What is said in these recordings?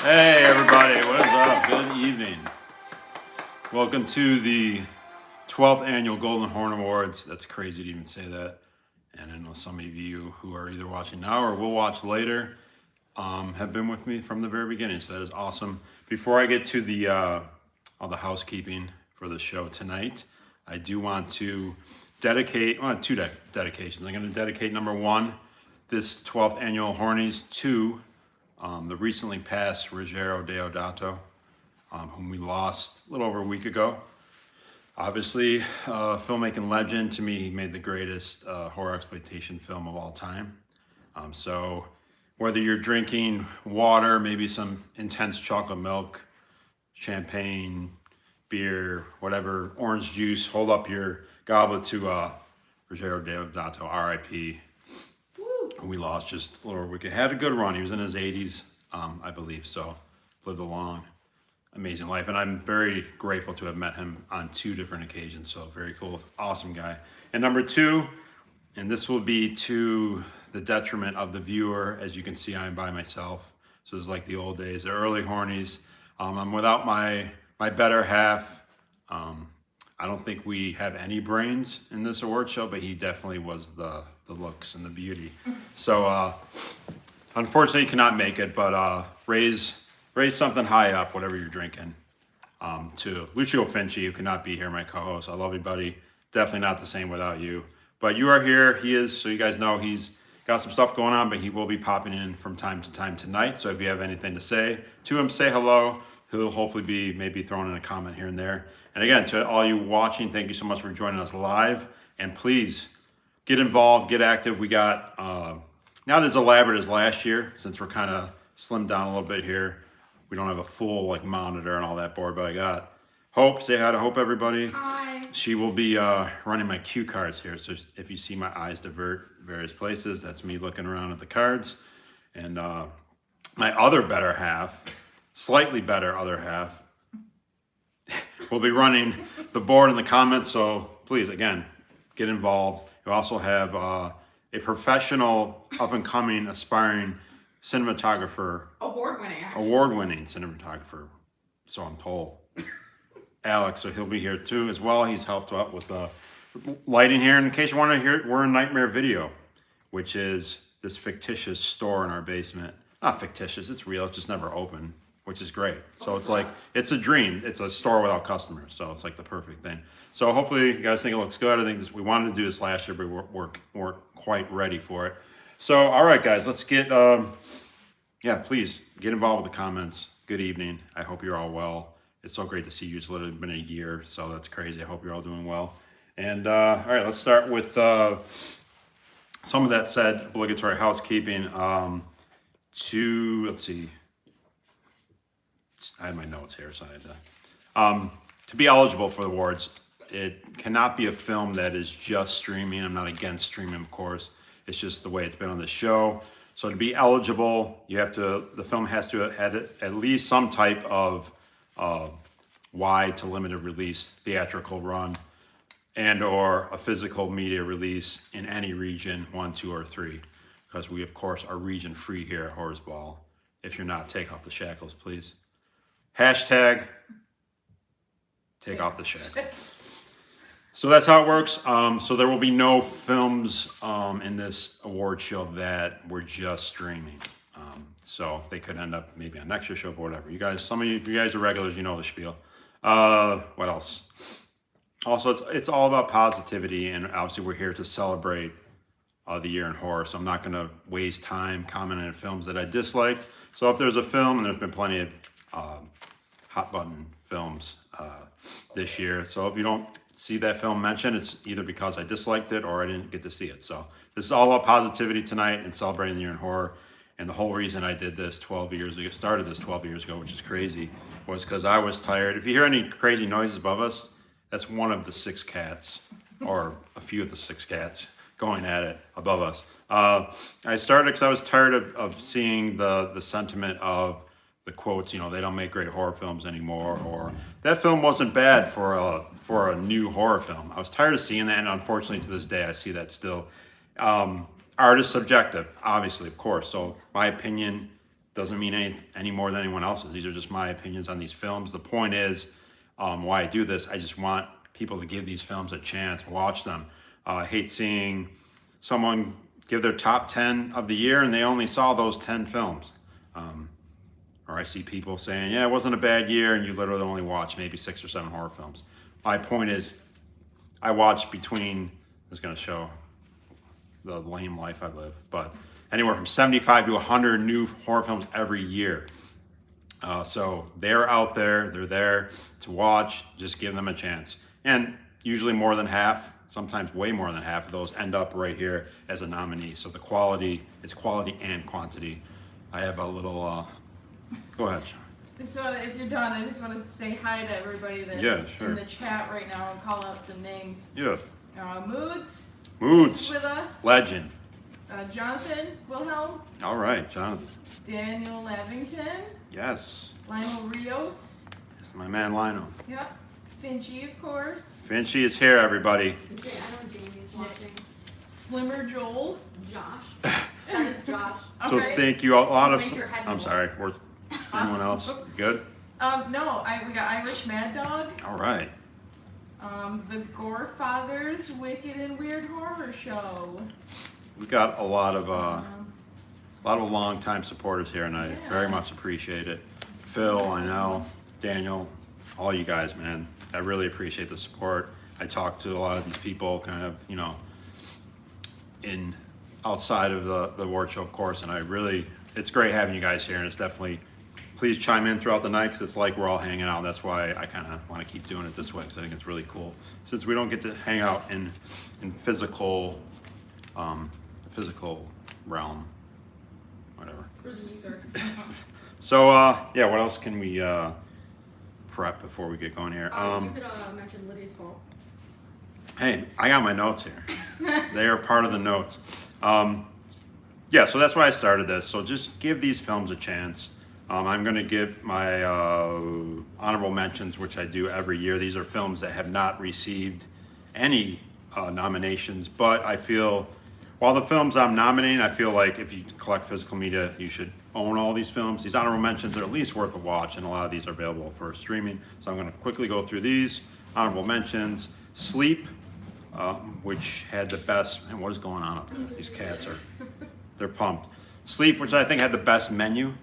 Hey everybody, what is up? Good evening. Welcome to the 12th annual Golden Horn Awards. That's crazy to even say that. And I know some of you who are either watching now or will watch later have been with me from the very beginning. So that is awesome. Before I get to all the housekeeping for the show tonight, I do want to dedicate dedications. I'm going to dedicate number one, this 12th annual Hornies, to the recently passed Ruggero Deodato, whom we lost a little over a week ago. Obviously, filmmaking legend. To me, he made the greatest horror exploitation film of all time. So whether you're drinking water, maybe some intense chocolate milk, champagne, beer, whatever, orange juice, hold up your goblet to Ruggero Deodato, R.I.P. We lost just a little over a week. Had a good run. He was in his 80s, I believe, so lived a long, amazing life. And I'm very grateful to have met him on two different occasions. So very cool, awesome guy. And number two, and this will be to the detriment of the viewer. As you can see, I'm by myself. So it's like the old days, the early Hornies. I'm without my better half. I don't think we have any brains in this award show, but he definitely was the looks and the beauty. So unfortunately, he cannot make it, but raise something high up, whatever you're drinking. To Lucio Finci, who cannot be here, my co-host. I love you, buddy. Definitely not the same without you. But you are here. He is, so you guys know he's got some stuff going on, but he will be popping in from time to time tonight. So if you have anything to say to him, say hello. He'll hopefully be maybe throwing in a comment here and there. And again, to all you watching, thank you so much for joining us live. And please get involved, get active. We got not as elaborate as last year, since we're kind of slimmed down a little bit here. We don't have a full like monitor and all that board, but I got Hope. Say hi to Hope, everybody. Hi. She will be running my cue cards here. So if you see my eyes divert various places, that's me looking around at the cards. And my other better half, slightly better other half, will be running the board in the comments. So please, again, get involved. You also have a professional, up and coming, aspiring cinematographer, award-winning cinematographer. So I'm told. Alex, so he'll be here too as well. He's helped out with the lighting here. And in case you want to hear it, we're in Nightmare Video, which is this fictitious store in our basement. Not fictitious, it's real. It's just never open, which is great. So it's like, it's a dream. It's a store without customers. So it's like the perfect thing. So hopefully you guys think it looks good. I think we wanted to do this last year, but we weren't quite ready for it. So, all right, guys, let's get, please get involved with the comments. Good evening. I hope you're all well. It's so great to see you. It's literally been a year, so that's crazy. I hope you're all doing well. And all right, let's start with some of that said obligatory housekeeping. Let's see. I had my notes here, so I had to be eligible for the awards. It cannot be a film that is just streaming. I'm not against streaming, of course. It's just the way it's been on the show. So to be eligible, the film has to have had at least some type of wide to limited release theatrical run and or a physical media release in any region, 1, 2, or 3, because we of course are region free here at Horrors Ball. If you're not, take off the shackles, please. Hashtag take off the shackles. So that's how it works. So there will be no films in this award show that were just streaming. So they could end up maybe on next year's show, but whatever. You guys, some of you guys are regulars, you know the spiel. What else? Also, it's all about positivity, and obviously we're here to celebrate the year in horror. So I'm not going to waste time commenting on films that I dislike. So if there's a film, and there's been plenty of hot button films this year. So if you don't see that film mentioned, it's either because I disliked it or I didn't get to see it. So this is all about positivity tonight and celebrating the year in horror. And the whole reason I did this 12 years ago, started this 12 years ago, which is crazy, was because I was tired. If you hear any crazy noises above us, that's one of the 6 cats, or a few of the 6 cats going at it above us. I started because I was tired of seeing the sentiment of the quotes, you know, they don't make great horror films anymore, or that film wasn't bad for a new horror film. I was tired of seeing that, and unfortunately to this day I see that still. Art is subjective, obviously, of course. So my opinion Doesn't mean any more than anyone else's. These are just my opinions on these films. The point is, why I do this, I just want people to give these films a chance, watch them. I hate seeing someone give their top 10 of the year and they only saw those 10 films. Or I see people saying, yeah, it wasn't a bad year, and you literally only watch maybe 6 or 7 horror films. My point is, I watch between, it's going to show the lame life I live, but anywhere from 75 to 100 new horror films every year. So they're out there, they're there to watch, just give them a chance. And usually more than half, sometimes way more than half of those end up right here as a nominee. So the quality, it's quality and quantity. I have a little, go ahead, Sean. So if you're done, I just want to say hi to everybody that's in the chat right now and call out some names. Yeah. Moods with us. Legend. Jonathan Wilhelm. All right, Jonathan. Daniel Lavington. Yes. Lionel Rios. It's my man Lionel. Yep. Finchy, of course. Finchy is here, everybody. Okay, I know Jamie's watching. Slimmer Joel. Josh. That is Josh. So Okay. thank you. A lot of. Make your head I'm roll. sorry. Anyone else? Good. No, we got Irish Mad Dog. All right. The Gore Fathers Wicked and Weird Horror Show. We got a lot of longtime supporters here, and I very much appreciate it. Phil, I know, Daniel, all you guys, man. I really appreciate the support. I talk to a lot of these people, kind of, you know, in outside of the award show, of course, and it's great having you guys here, and it's definitely. Please chime in throughout the night because it's like we're all hanging out. That's why I kind of want to keep doing it this way because I think it's really cool. Since we don't get to hang out in physical realm, whatever. For the ether. So yeah, what else can we prep before we get going here? You could mention Lydia's fault. Hey, I got my notes here. They are part of the notes. Yeah, so that's why I started this. So just give these films a chance. I'm going to give my honorable mentions, which I do every year. These are films that have not received any nominations, but I feel, while the films I'm nominating, I feel like if you collect physical media, you should own all these films. These honorable mentions are at least worth a watch, and a lot of these are available for streaming. So I'm going to quickly go through these honorable mentions. Sleep, which had the best, and what is going on up there? These cats they're pumped. Sleep, which I think had the best menu,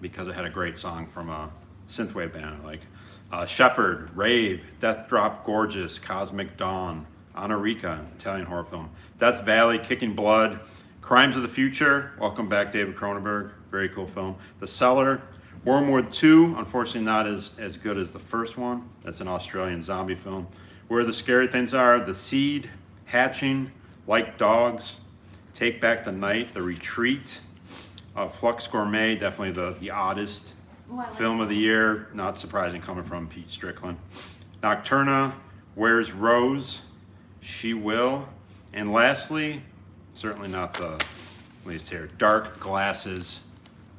because it had a great song from a synthwave band I like. Shepherd, Rave, Death Drop Gorgeous, Cosmic Dawn, Anarika, Italian horror film. Death Valley, Kicking Blood, Crimes of the Future, welcome back David Cronenberg, very cool film. The Cellar, Wormwood 2, unfortunately not as good as the first one. That's an Australian zombie film. Where the Scary Things Are, The Seed, Hatching, Like Dogs, Take Back the Night, The Retreat, Flux Gourmet, definitely the oddest film of the year. Not surprising coming from Pete Strickland. Nocturna, Where's Rose, She Will, and lastly, certainly not the least here, Dark Glasses.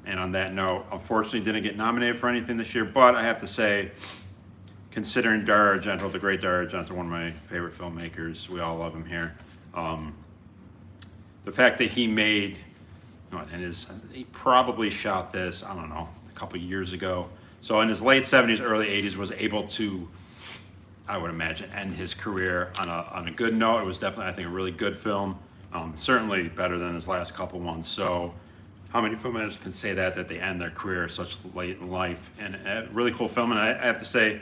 And on that note, unfortunately didn't get nominated for anything this year, but I have to say, considering Dario Argento, the great Dario Argento, one of my favorite filmmakers, we all love him here. The fact that he made, and he probably shot this, I don't know, a couple years ago. So in his late 70s, early 80s, was able to, I would imagine, end his career on a good note. It was definitely, I think, a really good film. Certainly better than his last couple ones. So how many filmmakers can say that they end their career such late in life? And a really cool film. And I have to say,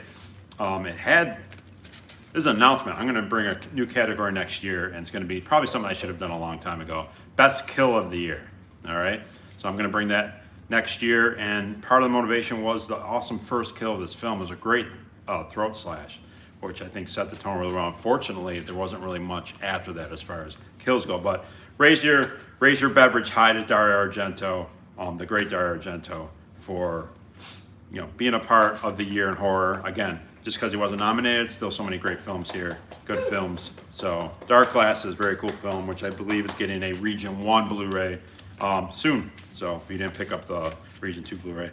this is an announcement. I'm going to bring a new category next year, and it's going to be probably something I should have done a long time ago. Best kill of the year. All right. So I'm going to bring that next year. And part of the motivation was the awesome first kill of this film. It was a great throat slash, which I think set the tone really well. Unfortunately, there wasn't really much after that as far as kills go. But raise your beverage high to Dario Argento, the great Dario Argento, for being a part of the year in horror. Again, just because he wasn't nominated, still so many great films here, good films. So Dark Glasses, very cool film, which I believe is getting a Region 1 Blu-ray soon. So if you didn't pick up the Region 2 Blu-ray.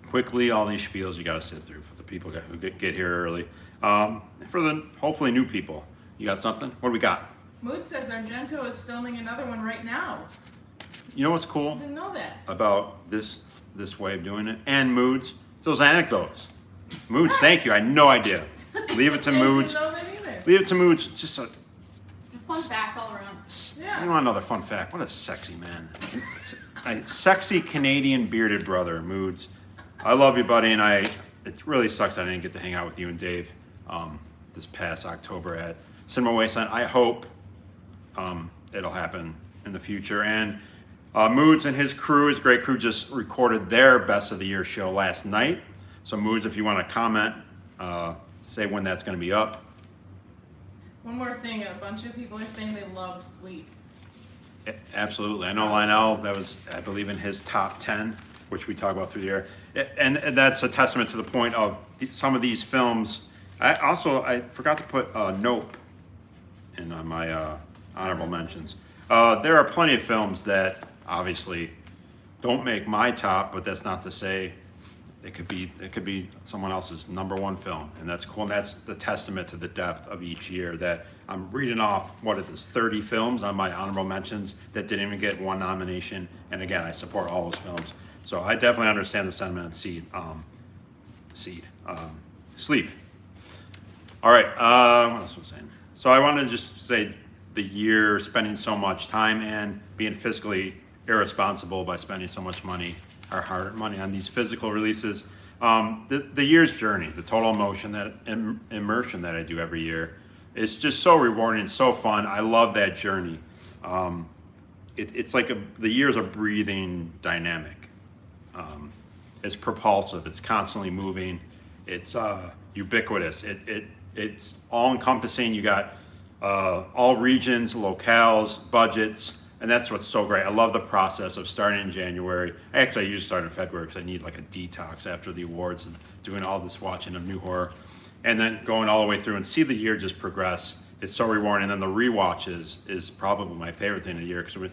Quickly, all these spiels you got to sit through for the people who get here early. For the hopefully new people. You got something? What do we got? Mood says Argento is filming another one right now. You know what's cool Didn't know that. about this way of doing it? And Moods. It's those anecdotes. Moods, thank you. I had no idea. Leave it to Moods. Didn't know that either. Leave it to Moods. Just a, Fun facts all around. Yeah. you want another fun fact? What a sexy man. A sexy Canadian bearded brother, Moods. I love you, buddy, and it really sucks I didn't get to hang out with you and Dave this past October at Cinema Wasteland. I hope it'll happen in the future. And Moods and his crew, his great crew, just recorded their Best of the Year show last night. So Moods, if you want to comment, say when that's going to be up. One more thing, a bunch of people are saying they love Sleep. Absolutely. I know Lionel, that was, I believe, in his top 10, which we talk about through the year. And that's a testament to the point of some of these films. I forgot to put Nope in my honorable mentions. There are plenty of films that obviously don't make my top, but that's not to say it could be someone else's number one film, and that's cool. And that's the testament to the depth of each year. That I'm reading off what it is, 30 films on my honorable mentions that didn't even get one nomination. And again, I support all those films, so I definitely understand the sentiment of Sleep. All right, what else was I saying? So I wanted to just say the year spending so much time and being fiscally irresponsible by spending so much money, our hard money on these physical releases. The year's journey, the total immersion that I do every year, is just so rewarding and so fun. I love that journey. It's like the year's a breathing dynamic. It's propulsive. It's constantly moving. It's ubiquitous. It's all encompassing. You got all regions, locales, budgets. And that's what's so great. I love the process of starting in January. Actually, I usually start in February because I need like a detox after the awards and doing all this watching of new horror. And then going all the way through and see the year just progress. It's so rewarding. And then the rewatches is probably my favorite thing of the year. Because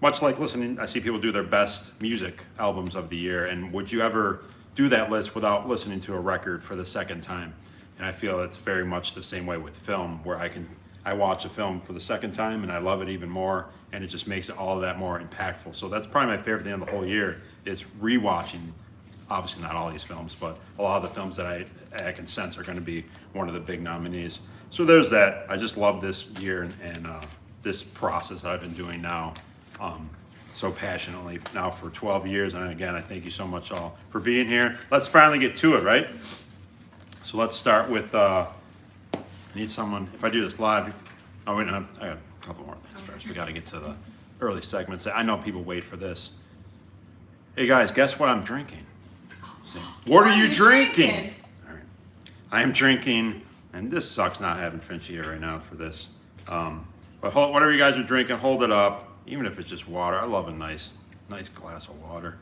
much like listening, I see people do their best music albums of the year. And would you ever do that list without listening to a record for the second time? And I feel it's very much the same way with film, where I watch a film for the second time and I love it even more, and it just makes it all of that more impactful. So that's probably my favorite thing of the whole year is rewatching. Obviously not all these films, but a lot of the films that I can sense are going to be one of the big nominees. So there's that. I just love this year and this process that I've been doing now so passionately now for 12 years. And again, I thank you so much all for being here. Let's finally get to it, right? So let's start with I need someone, if I do this live, I got a couple more things first. We got to get to the early segments. I know people wait for this. Hey guys, guess what I'm drinking? What are you drinking? All right. I am drinking, and this sucks not having Finchy here right now for this. But whatever you guys are drinking, hold it up, even if it's just water. I love a nice glass of water.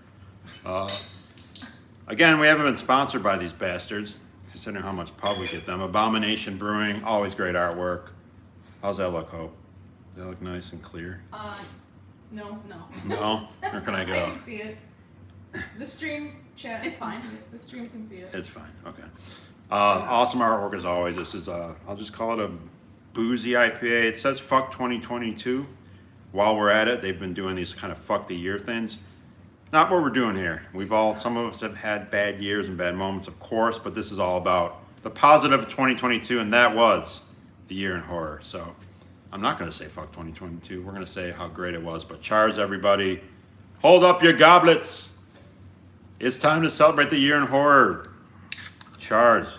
Again, we haven't been sponsored by these bastards, considering how much pub we get them. Abomination Brewing, always great artwork. How's that look, Hope? Does that look nice and clear? No. No? Where can I I go? can see it. The stream chat. It's fine. can see it. The stream can see it. It's fine, okay. Awesome artwork as always. This is, I'll just call it a boozy IPA. It says fuck 2022. While we're at it, they've been doing these kind of fuck the year things. Not what we're doing here. Some of us have had bad years and bad moments, of course, but this is all about the positive of 2022, and that was the year in horror. So I'm not going to say fuck 2022. We're going to say how great it was. But cheers, everybody. Hold up your goblets. It's time to celebrate the year in horror. Cheers.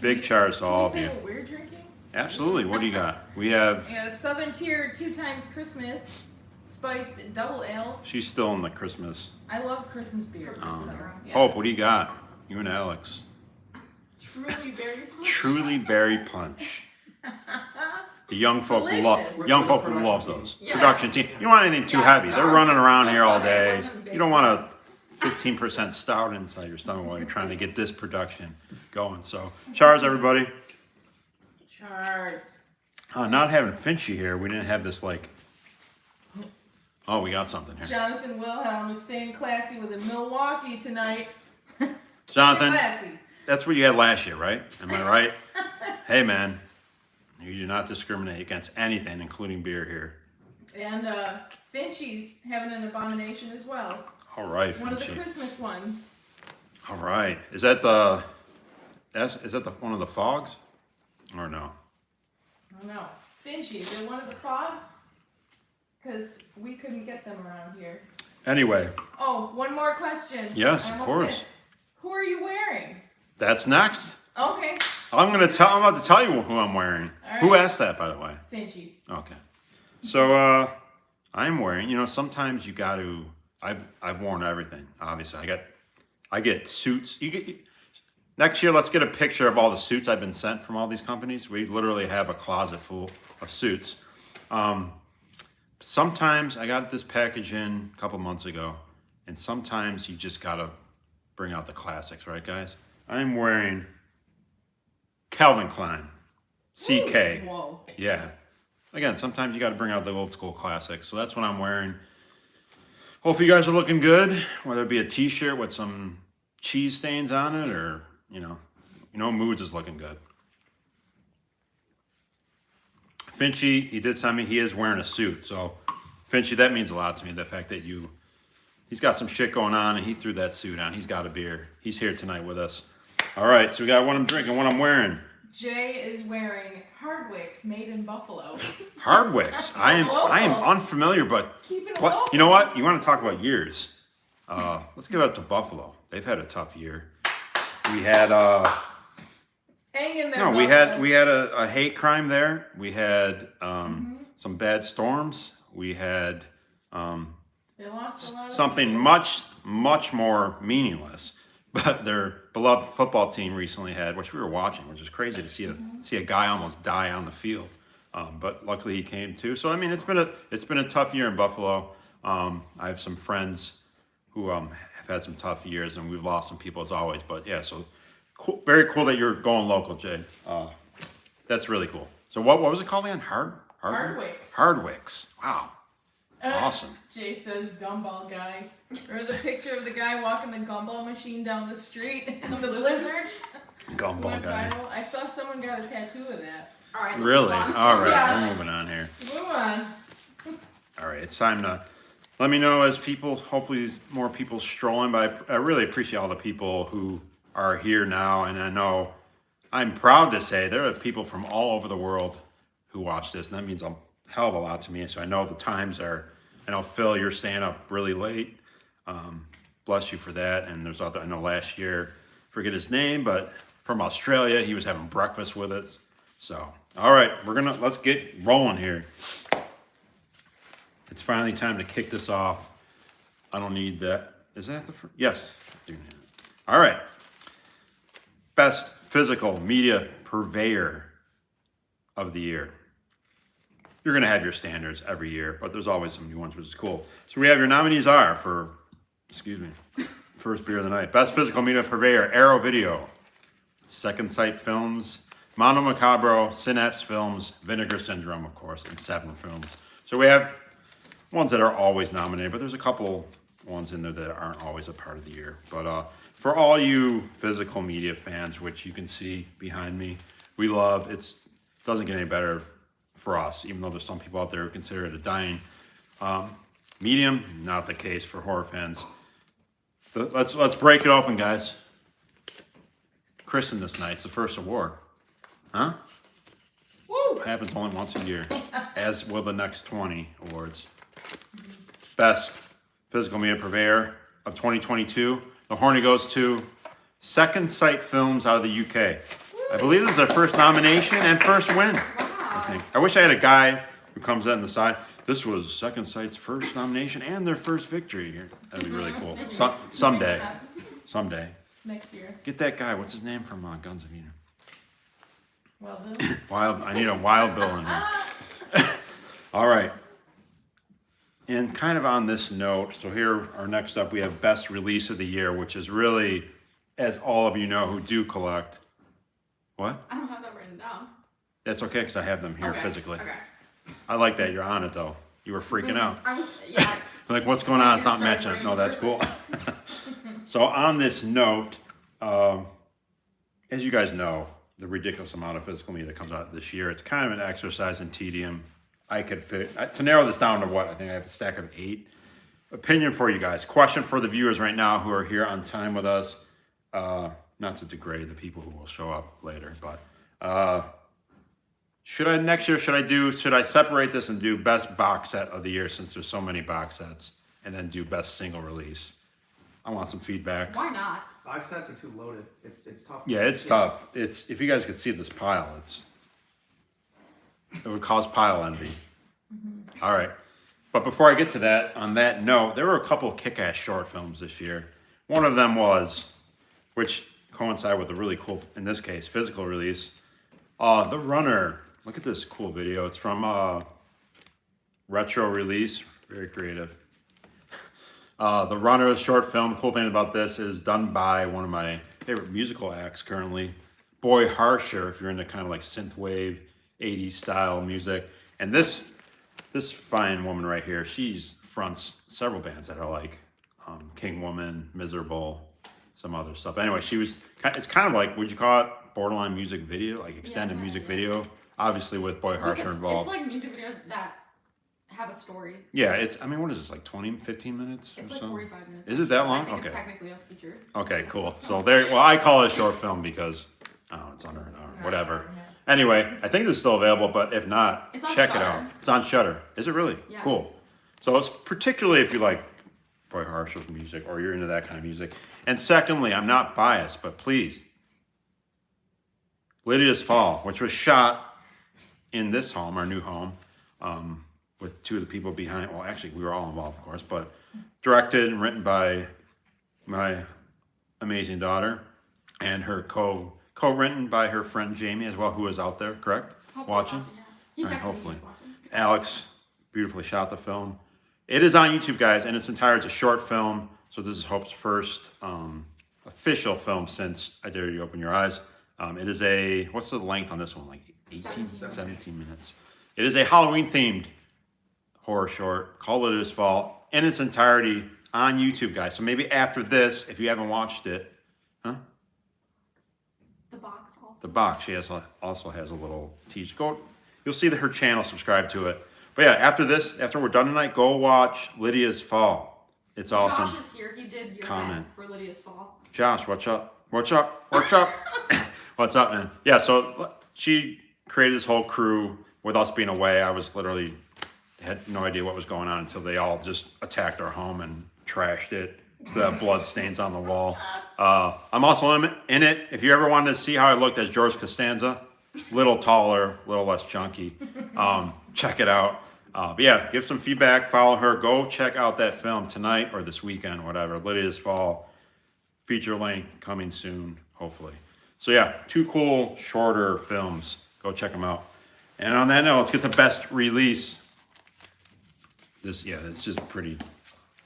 Big cheers to all of Can you. you say what we're drinking? Absolutely. What do you got? We have... Yeah, Southern Tier 2 times Christmas spiced double ale. She's still in the Christmas. I love Christmas beers. So, yeah. Hope, what do you got? You and Alex. Truly Berry Punch. Truly Berry Punch. The young folk who Delicious. love those. Yeah. Production team. You don't want anything too heavy. They're running around here all day. You don't want a 15% stout inside your stomach while you're trying to get this production going. So, cheers, everybody. Cheers. Not having Finchy here, we didn't have this like. Oh, we got something here. Jonathan Wilhelm is staying classy with a Milwaukee tonight. Jonathan, Classy. that's what you had last year, right? Am I right? Hey, man, you do not discriminate against anything, including beer here. And Finchie's having an abomination as well. All right, One of the Finchie. Christmas ones. All right. Is that the one of the fogs? Or no? I don't know. Finchie, is it one of the fogs? Because we couldn't get them around here. Anyway, Oh, one more question. Yes, I of almost course. missed. Who are you wearing? that's next. Okay. I'm about to tell you who I'm wearing. All Who right. asked that, by the way? Finchie. Okay. So I'm wearing. Sometimes you got to. I've worn everything. Obviously, I get suits. Next year. Let's get a picture of all the suits I've been sent from all these companies. We literally have a closet full of suits. Sometimes I got this package in a couple months ago, and sometimes you just gotta bring out the classics, right, guys? I'm wearing Calvin Klein, CK. Whoa. Yeah. Again, sometimes you got to bring out the old school classics. So that's what I'm wearing. Hopefully you guys are looking good, whether it be a t-shirt with some cheese stains on it or, Moods is looking good. Finchie, he did tell me he is wearing a suit. So, Finchie, that means a lot to me, the fact that he's got some shit going on and he threw that suit on. He's got a beer. He's here tonight with us. All right, so we got what I'm drinking, what I'm wearing. Jay is wearing Hardwicks made in Buffalo. Hardwicks. I am unfamiliar, but Keep it what? local. You know what? You want to talk about years? Let's give it up to Buffalo. They've had a tough year. We had Hang in there. no, Buffalo. we had a hate crime there. We had some bad storms. We had They lost a lot of something people. much more meaningless. But their beloved football team recently had, which we were watching, which is crazy to see a guy almost die on the field. But luckily he came too. So I mean, it's been a tough year in Buffalo. I have some friends who have had some tough years, and we've lost some people as always. But yeah, so cool, very cool that you're going local, Jay. That's really cool. So what was it called again? Hardwicks. Hardwicks. Wow. Awesome. Jay says gumball guy. Or the picture of the guy walking the gumball machine down the street of the blizzard. Gumball Went guy. viral. I saw someone got a tattoo of that. All right. Let's Really? move on. All right, Yeah. we're moving on here. Move on. All right, it's time to let me know as people, hopefully there's more people strolling, but I really appreciate all the people who are here now. And I know I'm proud to say there are people from all over the world who watch this, and that means a hell of a lot to me. So I know the times are, I know Phil, you're staying up really late. Bless you for that. And there's other, I know last year, forget his name, but from Australia, he was having breakfast with us. So, all right, let's get rolling here. It's finally time to kick this off. I don't need that. Is that the first? Yes. All right. Best physical media purveyor of the year. You're going to have your standards every year, but there's always some new ones, which is cool. So we have your nominees are for, first beer of the night. Best physical media purveyor, Arrow Video, Second Sight Films, Mono Macabro, Synapse Films, Vinegar Syndrome, of course, and Seven Films. So we have ones that are always nominated, but there's a couple ones in there that aren't always a part of the year. But for all you physical media fans, which you can see behind me, we love, it doesn't get any better for us, even though there's some people out there who consider it a dying medium. Not the case for horror fans. Let's break it open, guys. Kristen this night, it's the first award. Huh? Woo! Happens only once a year, as will the next 20 awards. Best physical media purveyor of 2022. The Horny goes to Second Sight Films out of the UK. I believe this is their first nomination and first win. I think. I wish I had a guy who comes out on the side. This was Second Sight's first nomination and their first victory here. That'd be really cool. Someday. Someday. Next year. Get that guy. What's his name from Guns of Eden? Well, then. I need a Wild Bill in here. All right. And kind of on this note, so here, our next up, we have Best Release of the Year, which is really, as all of you know who do collect. What? I don't have that written down. That's okay, because I have them here Okay, physically. Okay. I like that. You're on it, though. You were freaking out. Yeah. Like, what's going on? It's not You're matching. such a No, that's cool. random So on this note, as you guys know, the ridiculous amount of physical media that comes out this year, it's kind of an exercise in tedium. I could fit to narrow this down to what I think I have a stack of 8. Opinion for you guys. Question for the viewers right now who are here on time with us. Not to degrade the people who will show up later, but should I separate this and do best box set of the year since there's so many box sets, and then do best single release? I want some feedback. Why not? Box sets are too loaded. It's tough. Yeah, it's tough. It's if you guys could see this pile, it would cause pile envy. All right. But before I get to that, on that note, there were a couple of kick-ass short films this year. One of them was, which coincide with a really cool, in this case, physical release. The Runner. Look at this cool video. It's from Retro Release. Very creative. The Runner, a short film. Cool thing about this is done by one of my favorite musical acts currently, Boy Harsher, if you're into kind of like synthwave, 80s style music. And this fine woman right here, she's fronts several bands that I like. King Woman, Miserable, some other stuff. Anyway, it's kind of like, would you call it borderline music video, like extended music video? Obviously with Boy Harsher Because involved. It's like music videos that have a story. Yeah, what is this, like 20, 15 minutes It's or like so? 45 minutes. Is it that I long? think Okay. It's technically a feature. Okay, cool. So I call it a short film because, it's under an hour, whatever. Anyway, I think this is still available, but if not, It's on check it Shudder. out. It's on Shudder. Is it really? Yeah. Cool. So it's particularly if you like Boy Harsher's music or you're into that kind of music. And secondly, I'm not biased, but please, Lydia's Fall, which was shot in this home, our new home, with 2 of the people behind. Well, actually, we were all involved, of course, but directed and written by my amazing daughter, and her co-written by her friend Jamie as well, who is out there, correct? Hopefully Watching? watching, yeah. He All right, texted me hopefully. he was watching. Alex beautifully shot the film. It is on YouTube, guys, in its entirety. It's a short film, so this is Hope's first official film since I Dare You to Open Your Eyes. It is what's the length on this one? Like 18, 17 minutes. It is a Halloween-themed horror short called Lydia's Fall in its entirety on YouTube, guys. So maybe after this, if you haven't watched it, The box also. the box, she also has a little teaser. You'll see her channel, subscribe to it. But yeah, after we're done tonight, go watch Lydia's Fall. It's awesome. Josh is here. He did your Comment. head for Lydia's Fall. Josh, what's up? What's up? What's up? What's up, man? Yeah, so she created this whole crew with us being away. I was literally had no idea what was going on until they all just attacked our home and trashed it. So that blood stains on the wall. I'm also in it. If you ever wanted to see how I looked as George Costanza, little taller, little less chunky, check it out. But yeah, give some feedback, follow her. Go check out that film tonight or this weekend, whatever. Lydia's Fall, feature length, coming soon, hopefully. So yeah, 2 cool, shorter films. Go check them out. And on that note, let's get the best release. It's just pretty,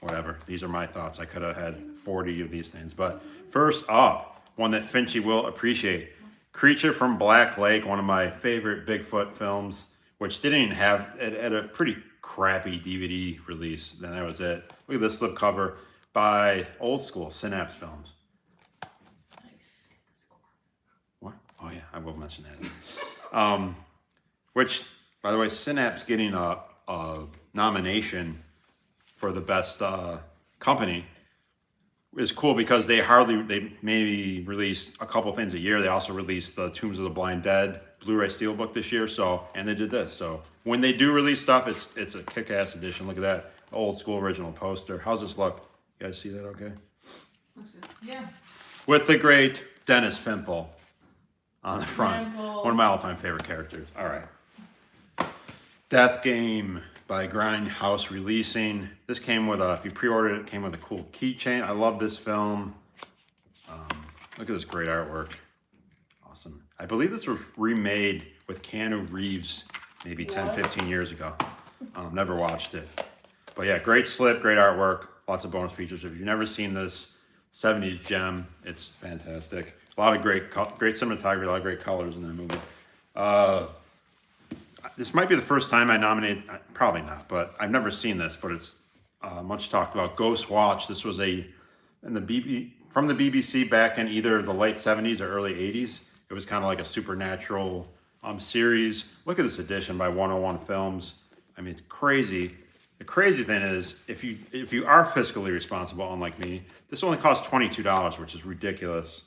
whatever. These are my thoughts. I could have had 40 of these things. But first up, one that Finchy will appreciate. Creature from Black Lake, one of my favorite Bigfoot films, which didn't even have, it had a pretty crappy DVD release. Then that was it. Look at this slipcover by old school Synapse Films. Nice. What? Oh yeah, I will mention that. Which, by the way, Synapse getting a nomination for the best company is cool because they maybe release a couple things a year. They also released the Tombs of the Blind Dead Blu-ray Steelbook this year. And they did this. So when they do release stuff, it's a kick-ass edition. Look at that old school original poster. How's this look? You guys see that? Okay. Looks good. Yeah. With the great Dennis Fimple on the front. Fimple. One of my all-time favorite characters. All right. Death Game by Grindhouse Releasing. This came with if you pre-ordered it, came with a cool keychain. I love this film. Look at this great artwork. Awesome. I believe this was remade with Keanu Reeves maybe 10, 15 years ago. Never watched it. But yeah, great slip, great artwork, lots of bonus features. If you've never seen this 70s gem, it's fantastic. A lot of great cinematography, a lot of great colors in that movie. This might be the first time I nominate, probably not, but I've never seen this, but it's much talked about. Ghost Watch. This was from the BBC back in either the late 70s or early 80s. It was kind of like a supernatural series. Look at this edition by 101 Films. I mean, it's crazy. The crazy thing is, if you are fiscally responsible, unlike me, this only costs $22, which is ridiculous.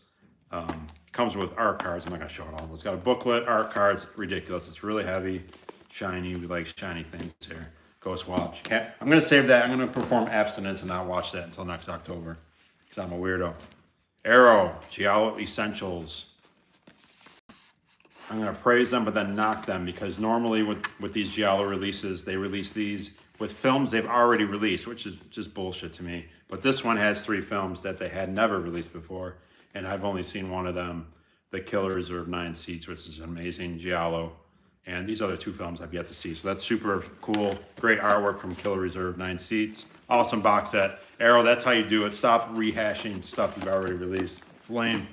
Comes with art cards. I'm not gonna show it all. It's got a booklet, art cards. Ridiculous. It's really heavy, shiny. We like shiny things here. Ghost Watch. I'm gonna save that. I'm gonna perform abstinence and not watch that until next October, because I'm a weirdo. Arrow, Giallo Essentials. I'm gonna praise them, but then knock them, because normally with these Giallo releases, they release these with films they've already released, which is just bullshit to me. But this one has 3 films that they had never released before, and I've only seen one of them, The Killer Reserve 9 Seats, which is an amazing Giallo. And these other 2 films I've yet to see. So that's super cool. Great artwork from Killer Reserve 9 Seats. Awesome box set. Arrow, that's how you do it. Stop rehashing stuff you've already released. It's lame.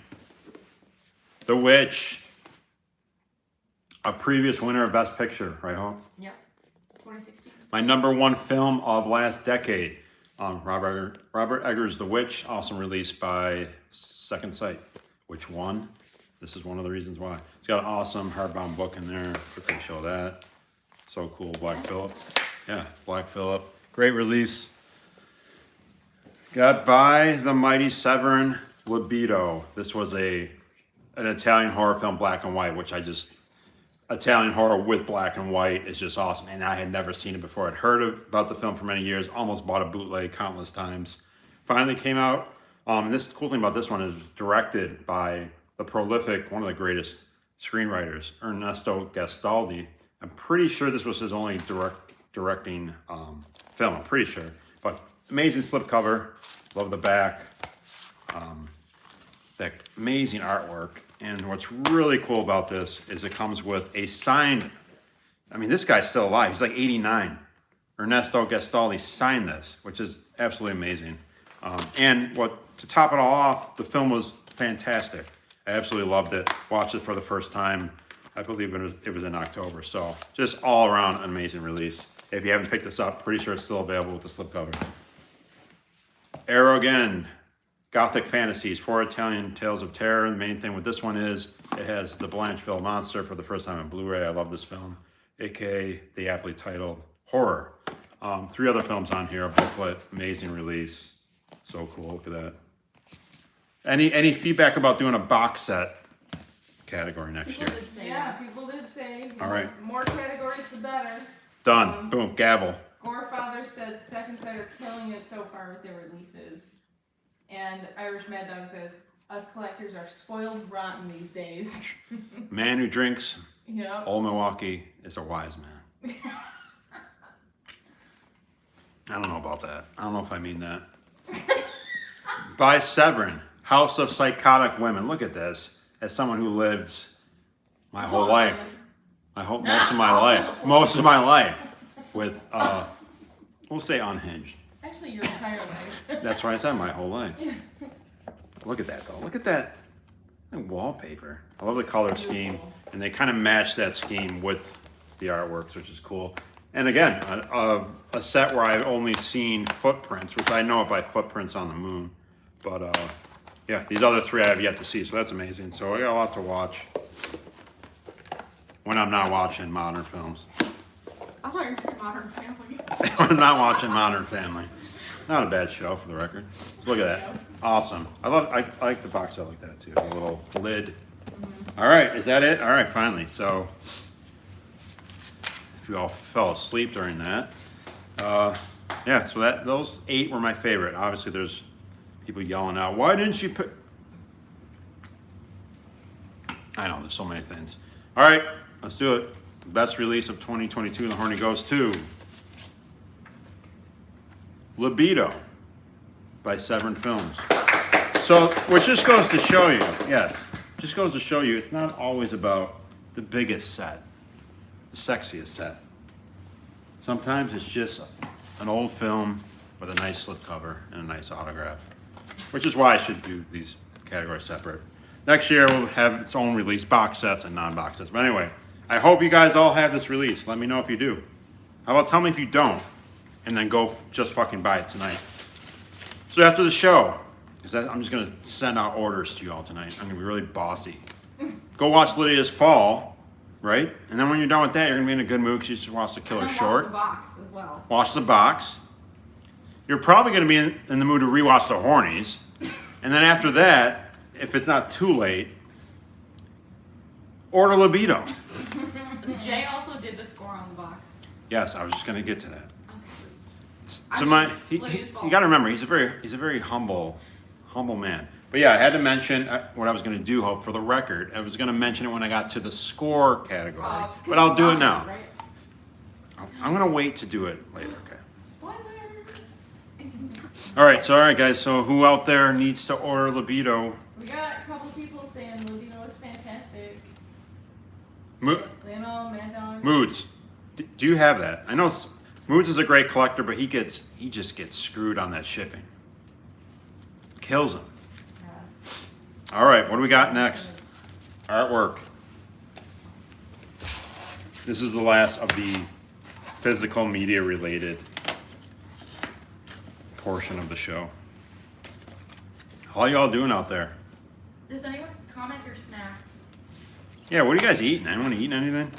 The Witch. A previous winner of Best Picture, right, Home? Yep. 2016. My #1 film of last decade. Robert Eggers' The Witch. Awesome release by Second Sight. Which won? This is one of the reasons why. It's got an awesome hardbound book in there. Quickly show that. So cool. Black Phillip. Yeah, Black Phillip. Great release. Got By the Mighty Severin Libido. This was an Italian horror film, black and white, which Italian horror with black and white is just awesome. And I had never seen it before. I'd heard about the film for many years, almost bought a bootleg countless times. Finally came out. And the cool thing about this one is directed by the prolific, one of the greatest screenwriters, Ernesto Gastaldi. I'm pretty sure this was his only directing film, I'm pretty sure. But amazing slipcover, love the back, that amazing artwork. And what's really cool about this is it comes with a signed, I mean, this guy's still alive, he's like 89. Ernesto Gastaldi signed this, which is absolutely amazing. And to top it all off, the film was fantastic. I absolutely loved it. Watched it for the first time. I believe it was in October. So just all around an amazing release. If you haven't picked this up, pretty sure it's still available with the slipcover. Arrow again. Gothic Fantasies, 4 Italian Tales of Terror. The main thing with this one is it has the Blancheville Monster for the first time in Blu-ray. I love this film, aka the aptly titled Horror. 3 other films on here, a booklet, amazing release. So cool, look at that. Any feedback about doing a box set category next year? People did say Yeah, yes. people did say. All right. More categories, the better. Done. Boom. Gavel. Gorefather said Second Sight are killing it so far with their releases. And Irish Mad Dog says, us collectors are spoiled rotten these days. Man who drinks Yep. Old Milwaukee is a wise man. I don't know about that. I don't know if I mean that. By Severin, House of Psychotic Women. Look at this. As someone who lived my whole life, most of my life with, we'll say unhinged. Actually, your entire life. That's what I said, my whole life. Look at that, though. Look at that wallpaper. I love the color scheme, and they kind of match that scheme with the artworks, which is cool. And again, a set where I've only seen footprints, which I know by footprints on the moon. But yeah, these other 3 I have yet to see, so that's amazing. So I got a lot to watch when I'm not watching modern films. I thought you were just Modern Family. I'm not watching Modern Family. Not a bad show, for the record. Look at that. Awesome. I like the box set like that, too. A little lid. All right, is that it? All right, finally. So, if you all fell asleep during that. Yeah, so those 8 were my favorite. Obviously, there's people yelling out, why didn't you pick? I know, there's so many things. All right, let's do it. Best release of 2022, The Horny goes to Libido by Severin Films. So, which just goes to show you, just goes to show you it's not always about the biggest set, the sexiest set. Sometimes it's just an old film with a nice slipcover and a nice autograph, which is why I should do these categories separate. Next year we'll have its own release, box sets and non-box sets. But anyway, I hope you guys all have this release. Let me know if you do. How about tell me if you don't, and then go just fucking buy it tonight. So after the show, I'm just gonna send out orders to you all tonight. I'm gonna be really bossy. Go watch Lydia's Fall. right? And then when you're done with that, you're gonna be in a good mood because you just watched The Killer And then Short. Watch the box as well. Watch the box. You're probably going to be in the mood to rewatch the Hornies. And then after that, if it's not too late, order Libido. Jay also did the score on the box. Yes, I was just going to get to that. Okay. So Lydia's you fault. got to remember, he's a very humble man. But yeah, I had to mention what I was going to do, Hope, for the record. I was going to mention it when I got to the score category, but I'll do it now. Right? I'm going to wait to do it later, okay? Spoiler. All right, guys. So who out there needs to order Libido? We got a couple people saying Libido is fantastic. Mo- Lano, Mad Dog. Moods. Do you have that? I know Moods is a great collector, but he just gets screwed on that shipping. Kills him. Yeah. All right, what do we got next? Artwork. This is the last of the physical media related portion of the show. How y'all doing out there? Does anyone comment your snacks? Yeah, what are you guys eating? Anyone eating anything?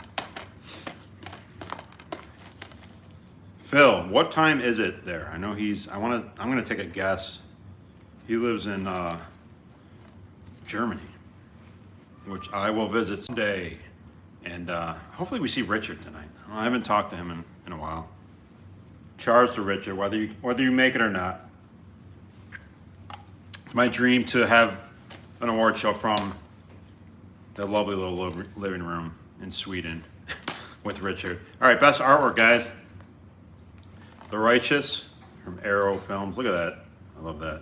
Phil, what time is it there? I know I'm gonna take a guess. He lives in Germany, which I will visit someday. And hopefully we see Richard tonight. I haven't talked to him in a while. Charles to Richard, whether you make it or not. It's my dream to have an award show from the lovely little living room in Sweden with Richard. All right, best artwork, guys. The Righteous from Arrow Films. Look at that. I love that.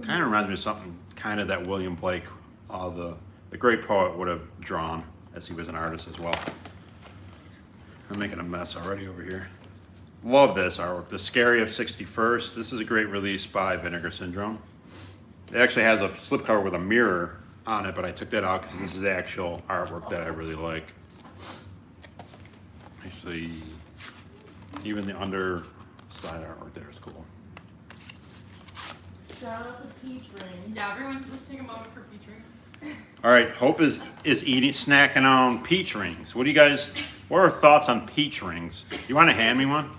Kind of reminds me of something kind of that William Blake, the great poet, would have drawn as he was an artist as well. I'm making a mess already over here. Love this artwork. The Scary of 61st. This is a great release by Vinegar Syndrome. It actually has a slipcover with a mirror on it, but I took that out because this is the actual artwork that I really like. Actually, even the underside artwork there is cool. Shout out to Peach Ring. Yeah, everyone, let's take a moment for peach rings. All right, Hope is snacking on peach rings. What are our thoughts on peach rings? You want to hand me one?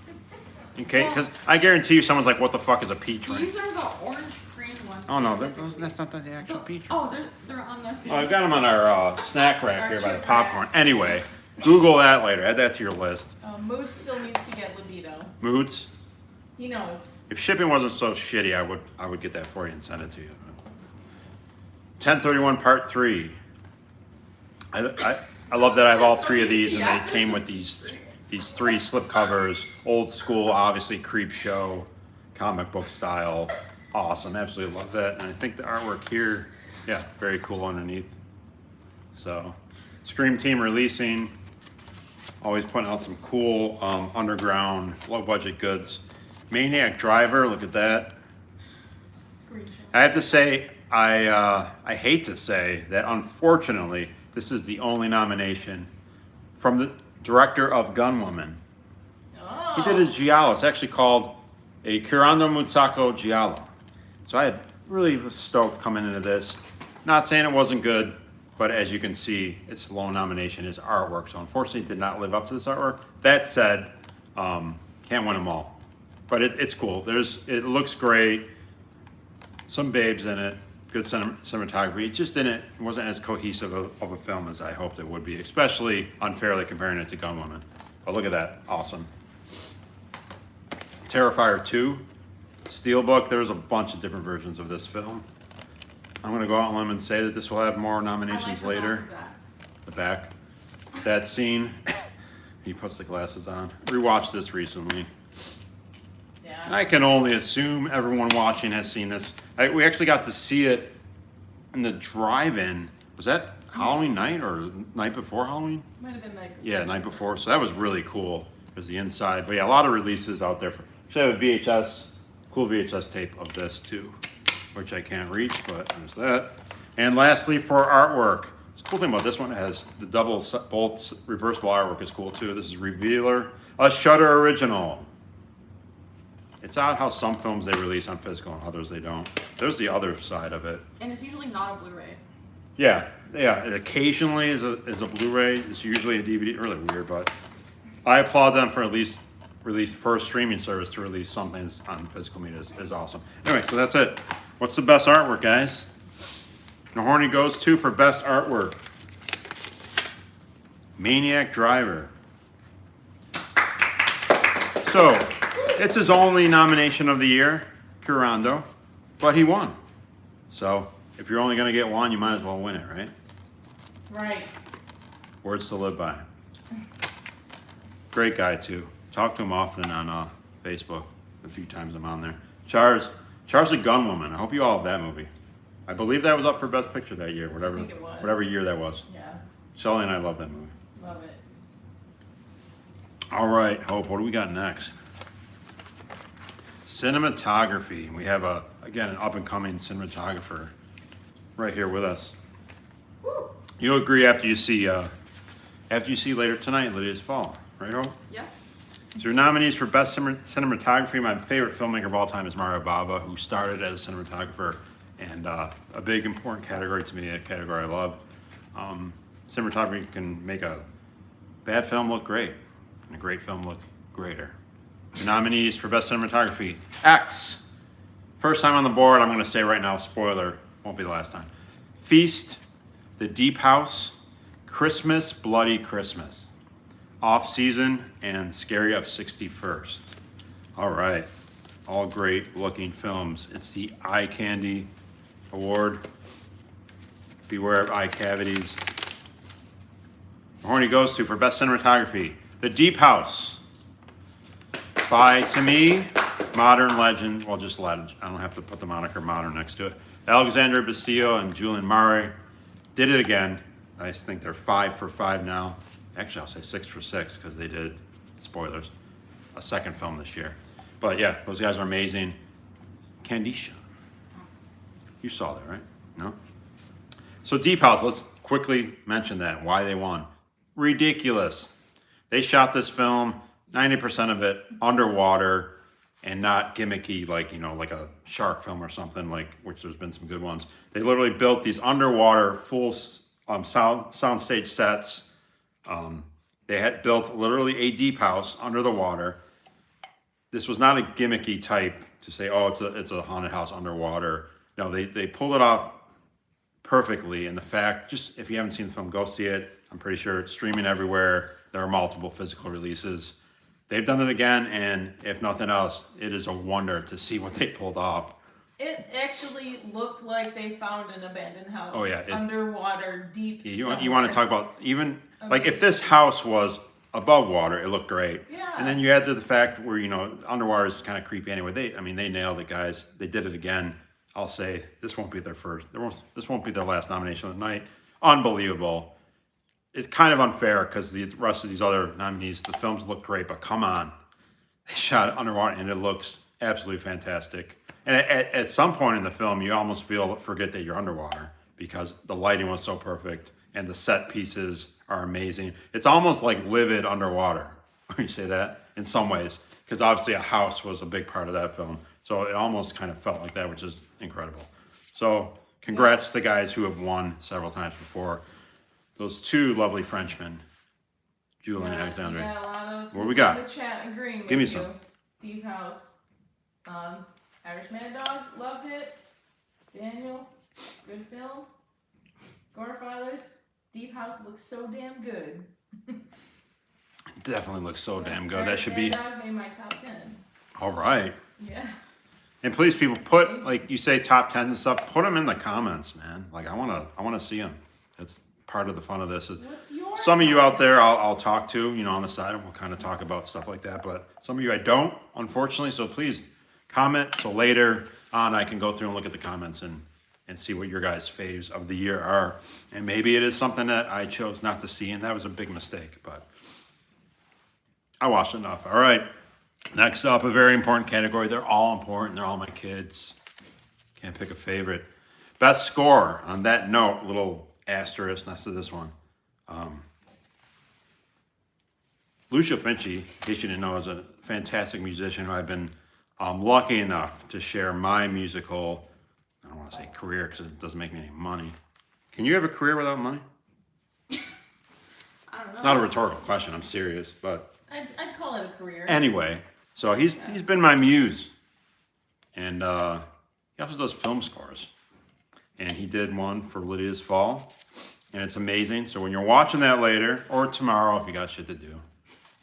Okay, because I guarantee you someone's like, what the fuck is a peach ring? These are the orange cream ones. Oh no, specifically. that's not the actual peach ring. Oh, they're on the. Oh, I've got them on our snack rack here by the popcorn. Anyway, Google that later. Add that to your list. Mood still needs to get Libido. Moods. He knows. If shipping wasn't so shitty, I would get that for you and send it to you. 1031 Part 3. I love that I have all three of these, and they came with these three slip covers. Old school, obviously, creep show, comic book style. Awesome, absolutely love that. And I think the artwork here, yeah, very cool underneath. So, Scream Team releasing, always putting out some cool underground, low budget goods. Maniac Driver, look at that. Screenshot. I have to say, I hate to say that unfortunately, this is the only nomination from the director of Gunwoman. Oh. He did a giallo. It's actually called a Curando Musaco Giallo. So I really was stoked coming into this. Not saying it wasn't good, but as you can see, its low nomination is artwork. So unfortunately, it did not live up to this artwork. That said, can't win them all. But it's cool. It looks great. Some babes in it. Good cinematography. It just it wasn't as cohesive of a film as I hoped it would be, especially unfairly comparing it to Gunwoman. But look at that. Awesome. Terrifier 2. Steelbook. There's a bunch of different versions of this film. I'm going to go out on a limb and say that this will have more nominations later. The back. That scene. He puts the glasses on. Rewatched this recently. Yeah. I can only assume everyone watching has seen this. We actually got to see it in the drive-in. Was that Halloween night or night before Halloween? Might have been night before. Yeah, night before. So that was really cool. There's the inside. But yeah, a lot of releases out there. Actually, I have a VHS, cool VHS tape of this too, which I can't reach, but there's that. And lastly, for artwork. The cool thing about this one has the both reversible artwork is cool too. This is Revealer, a Shudder original. It's odd how some films they release on physical and others they don't. There's the other side of it. And it's usually not a Blu-ray. Yeah, yeah. It occasionally is a Blu-ray. It's usually a DVD. Really weird, but I applaud them for at least release first streaming service to release something on physical media is awesome. Anyway, so that's it. What's the best artwork, guys? The Horny goes to for best artwork. Maniac Driver. So, it's his only nomination of the year, Curando, but he won. So, if you're only going to get one, you might as well win it, right? Right. Words to live by. Great guy, too. Talk to him often on Facebook. A few times I'm on there. Char's a Gunwoman. I hope you all have that movie. I believe that was up for Best Picture that year, think it was. whatever year that was. Yeah. Shelley and I love that movie. Love it. All right, Hope, what do we got next? Cinematography. We have again an up and coming cinematographer right here with us. Woo. You'll agree after you see later tonight, Lydia's Fall, right, Hope? Yeah. So your nominees for best cinematography. My favorite filmmaker of all time is Mario Bava, who started as a cinematographer, and a big important category to me, a category I love. Cinematography can make a bad film look great, and a great film look greater. Your nominees for best cinematography: X. First time on the board. I'm going to say right now, spoiler, won't be the last time. Feast, The Deep House, Christmas, Bloody Christmas, Off Season, and Scary of 61st. All right, all great looking films. It's the Eye Candy Award. Beware of eye cavities. Horny goes to for best cinematography: The Deep House, by, to me, modern legend. Well, just legend. I don't have to put the moniker modern next to it. Alexandre Bastillo and Julian Mare did it again. I think they're 5 for 5 now. Actually, I'll say 6 for 6 because they did, spoilers, a second film this year. But yeah, those guys are amazing. Candisha. You saw that, right? No? So Deep House, let's quickly mention that, why they won. Ridiculous. They shot this film, 90% of it underwater and not gimmicky like, like a shark film or something, like which there's been some good ones. They literally built these underwater full soundstage sets. They had built literally a deep house under the water. This was not a gimmicky type to say, oh, it's a haunted house underwater. No, they pulled it off perfectly. And the fact, just if you haven't seen the film, go see it. I'm pretty sure it's streaming everywhere. There are multiple physical releases. They've done it again, and if nothing else, it is a wonder to see what they pulled off. It actually looked like they found an abandoned house. Oh, yeah, underwater, deep. You want to somewhere. talk about even, like if this house was above water, it looked great. Yeah. And then you add to the fact where, underwater is kind of creepy anyway. They nailed it, guys. They did it again. I'll say this won't be their this won't be their last nomination of the night. Unbelievable. It's kind of unfair because the rest of these other nominees, the films look great, but come on. They shot it underwater and it looks absolutely fantastic. And at some point in the film, you almost forget that you're underwater because the lighting was so perfect and the set pieces are amazing. It's almost like livid underwater, when you say that, in some ways, because obviously a house was a big part of that film. So it almost kind of felt like that, which is incredible. So congrats to the guys who have won several times before. Those two lovely Frenchmen, Julian and Alexandre. Yeah, a lot of What we got? people in the chat agreeing Give me with you. some. Deep House. Irish Mad Dog, loved it. Daniel, good film. Gorefathers, Deep House looks so damn good. Definitely looks so damn good. Irish That should Mad be Dog made my top 10. all right. Yeah. And please, people, put, like you say, top 10 and stuff. Put them in the comments, man. Like I wanna see them. That's part of the fun of this. What's your Some of you top out there, I'll talk to, on the side, and we'll kind of talk about stuff like that. But some of you I don't, unfortunately. So please comment. So later on, I can go through and look at the comments and see what your guys' faves of the year are. And maybe it is something that I chose not to see, and that was a big mistake. But I watched enough. All right. Next up, a very important category. They're all important. They're all my kids. Can't pick a favorite. Best score. On that note, little asterisk next to this one. Lucio Finci, in case you didn't know, is a fantastic musician who I've been lucky enough to share my musical, I don't want to say career because it doesn't make me any money. Can you have a career without money? I don't know. Not a rhetorical question. I'm serious, but I'd call it a career. anyway. So he's been my muse, and he also does film scores. And he did one for Lydia's Fall, and it's amazing. So when you're watching that later or tomorrow, if you got shit to do,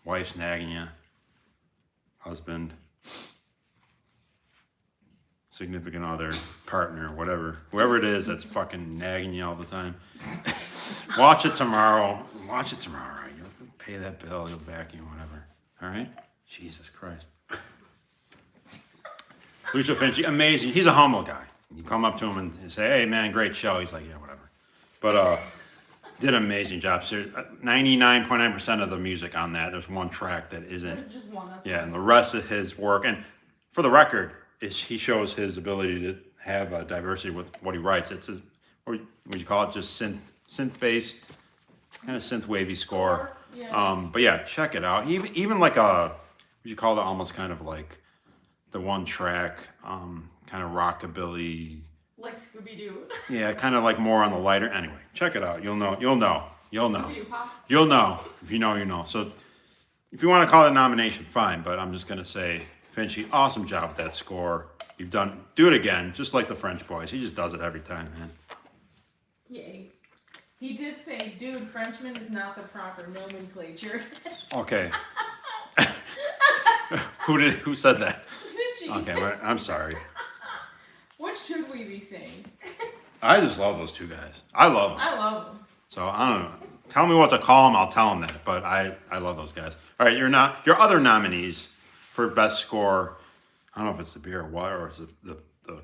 wife's nagging you, husband, significant other, partner, whatever, whoever it is that's fucking nagging you all the time. Watch it tomorrow. Watch it tomorrow. Right? You'll pay that bill. You'll vacuum, whatever. All right? Jesus Christ. Lucio Finchi, amazing. He's a humble guy. You come up to him and say, "Hey, man, great show." He's like, "Yeah, whatever." But did an amazing job. 99.9% of the music on that. There's one track that isn't. Just one. That's Yeah, and the rest of his work, and for the record, he shows his ability to have a diversity with what he writes. It's a, what would you call it? Just synth-based, kind of synth-wavy score. Yeah. But yeah, check it out. Even like a, what you call it? Almost kind of like the one track, kind of rockabilly. Like Scooby Doo. Yeah, kind of like more on the lighter. Anyway, check it out. You'll know. Scooby-Doo pop. You'll know. If you know, you know. So if you want to call it a nomination, fine. But I'm just going to say, Finchi, awesome job with that score. You've done, do it again, just like the French boys. He just does it every time, man. Yay. He did say, "Dude, Frenchman is not the proper nomenclature." Okay. Who said that? Finchi. Okay, well, I'm sorry. What should we be saying? I just love those two guys. I love them. I love them. So I don't know. Tell me what to call them. I'll tell them that. But I love those guys. All right, your other nominees for best score. I don't know if it's the beer or what, or it's the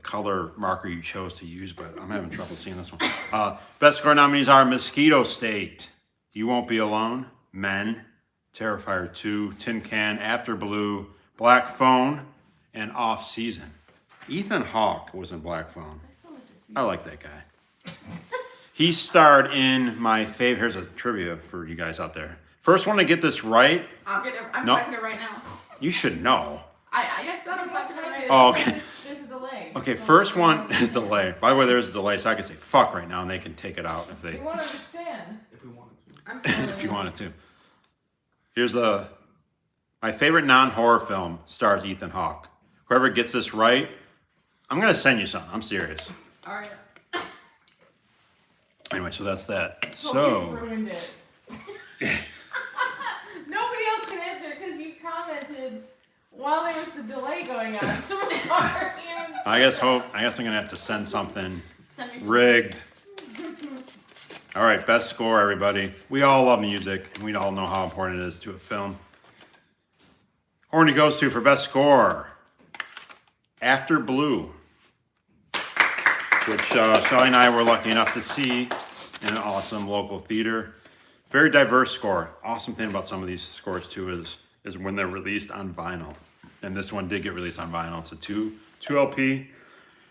color marker you chose to use, but I'm having trouble seeing this one. Best score nominees are Mosquito State, You Won't Be Alone, Men, Terrifier 2, Tin Can, After Blue, Black Phone, and Off Season. Ethan Hawke was in Black Phone. I still like to see. I like that guy. He starred in my favorite. Here's a trivia for you guys out there. First one to get this right, I'm No. typing it right now. you should know. I guess that I'm typing it right now. Oh, okay. There's a delay. Okay, So first we one don't- is delay. By the way, there is a delay, so I can say fuck right now, and they can take it out if We they, won't understand. If we wanted to. I'm sorry. if you wanted to. Here's my favorite non-horror film stars Ethan Hawke. Whoever gets this right, I'm gonna send you something. I'm serious. All right. Anyway, so that's that. Hope So. you ruined it. Nobody else can answer because you commented while there was the delay going on. So many arguments. I guess I'm gonna have to send something Send me some. rigged. All right, best score, everybody. We all love music, and we all know how important it is to a film. Horny goes to for best score, After Blue, which Shelly and I were lucky enough to see in an awesome local theater. Very diverse score. Awesome thing about some of these scores too is when they're released on vinyl. And this one did get released on vinyl. It's a 2 LP.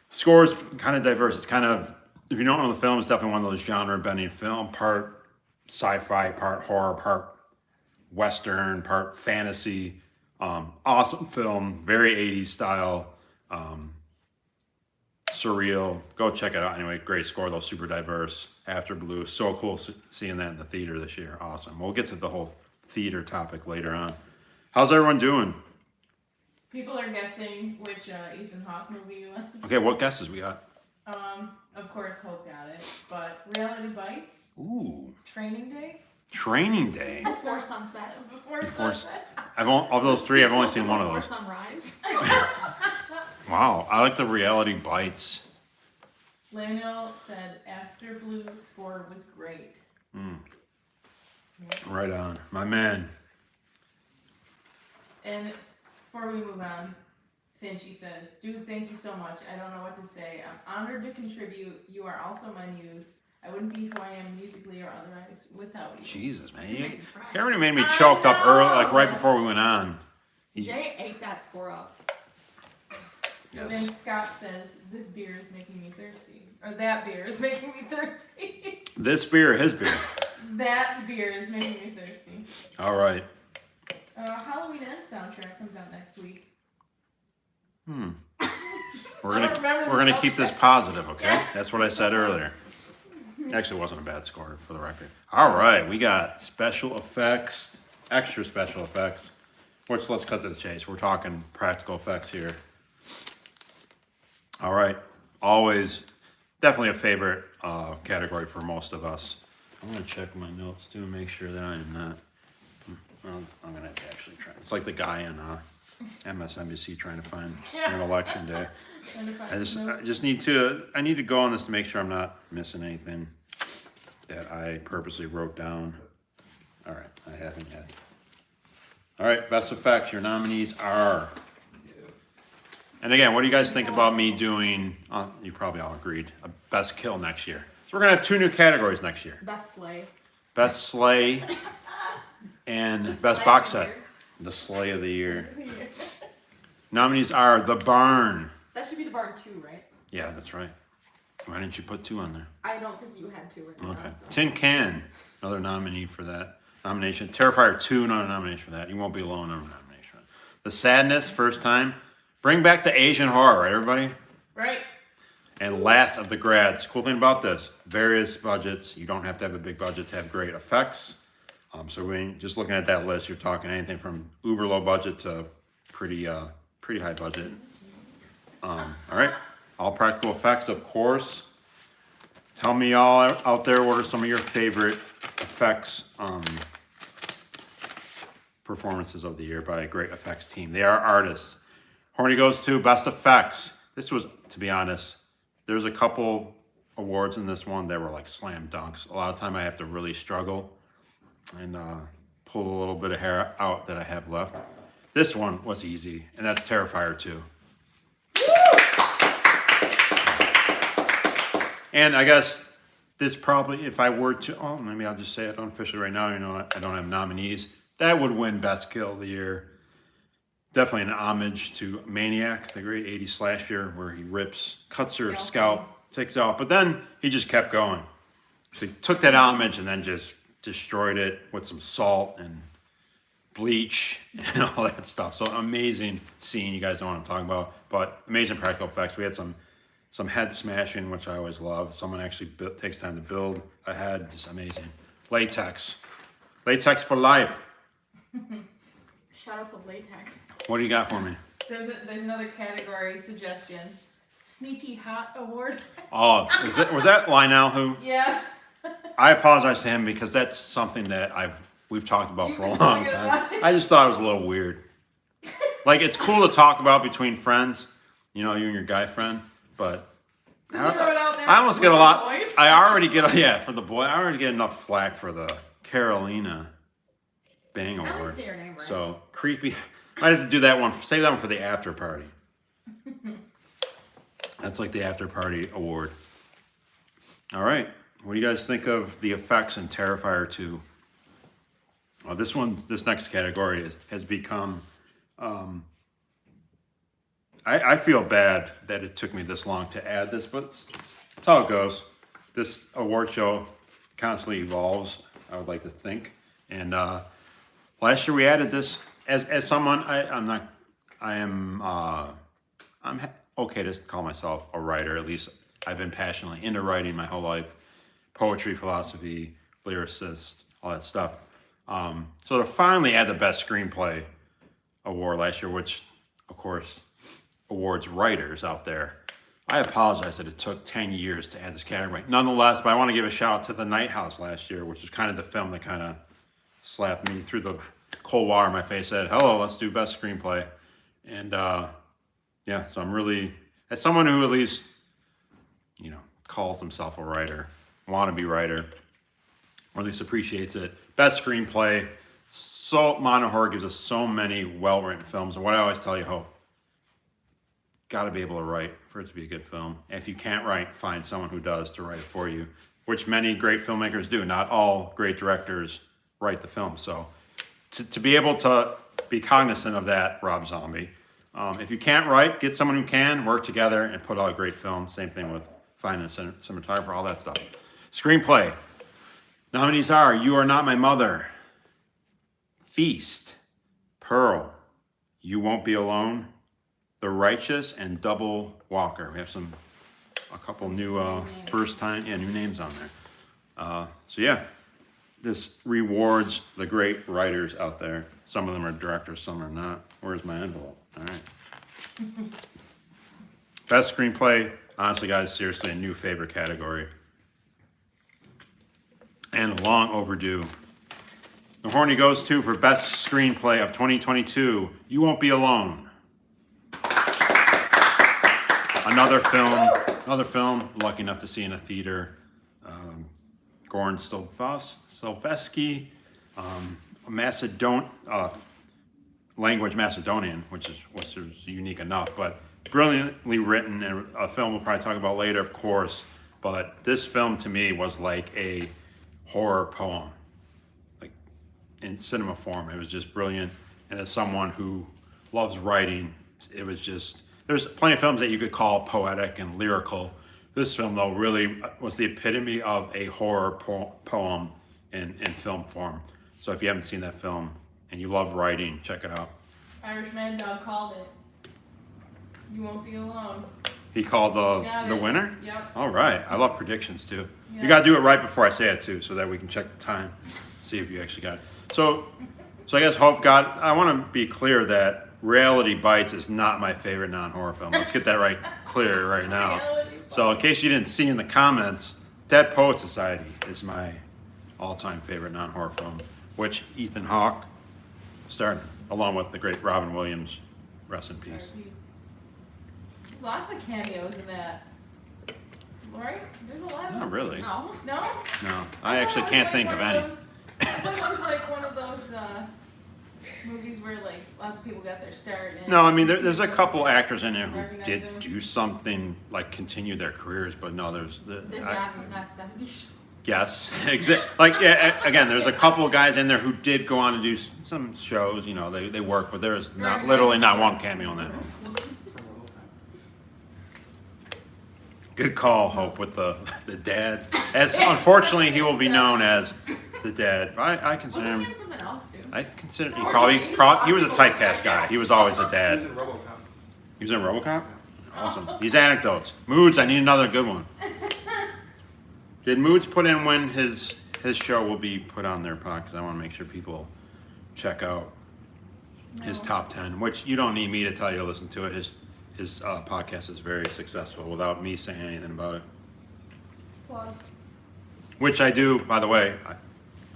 Score's kind of diverse. It's kind of, if you don't know the film, it's definitely one of those genre-bending film. Part sci-fi, part horror, part western, part fantasy. Awesome film. Very 80s style. Surreal. Go check it out. Anyway, great score though. Super diverse. After Blue. So cool seeing that in the theater this year. Awesome. We'll get to the whole theater topic later on. How's everyone doing? People are guessing which Ethan Hawke movie you like. Okay, what guesses we got? Of course, Hope got it. But Reality Bites, Ooh, Training Day, Training Day. Before sunset. Before Sunset. Of those three, I've only seen one of Before those. sunrise. Wow, I like the Reality Bites. Lionel said After Blue score was great. Right on, my man. And before we move on, Finchi says, "Dude, thank you so much. I don't know what to say. I'm honored to contribute. You are also my muse. I wouldn't be who I am musically or otherwise without you." Jesus, man, You he make me cry. already made me I choked up early, like right know. before we went on. Jay ate that score up. And then Yes. Scott says, "This beer is making me thirsty." Or that beer is making me thirsty. This beer, his beer. That beer is making me thirsty. All right. Halloween End soundtrack comes out next week. We're I don't remember the gonna keep this soundtrack. positive, okay? Yeah. That's what I said earlier. Actually, it wasn't a bad score for the record. All right, we got special effects, extra special effects. Which, let's cut to the chase. We're talking practical effects here. All right, always definitely a favorite category for most of us. I'm gonna check my notes too and make sure that I am not. I'm gonna have to actually try. It's like the guy in MSNBC trying to find an election day. Trying to find I some just need to go on this to make sure I'm not missing anything that I purposely wrote down. All right, I haven't yet. All right, best effects. Your nominees are. And again, what do you guys think about me doing? You probably all agreed. A best kill next year. So we're gonna have 2 new categories next year: Best sleigh. best sleigh and The best sleigh box of the set. year. The sleigh of the year. Nominees are The Barn. That should be the barn 2, right? Yeah, that's right. Why didn't you put 2 on there? I don't think you had 2 written Okay. down, so. Tin Can, another nominee for that nomination. Terrifier 2, another nomination for that. You won't be alone on a nomination. The Sadness, first time. Bring back the Asian horror, right, everybody? Right. And Last of the Grads. Cool thing about this, various budgets. You don't have to have a big budget to have great effects. So when just looking at that list, you're talking anything from uber low budget to pretty high budget. All right, all practical effects, of course. Tell me all out there, what are some of your favorite effects performances of the year by a great effects team? They are artists. Horny goes to best effects. This was, to be honest, there's a couple awards in this one that were like slam dunks. A lot of time I have to really struggle and pull a little bit of hair out that I have left. This one was easy, and that's Terrifier 2. And I guess this probably, if I were to, maybe I'll just say it unofficially right now, I don't have nominees. That would win Best Kill of the Year. Definitely an homage to Maniac, the great 80s slasher, where he cuts her scalp, takes it off, but then he just kept going. So he took that homage and then just destroyed it with some salt and bleach and all that stuff. So amazing scene. You guys know what I'm talking about, but amazing practical effects. We had some head smashing, which I always love. Someone actually takes time to build a head. Just amazing. Latex for life. Shout out to latex. What do you got for me? There's another category suggestion. Sneaky Hot Award. Oh, was that Lionel who? Yeah. I apologize to him because that's something that we've talked about for a long time. I just thought it was a little weird. Like, it's cool to talk about between friends, you and your guy friend, but I almost get a lot. I already get for the boy. I already get enough flack for the Carolina Bang I Award. don't say your name right. So creepy. Might have to do that one. Save that one for the after party. That's like the after party award. All right. What do you guys think of the effects in Terrifier 2? This next category has become. I feel bad that it took me this long to add this, but that's how it goes. This award show constantly evolves, I would like to think. And last year we added this as someone I'm okay to call myself a writer. At least I've been passionately into writing my whole life. Poetry, philosophy, lyricist, all that stuff. So to finally add the best screenplay award last year, which of course awards writers out there. I apologize that it took 10 years to add this category. Nonetheless, but I want to give a shout out to The Night House last year, which was kind of the film that kind of slapped me through the cold water in my face, said, hello, let's do best screenplay. And so I'm really, as someone who at least, calls himself a writer, wannabe writer, or at least appreciates it. Best screenplay. So Mono Horror gives us so many well-written films. And what I always tell you, Hope, got to be able to write for it to be a good film. And if you can't write, find someone who does to write it for you, which many great filmmakers do. Not all great directors write the film. So to be able to be cognizant of that, Rob Zombie. If you can't write, get someone who can, work together, and put out a great film. Same thing with finding a cinematographer, all that stuff. Screenplay. Nominees are You Are Not My Mother, Feast, Pearl, You Won't Be Alone, The Righteous, and Double Walker. We have a couple new new names on there. So yeah, this rewards the great writers out there. Some of them are directors, some are not. Where's my envelope? All right. Best screenplay, honestly, guys, seriously, a new favorite category. And long overdue. The Horny goes to for best screenplay of 2022. You Won't Be Alone. Another film. Lucky enough to see in a theater. Goran Stilvesky, language Macedonian, which is unique enough, but brilliantly written, and a film we'll probably talk about later, of course. But this film to me was like a horror poem, like in cinema form. It was just brilliant, and as someone who loves writing, it was just. There's plenty of films that you could call poetic and lyrical. This film, though, really was the epitome of a horror poem in film form. So if you haven't seen that film and you love writing, check it out. Irish Mad Dog called it. You won't be alone. He called Got the it. winner? Yep. All right. I love predictions, too. Yeah. You got to do it right before I say it, too, so that we can check the time, see if you actually got it. So I guess Hope got, I want to be clear that Reality Bites is not my favorite non-horror film. Let's get that right clear right now. Reality So in case you didn't see in the comments, Dead Poet Society is my all-time favorite non-horror film, which Ethan Hawke starred, along with the great Robin Williams. Rest in peace. There's lots of cameos in that. Right? There's a lot of Not them. really. No. No? No, I actually can't think of any. I thought it was like one of those movies where like lots of people got their start. And No, I mean there's a couple actors in there who Recognize did them. do something like continue their careers, but no, They're not 70s. yes, like yeah, again, there's a couple guys in there who did go on to do some shows. You know, they work, but there's not literally not one cameo in that. Good call, Hope, with the dad. As unfortunately, he will be known as the dad. I consider Wasn't he him. in something else too? I consider he he was a typecast guy. He was always a He was dad. in RoboCop. He was in RoboCop. Awesome. These anecdotes. Moods. I need another good one. Did Moods put in when his show will be put on their pod? Because I want to make sure people check out his No. top 10. Which you don't need me to tell you to listen to it. His podcast is very successful without me saying anything about it. Plug. Which I do, by the way.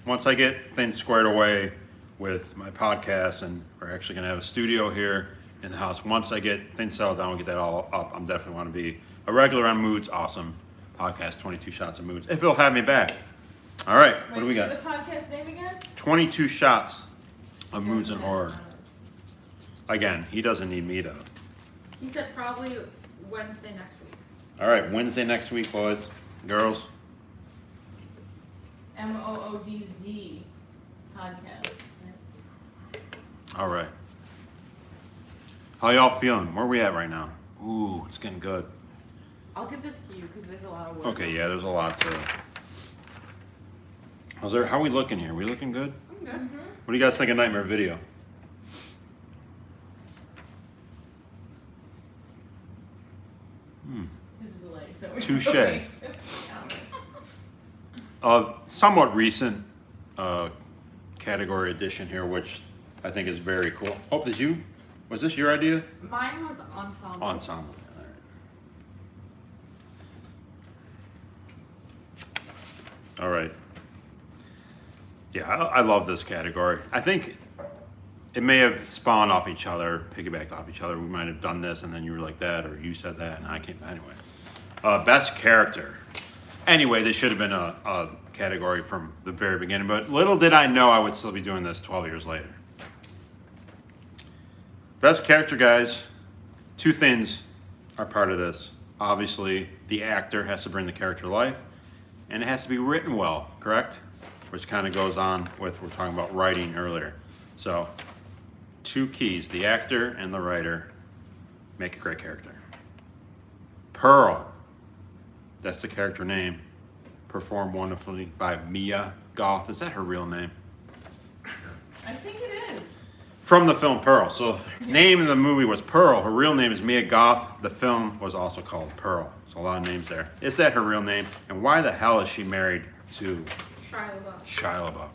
Once I get things squared away with my podcast, and we're actually going to have a studio here in the house. Once I get things settled down, we get that all up. I'm definitely want to be a regular on Moods. Awesome podcast, 22 Shots of Moods. If it'll have me back. All right, what do we Say got? the podcast name again? 22 Shots of Moods and Horror. Again, he doesn't need me to. He said probably Wednesday next week. All right, Wednesday next week, boys, girls. MOODZ podcast. All right. How y'all feeling? Where we at right now? Ooh, it's getting good. I'll give this to you because there's a lot of words. Okay, yeah, there's a lot to. How are we looking here? We looking good? I'm good. What do you guys think of Nightmare Video? This is a lady, so we Touche. Yeah. Somewhat recent category addition here, which I think is very cool. Hope, was this your idea? Mine was ensemble. Ensemble. All right. Yeah, I love this category. I think it may have spawned off each other, piggybacked off each other. We might have done this, and then you were like that, or you said that, and I can't. Anyway, best character. Anyway, this should have been a category from the very beginning, but little did I know I would still be doing this 12 years later. Best character, guys. Two things are part of this. Obviously, the actor has to bring the character to life, and it has to be written well, correct? Which kind of goes on with we're talking about writing earlier. So, two keys, the actor and the writer make a great character. Pearl, that's the character name, performed wonderfully by Mia Goth. Is that her real name? I think it is. From the film Pearl. So, name in the movie was Pearl. Her real name is Mia Goth. The film was also called Pearl. So, a lot of names there. Is that her real name? And why the hell is she married 2. Shia LaBeouf. Shia LaBeouf.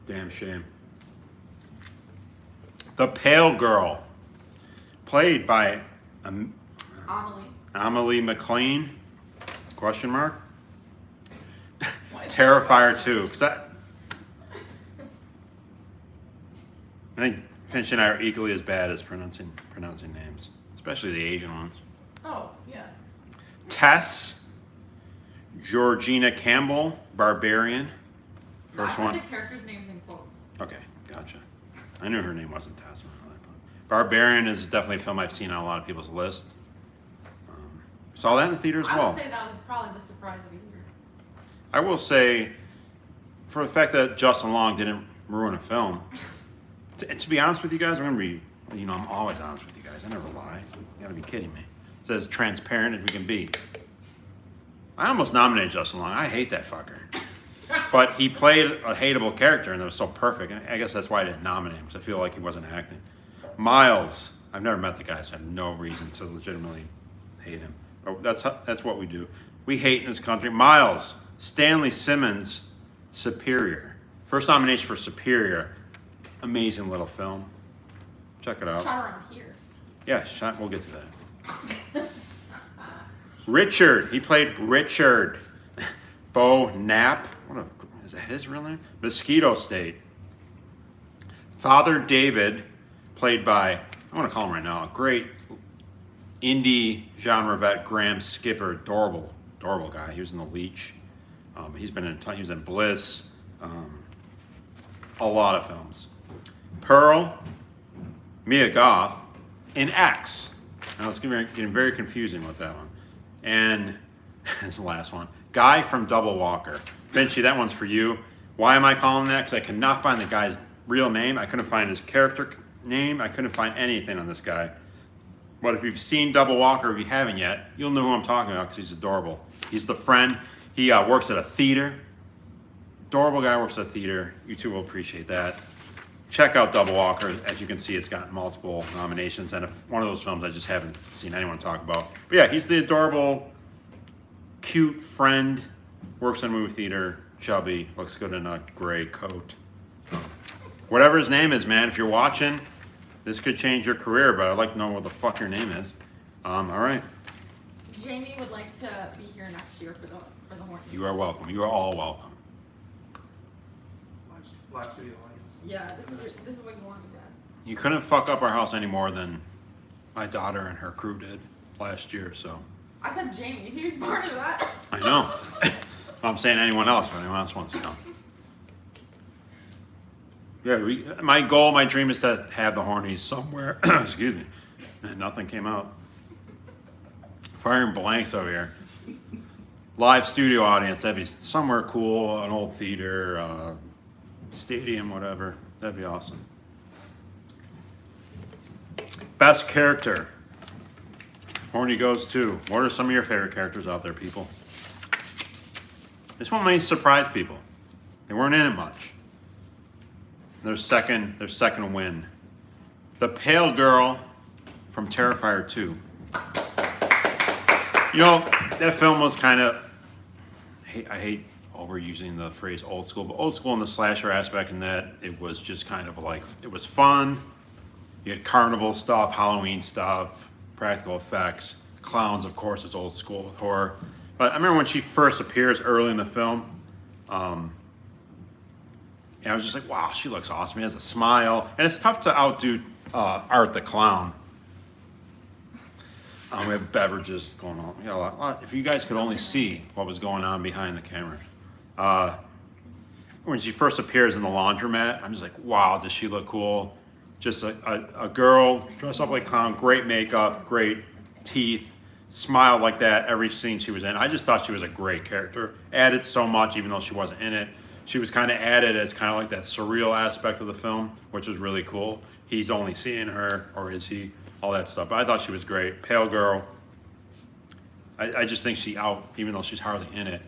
Damn shame. The Pale Girl, played by Amelie. Amelie McLean, question mark? Why is Terrifier 2, because I think Finch and I are equally as bad as pronouncing names, especially the Asian ones. Oh, yeah. Tess, Georgina Campbell, Barbarian. First I one. put the characters' names in quotes. Okay, gotcha. I knew her name wasn't Tess. Barbarian is definitely a film I've seen on a lot of people's list. Saw that in the theater as I well. would say that was probably the surprise of the year. I will say, for the fact that Justin Long didn't ruin a film, to be honest with you guys, I'm gonna be, I'm always honest with you guys. I never lie. You gotta be kidding me. It's as transparent as we can be. I almost nominated Justin Long. I hate that fucker. But he played a hateable character, and it was so perfect. And I guess that's why I didn't nominate him, because I feel like he wasn't acting. Miles, I've never met the guy, so I have no reason to legitimately hate him. But that's what we do. We hate in this country. Miles, Stanley Simmons, Superior. First nomination for Superior. Amazing little film. Check it out. Shot around here. Yeah, we'll get to that. Richard, he played Richard. Bo Knapp, is that his real name? Mosquito State. Father David, played by, I want to call him right now, a great indie genre vet, Graham Skipper, adorable guy. He was in The Leech. He's been in he was in Bliss, a lot of films. Pearl, Mia Goth, in X. Now it's getting very confusing with that one. And this is the last one. Guy from Double Walker. Finchy, that one's for you. Why am I calling that? Because I could not find the guy's real name. I couldn't find his character name. I couldn't find anything on this guy. But if you've seen Double Walker, if you haven't yet, you'll know who I'm talking about because he's adorable. He's the friend. He works at a theater. Adorable guy, works at a theater. You two will appreciate that. Check out Double Walker. As you can see, it's gotten multiple nominations. And one of those films I just haven't seen anyone talk about. But yeah, he's the adorable, cute friend. Works in a movie theater. Chubby. Looks good in a gray coat. Whatever his name is, man, if you're watching, this could change your career, but I'd like to know what the fuck your name is. All right. Jamie would like to be here next year for the Hornets. You are welcome. You are all welcome. Live studio audience. Yeah, this is what you wanted, Dad. You couldn't fuck up our house any more than my daughter and her crew did last year, so. I said Jamie. He was part of that. I know. I'm saying anyone else, but anyone else wants to come. Yeah, my goal, my dream is to have the Hornies somewhere. Excuse me. And nothing came out. Firing blanks over here. Live studio audience, that'd be somewhere cool, an old theater, stadium, whatever. That'd be awesome. Best character. Horny goes to. What are some of your favorite characters out there, people? This one may surprise people. They weren't in it much. Their second win. The Pale Girl from Terrifier 2. That film was kind of, I hate overusing the phrase old school, but old school in the slasher aspect in that it was just kind of like, it was fun. You had carnival stuff, Halloween stuff, practical effects. Clowns, of course, is old school with horror. But I remember when she first appears early in the film, and I was just like, wow, she looks awesome. She has a smile. And it's tough to outdo Art the Clown. We have beverages going on. We got a lot. If you guys could only see what was going on behind the camera. When she first appears in the laundromat, I'm just like, wow, does she look cool? Just a girl dressed up like a clown, great makeup, great teeth, smiled like that every scene she was in. I just thought she was a great character. Added so much, even though she wasn't in it. She was kind of added as kind of like that surreal aspect of the film, which was really cool. He's only seeing her, or is he? All that stuff. But I thought she was great. Pale Girl. I just think she even though she's hardly in it.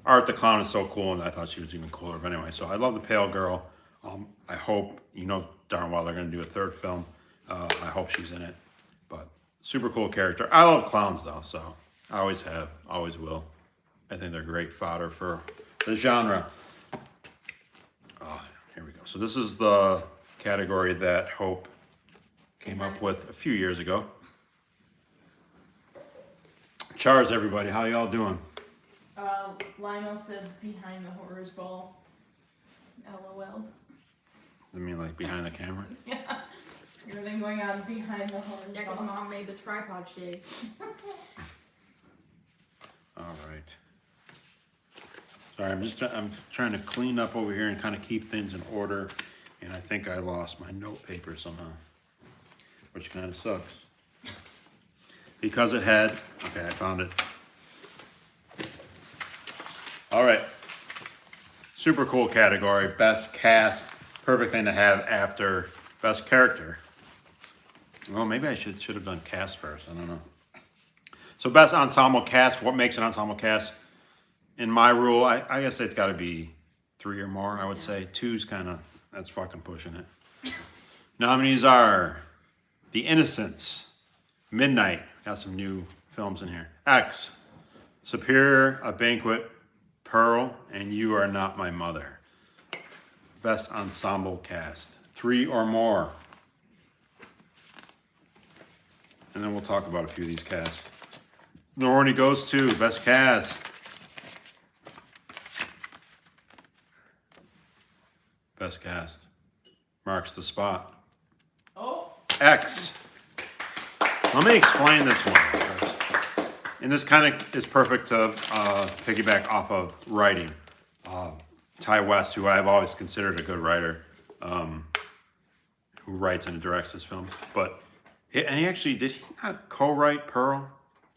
Art the Clown is so cool, and I thought she was even cooler. But anyway, so I love the Pale Girl. I hope, darn well they're going to do a third film. I hope she's in it. But super cool character. I love clowns, though, so I always have, always will. I think they're great fodder for the genre. Here we go. So this is the category that Hope came up with a few years ago. Chars, everybody. How y'all doing? Lionel said behind the horrors ball. LOL. I mean, like behind the camera? Yeah. Everything going on behind the horrors Yeah, because ball. mom made the tripod shake. All right. Sorry, I'm trying to clean up over here and kind of keep things in order. And I think I lost my note paper somehow, which kind of sucks. Because it had, okay, I found it. All right. Super cool category, best cast, perfect thing to have after best character. Well, maybe I should have done cast first, I don't know. So best ensemble cast, what makes an ensemble cast? In my rule, I guess it's gotta be 3 or more, I would say. 2's kinda, that's fucking pushing it. Nominees are The Innocents, Midnight, got some new films in here. X, Superior, A Banquet, Pearl, and You Are Not My Mother. Best ensemble cast, 3 or more. And then we'll talk about a few of these casts. The Horny goes to best cast. Best cast. Marks the spot. Oh, X. Let me explain this one first. And this kind of is perfect to piggyback off of writing. Ty West, who I've always considered a good writer, who writes and directs this film. But, and he actually, did he not co-write Pearl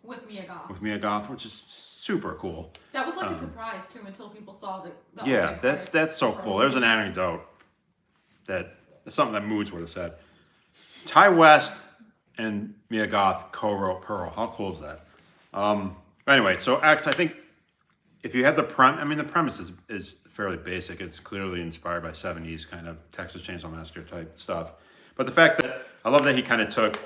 With Mia Goth. with Mia Goth, which is super cool. That was like a surprise too until people saw the Yeah, opening that's credits. so cool. There's an anecdote that's something that Moods would have said. Ty West and Mia Goth co-wrote Pearl. How cool is that? Anyway, so X, I think if you had the premise is fairly basic. It's clearly inspired by 70s kind of Texas Chainsaw Massacre type stuff. But the fact that, I love that he kind of took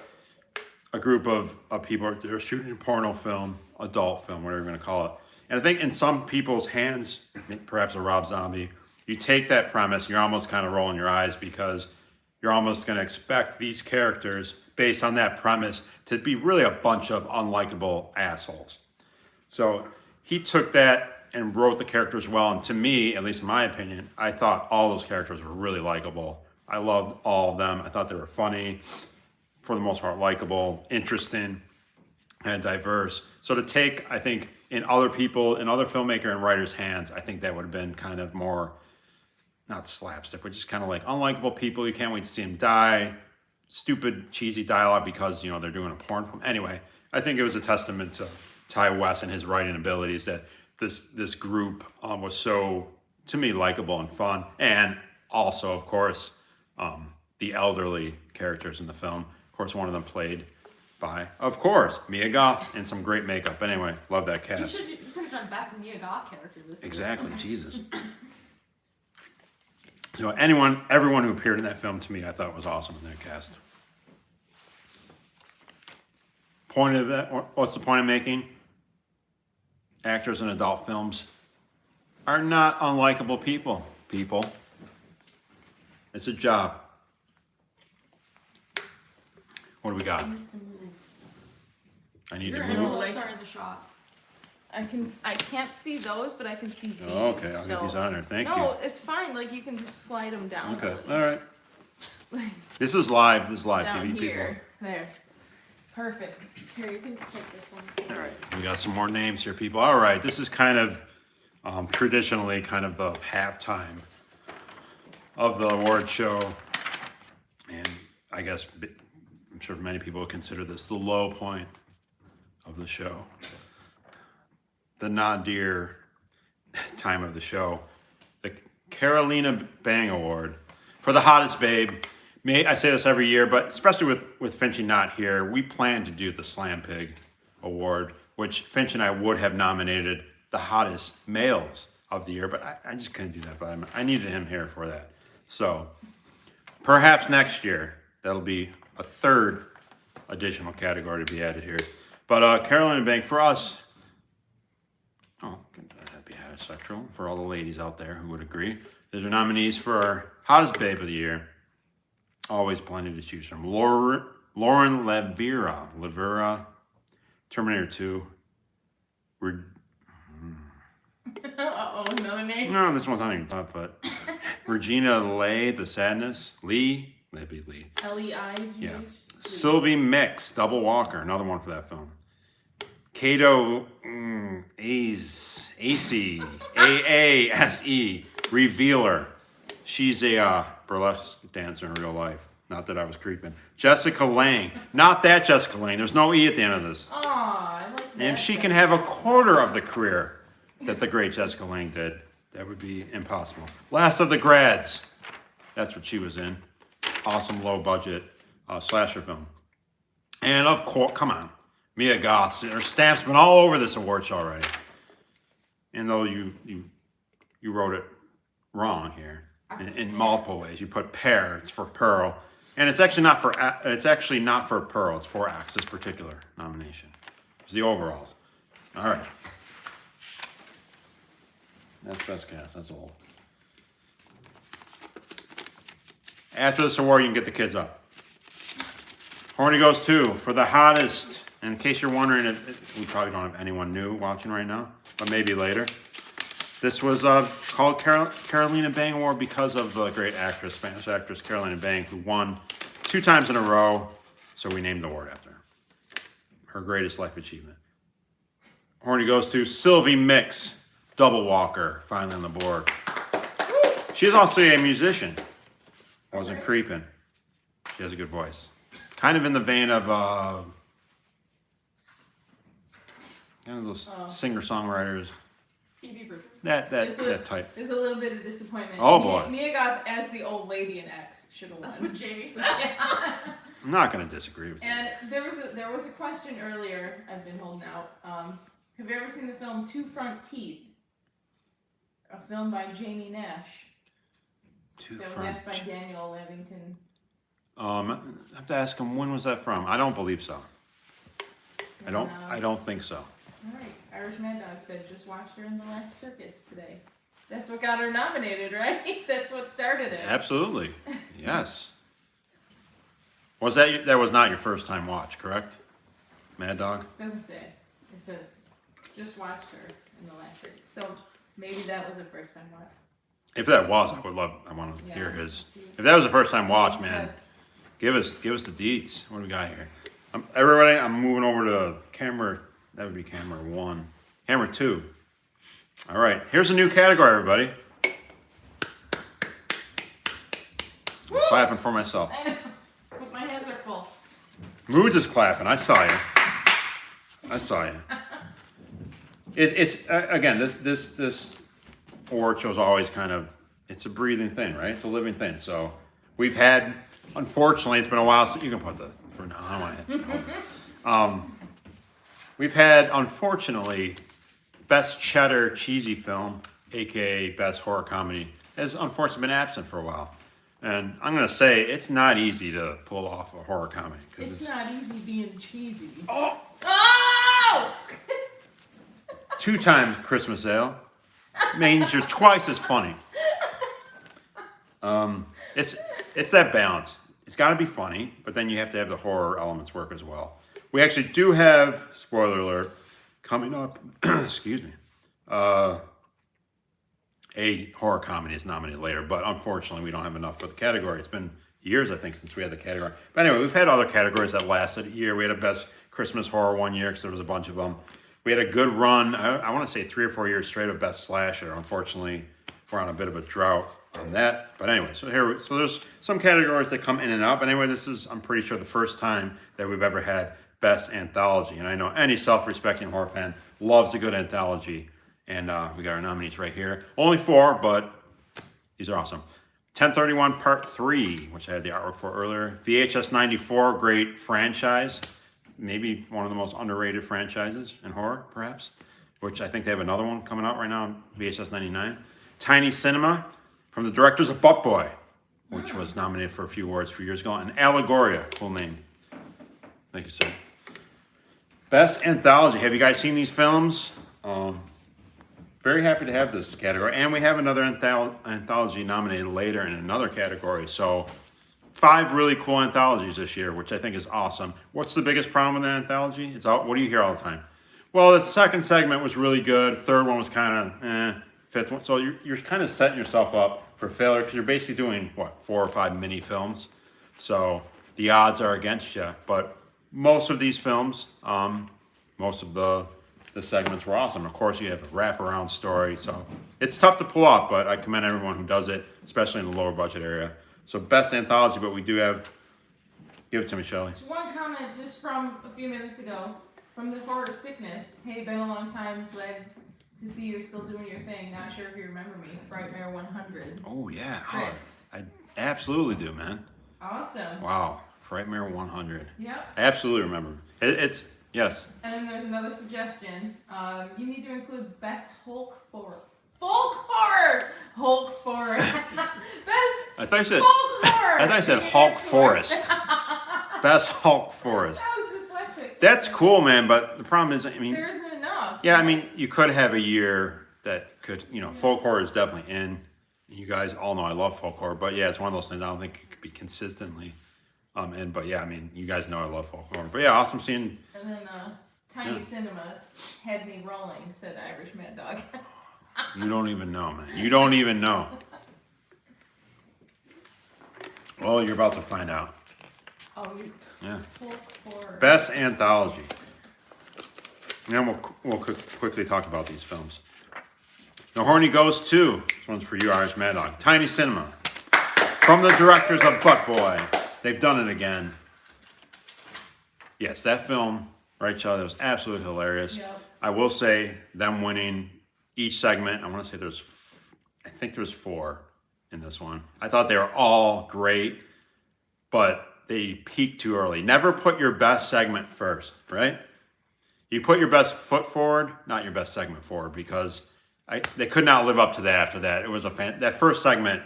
a group of people that are shooting a porno film, adult film, whatever you're going to call it. And I think in some people's hands, perhaps a Rob Zombie, you take that premise, you're almost kind of rolling your eyes because you're almost going to expect these characters, based on that premise, to be really a bunch of unlikable assholes. So he took that and wrote the characters well. And to me, at least in my opinion, I thought all those characters were really likable. I loved all of them. I thought they were funny, for the most part, likable, interesting, and diverse. So to take, I think, in other filmmaker and writers' hands, I think that would have been kind of more, not slapstick, but just kind of like unlikable people. You can't wait to see them die. Stupid, cheesy dialogue because, they're doing a porn film. Anyway, I think it was a testament to Ty West and his writing abilities that this group was so, to me, likable and fun. And also, of course, the elderly characters in the film. Of course, one of them played by, of course, Mia Goth, and some great makeup. Anyway, love that cast. You could have done best Mia Goth character this year. Exactly, Jesus. So everyone who appeared in that film, to me, I thought was awesome in that cast. Point of that, what's the point of making? Actors in adult films are not unlikable people. It's a job. What do we got? I need Your to move. envelopes are in the shot. I can't see those, but I can see these. Oh, okay, I'll get these on there. Thank you. No, it's fine. Like you can just slide them down. Okay, a little. all right. This is live. This is live Down TV, here. There. Perfect. Here, you can take this one. people. All right, we got some more names here, people. All right, this is kind of traditionally kind of the halftime of the award show, and I guess I'm sure many people would consider this the low point of the show. The nadir time of the show, the Carolina Bang Award for the hottest babe. I say this every year, but especially with Finchy not here, we plan to do the Slam Pig Award, which Finch and I would have nominated the hottest males of the year, but I just couldn't do that. But I needed him here for that. So perhaps next year, that'll be a third additional category to be added here. But Carolina Bang, for us, Oh, that'd be heterosexual for all the ladies out there who would agree. There's your nominees for our hottest babe of the year. Always plenty to choose from. Lauren Levera, Terminator 2. Uh-oh, another name? No, this one's not even tough, but Regina Leigh, The Sadness. Lee, that'd be Lee. Leigh? Yeah. Sylvie Mix, Double Walker, another one for that film. Kato Aase, A-A-S-E, Revealer. She's a burlesque dancer in real life. Not that I was creeping. Jessica Lange. Not that Jessica Lange. There's no E at the end of this. Aw, I like that. And if she can have a quarter of the career that the great Jessica Lange did, that would be impossible. Last of the Grads. That's what she was in. Awesome low budget slasher film. And of course, come on, Mia Goth. Her stamp's been all over this award show already. And though you wrote it wrong here in multiple ways. You put Pear, it's for Pearl. And it's actually not for Pearl, it's for Axe, this particular nomination. It's the overalls. All right. That's best cast, that's all. After this award, you can get the kids up. Horny goes to, for the hottest, and in case you're wondering, we probably don't have anyone new watching right now, but maybe later. This was called Carolina Bang Award because of the great actress, Spanish actress Carolina Bang, who won 2 times in a row, so we named the award after her. Her greatest life achievement. Horny goes to Sylvie Mix, Double Walker, finally on the board. She's also a musician. Wasn't creeping. She has a good voice. Kind of in the vein of kind of those singer-songwriters. Phoebe Bridgers. That type. There's a little bit of disappointment. Oh, boy. Mia Goth as the old lady in X should have That's won. what Jamie said. I'm not going to disagree with you. And there was a question earlier. I've been holding out. Have you ever seen the film Two Front Teeth? A film by Jamie Nash. That was asked by Daniel Levington. I have to ask him, when was that from? I don't believe so. I don't think so. All right, Irish Mad Dog said just watched her in The Last Circus today. That's what got her nominated, right? That's what started it. Absolutely. Yes. That was not your first time watch, correct? Mad Dog? Doesn't say. It says just watched her in The Last Circus. So maybe that was a first time watch. If that was, I want to hear his. If that was the first time watch, man, give us the deets. What do we got here? Everybody, I'm moving over to camera. That would be camera 1. Camera 2. All right, here's a new category, everybody. I'm clapping for myself. I know. But my hands are full. Moods is clapping. I saw you. It's again, this award show's always kind of, it's a breathing thing, right? It's a living thing. So we've had, unfortunately, it's been a while since, you can put the, for now, I don't want to. We've had, unfortunately, Best Cheddar Cheesy Film, aka Best Horror Comedy, has unfortunately been absent for a while. And I'm going to say it's not easy to pull off a horror comedy. It's not easy being cheesy. Oh! Oh! 2 times Christmas Ale means you're twice as funny. It's that balance. It's got to be funny, but then you have to have the horror elements work as well. We actually do have, spoiler alert, coming up, excuse me, a horror comedy is nominated later, but unfortunately we don't have enough for the category. It's been years, I think, since we had the category. But anyway, we've had other categories that lasted a year. We had a Best Christmas Horror one year because there was a bunch of them. We had a good run, I want to say 3 or 4 years straight of Best Slasher. Unfortunately, we're on a bit of a drought on that. But anyway, so there's some categories that come in and out. But anyway, this is, I'm pretty sure, the first time that we've ever had Best Anthology. And I know any self-respecting horror fan loves a good anthology. And we got our nominees right here. Only 4, but these are awesome. 1031 Part 3, which I had the artwork for earlier. VHS 94, great franchise. Maybe one of the most underrated franchises in horror, perhaps. Which I think they have another one coming out right now, VHS 99. Tiny Cinema, from the directors of Butt Boy, which was nominated for a few awards a few years ago. And Allegoria, cool name. Thank you, sir. Best Anthology. Have you guys seen these films? very happy to have this category. And we have another anthology nominated later in another category. So 5 really cool anthologies this year, which I think is awesome. What's the biggest problem with an anthology? What do you hear all the time? Well, the second segment was really good. Third one was kind of fifth one. So you're kind of setting yourself up for failure because you're basically doing, 4 or 5 mini films. So the odds are against you. But most of these films, most of the segments were awesome. Of course, you have a wraparound story. So it's tough to pull off, but I commend everyone who does it, especially in the lower budget area. So best anthology, but we do have, give it to me, Shelley. One comment just from a few minutes ago from the Horror Sickness. Hey, been a long time. Glad to see you're still doing your thing. Not sure if you remember me. Frightmare 100. Oh, yeah. Chris. I absolutely do, man. Awesome. Wow. Frightmare 100. Yep. I absolutely remember. It's yes. And then there's another suggestion. You need to include best folk horror. Hulk horror. Best I thought you said, folk horror. I thought you said Maybe Hulk next Forest. Best Hulk Forest. I was dyslexic. That's cool, man, but the problem is, I mean, There isn't enough. yeah, I mean, you could have a year that could, folk horror is definitely in. You guys all know I love folk horror, but yeah, it's one of those things I don't think it could be consistently in. But yeah, I mean, you guys know I love folk horror. But yeah, awesome seeing. And then Tiny Cinema had me rolling, said Irish Mad Dog. You don't even know, man. You don't even know. Well, you're about to find out. Oh, you Yeah. folk horror. Best anthology. And then we'll quickly talk about these films. The Horny Ghost 2. This one's for you, Irish Mad Dog. Tiny Cinema. From the directors of Butt Boy. They've done it again. Yes, that film, right, Charlie, that was absolutely hilarious. Yep. I will say, them winning each segment, I want to say I think there's 4 in this one. I thought they were all great, but they peaked too early. Never put your best segment first, right? You put your best foot forward, not your best segment forward, because they could not live up to that after that. It was that first segment,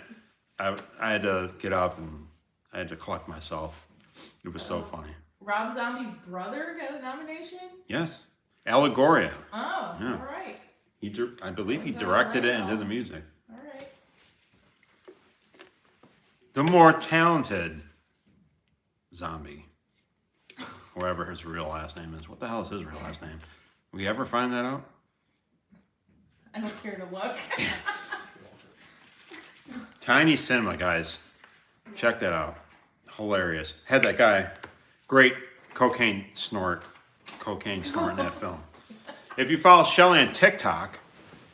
I had to get up and I had to collect myself. It was so funny. Rob Zombie's brother got a nomination? Yes. Allegoria. Oh, Yeah. all right. I believe he Was that directed it and right? did the music. All right. The more talented zombie, whoever his real last name is. What the hell is his real last name? We ever find that out? I don't care to look. Tiny Cinema, guys. Check that out. Hilarious. Had that guy, great cocaine snort in that film. If you follow Shelley on TikTok,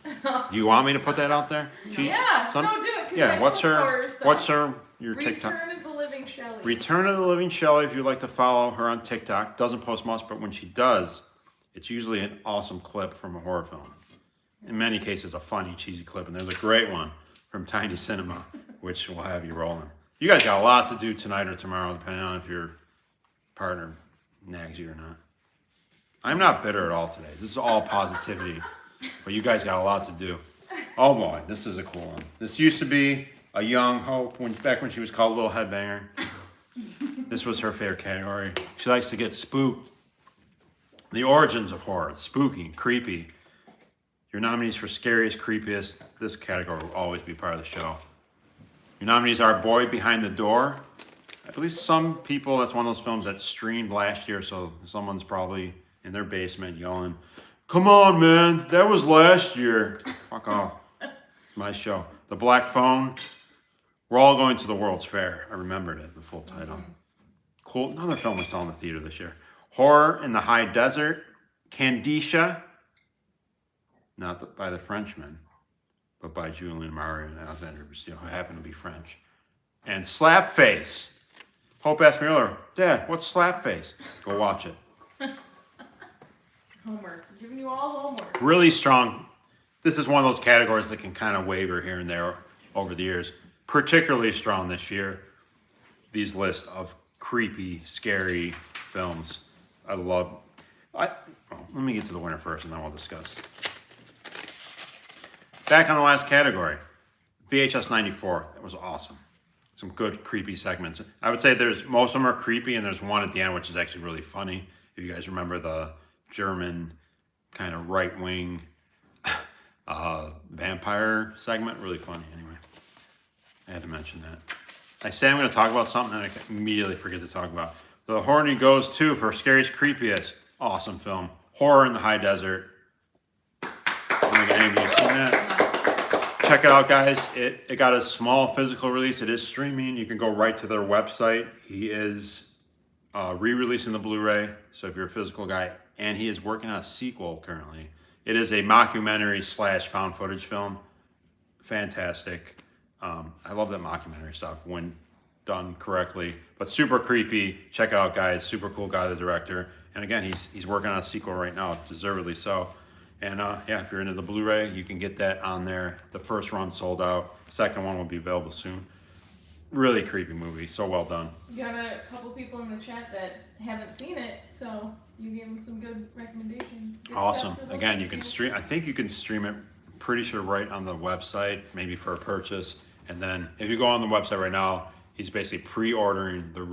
do you want me to put that out there? Yeah, no, do it. 'Cause Yeah, I what's post her, horror stuff. what's her, your TikTok? Return of the Living Shelley. Return of the Living Shelley, if you'd like to follow her on TikTok. Doesn't post much, but when she does, it's usually an awesome clip from a horror film. In many cases, a funny, cheesy clip. And there's a great one from Tiny Cinema, which will have you rolling. You guys got a lot to do tonight or tomorrow, depending on if your partner nags you or not. I'm not bitter at all today. This is all positivity. But you guys got a lot to do. Oh boy, this is a cool one. This used to be a young Hope back when she was called Little Headbanger. This was her favorite category. She likes to get spooked. The origins of horror, spooky, creepy. Your nominees for scariest, creepiest, this category will always be part of the show. Your nominees are Boy Behind the Door. I believe some people, that's one of those films that streamed last year, so someone's probably in their basement yelling, "Come on, man, that was last year." Fuck off. My show. The Black Phone. We're all going to the World's Fair. I remembered it, the full title. Cool. Another film we saw in the theater this year. Horror in the High Desert. Candicia. Not by the Frenchman, but by Julian Mario and Alexandre Bastille, who happen to be French. And Slapface. Hope asked me earlier, "Dad, what's Slapface?" Go watch it. Homework. I'm giving you all homework. Really strong. This is one of those categories that can kind of waver here and there over the years. Particularly strong this year. These lists of creepy, scary films. Let me get to the winner first and then we'll discuss. Back on the last category. VHS 94. That was awesome. Some good creepy segments. I would say most of them are creepy and there's one at the end which is actually really funny. If you guys remember the German kind of right-wing vampire segment. Really funny. Anyway, I had to mention that. I say I'm going to talk about something and I immediately forget to talk about. The Horny Goes To for Scariest Creepiest. Awesome film. Horror in the High Desert. I don't think any of you have seen that. Check it out, guys. It got a small physical release. It is streaming. You can go right to their website. He is re-releasing the Blu-ray. So if you're a physical guy, and he is working on a sequel currently. It is a mockumentary / found footage film. Fantastic. I love that mockumentary stuff when done correctly, but super creepy. Check it out, guys. Super cool guy, the director. And again, he's working on a sequel right now, deservedly so. And yeah, if you're into the Blu-ray, you can get that on there. The first run sold out. Second one will be available soon. Really creepy movie. So well done. You got a couple people in the chat that haven't seen it, so you gave them some good recommendations. Good Awesome. stuff to look Again, at, you can people. stream. I think you can stream it. Pretty sure right on the website, maybe for a purchase. And then if you go on the website right now, he's basically pre-ordering the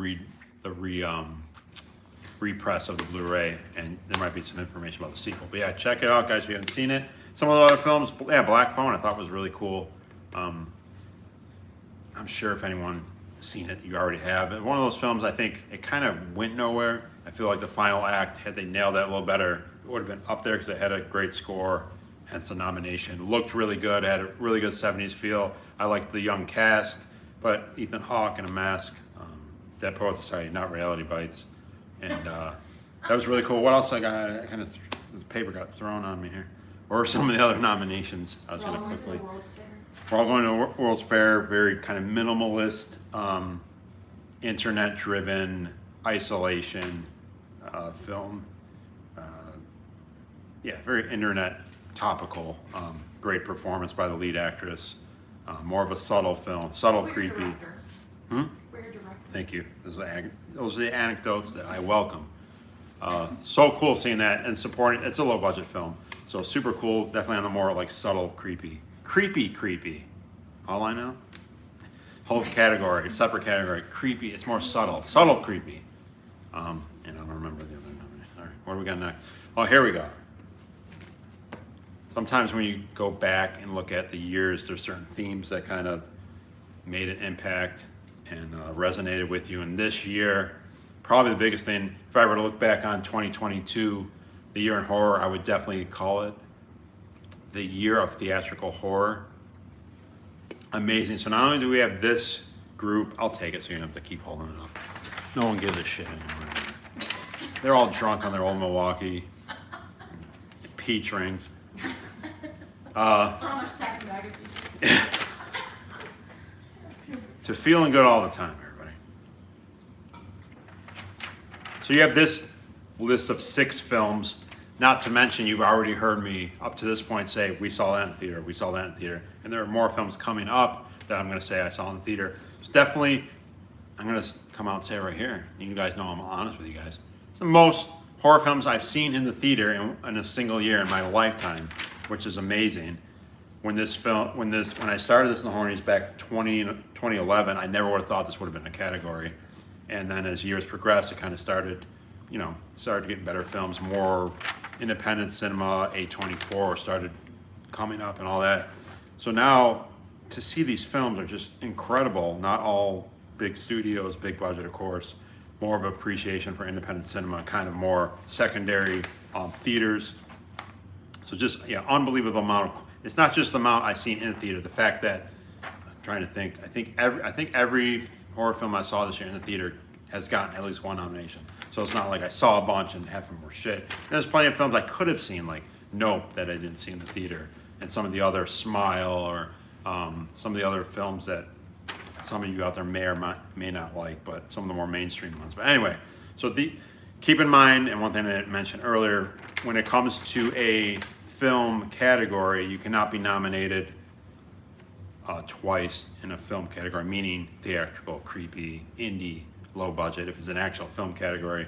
repress of the Blu-ray, and there might be some information about the sequel. But yeah, check it out, guys. If you haven't seen it, some of the other films, yeah, Black Phone, I thought was really cool. I'm sure if anyone seen it, you already have. And one of those films, I think it kind of went nowhere. I feel like the final act, had they nailed that a little better, it would have been up there because it had a great score, hence the nomination. Looked really good, had a really good 70s feel. I liked the young cast, but Ethan Hawke in a mask, Dead Poets Society, not Reality Bites. And that was really cool. What else I got? The paper got thrown on me here. What are some of the other nominations? I was We're all going to going to the quickly. World's Fair. We're all going to World's Fair, very kind of minimalist, internet-driven isolation film. Yeah, very internet topical. Great performance by the lead actress. More of a subtle film, subtle, Queer creepy. director. Hmm? Queer director. Thank you. Those are the anecdotes that I welcome. So cool seeing that and supporting. It's a low budget film, so super cool. Definitely on the more like subtle, creepy. All I know. Whole category, separate category. Creepy. It's more subtle creepy. And I don't remember the other nomination. All right, what do we got next? Oh, here we go. Sometimes when you go back and look at the years, there's certain themes that kind of made an impact and resonated with you. And this year, probably the biggest thing, if I were to look back on 2022, the year in horror, I would definitely call it the year of theatrical horror. Amazing. So not only do we have this group, I'll take it so you don't have to keep holding it up. No one gives a shit anymore. They're all drunk on their old Milwaukee peach rings. They're on their second bag of pizza. To feeling good all the time, everybody. So you have this list of 6 films, not to mention you've already heard me up to this point say, we saw that in the theater, we saw that in the theater. And there are more films coming up that I'm gonna say I saw in the theater. It's definitely, I'm gonna come out and say it right here. You guys know I'm honest with you guys. It's the most horror films I've seen in the theater in a single year in my lifetime, which is amazing. When I started this in the Hornies back 2011, I never would have thought this would have been a category. And then as years progressed, it kind of started getting better films, more independent cinema, A24 started coming up and all that. So now to see these films are just incredible. Not all big studios, big budget, of course. More of appreciation for independent cinema, kind of more secondary theaters. So just, yeah, unbelievable amount of, it's not just the amount I've seen in the theater, the fact that, I'm trying to think, I think every horror film I saw this year in the theater has gotten at least one nomination. So it's not like I saw a bunch and half of them were shit. And there's plenty of films I could have seen, like Nope, that I didn't see in the theater, and some of the other Smile, or some of the other films that some of you out there may or may not like, but some of the more mainstream ones. But anyway, so keep in mind, and one thing I mentioned earlier, when it comes to a film category, you cannot be nominated twice in a film category, meaning theatrical, creepy, indie, low budget. If it's an actual film category,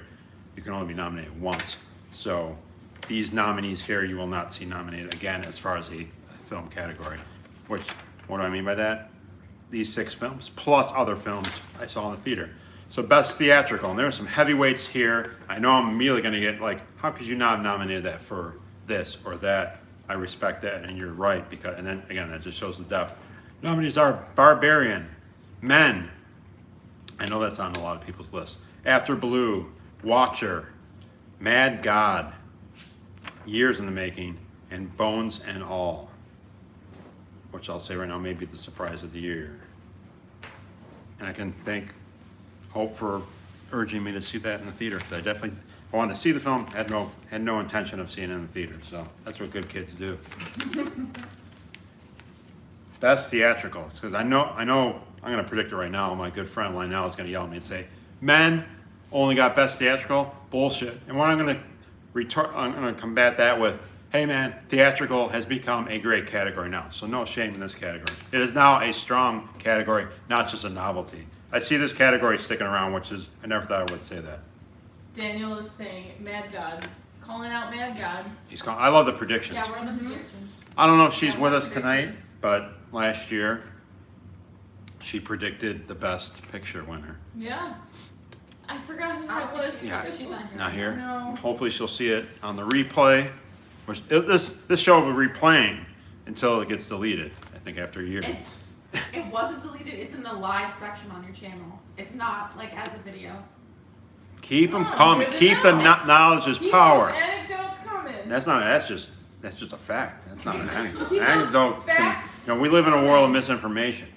you can only be nominated once. So these nominees here, you will not see nominated again as far as a film category. Which, what do I mean by that? These 6 films, plus other films I saw in the theater. So best theatrical, and there are some heavyweights here. I know I'm immediately gonna get like, how could you not have nominated that for this or that? I respect that, and you're right, because, and then again, that just shows the depth. Nominees are Barbarian, Men, I know that's on a lot of people's lists, After Blue, Watcher, Mad God, Years in the Making, and Bones and All, which I'll say right now may be the surprise of the year. And I can thank Hope for urging me to see that in the theater, because I wanted to see the film, had no intention of seeing it in the theater, so that's what good kids do. Best theatrical, because I know, I'm gonna predict it right now, my good friend Lionel is gonna yell at me and say, Men only got best theatrical, bullshit. And what I'm gonna combat that with, hey man, theatrical has become a great category now, so no shame in this category. It is now a strong category, not just a novelty. I see this category sticking around, which is, I never thought I would say that. Daniel is saying Mad God, calling out Mad God. I love the predictions. Yeah, we're on the predictions. I don't know if she's with us tonight, but last year, she predicted the best picture winner. Yeah. I forgot who that was. Yeah. She's not here. Not here. No. Hopefully she'll see it on the replay. This show will be replaying until it gets deleted, I think after a year. It wasn't deleted. It's in the live section on your channel. It's not like as a video. Keep them Oh, coming. good to Keep the know. knowledge is Keep power. those anecdotes coming. That's just a fact. That's not an anecdote. Keep those Anecdotes facts. we live in a world of misinformation.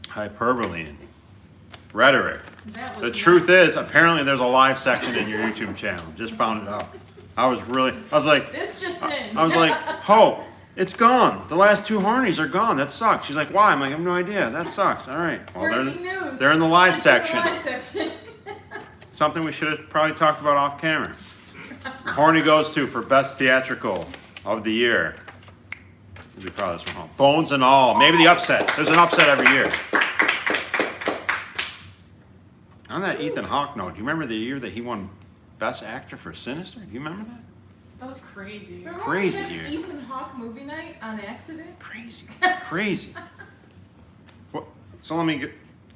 Hyperbole and rhetoric. That was The not- truth is, apparently there's a live section in your YouTube channel. Just found it out. I was like, This just in. I was like, Hope, it's gone. The last two Hornies are gone. That sucks. She's like, why? I'm like, I have no idea. That sucks. All right. Well, breaking news. they're in the live It's in the section. live section. Something we should have probably talked about off camera. Horny goes to for best theatrical of the year. You'll be proud of this one. Bones and All. Maybe the upset. There's an upset every year. On that Ethan Hawke note, do you remember the year that he won Best Actor for Sinister? Do you remember that? That was crazy. Remember Crazy when we year. missed Ethan Hawke movie night on accident? Crazy. Crazy. So let me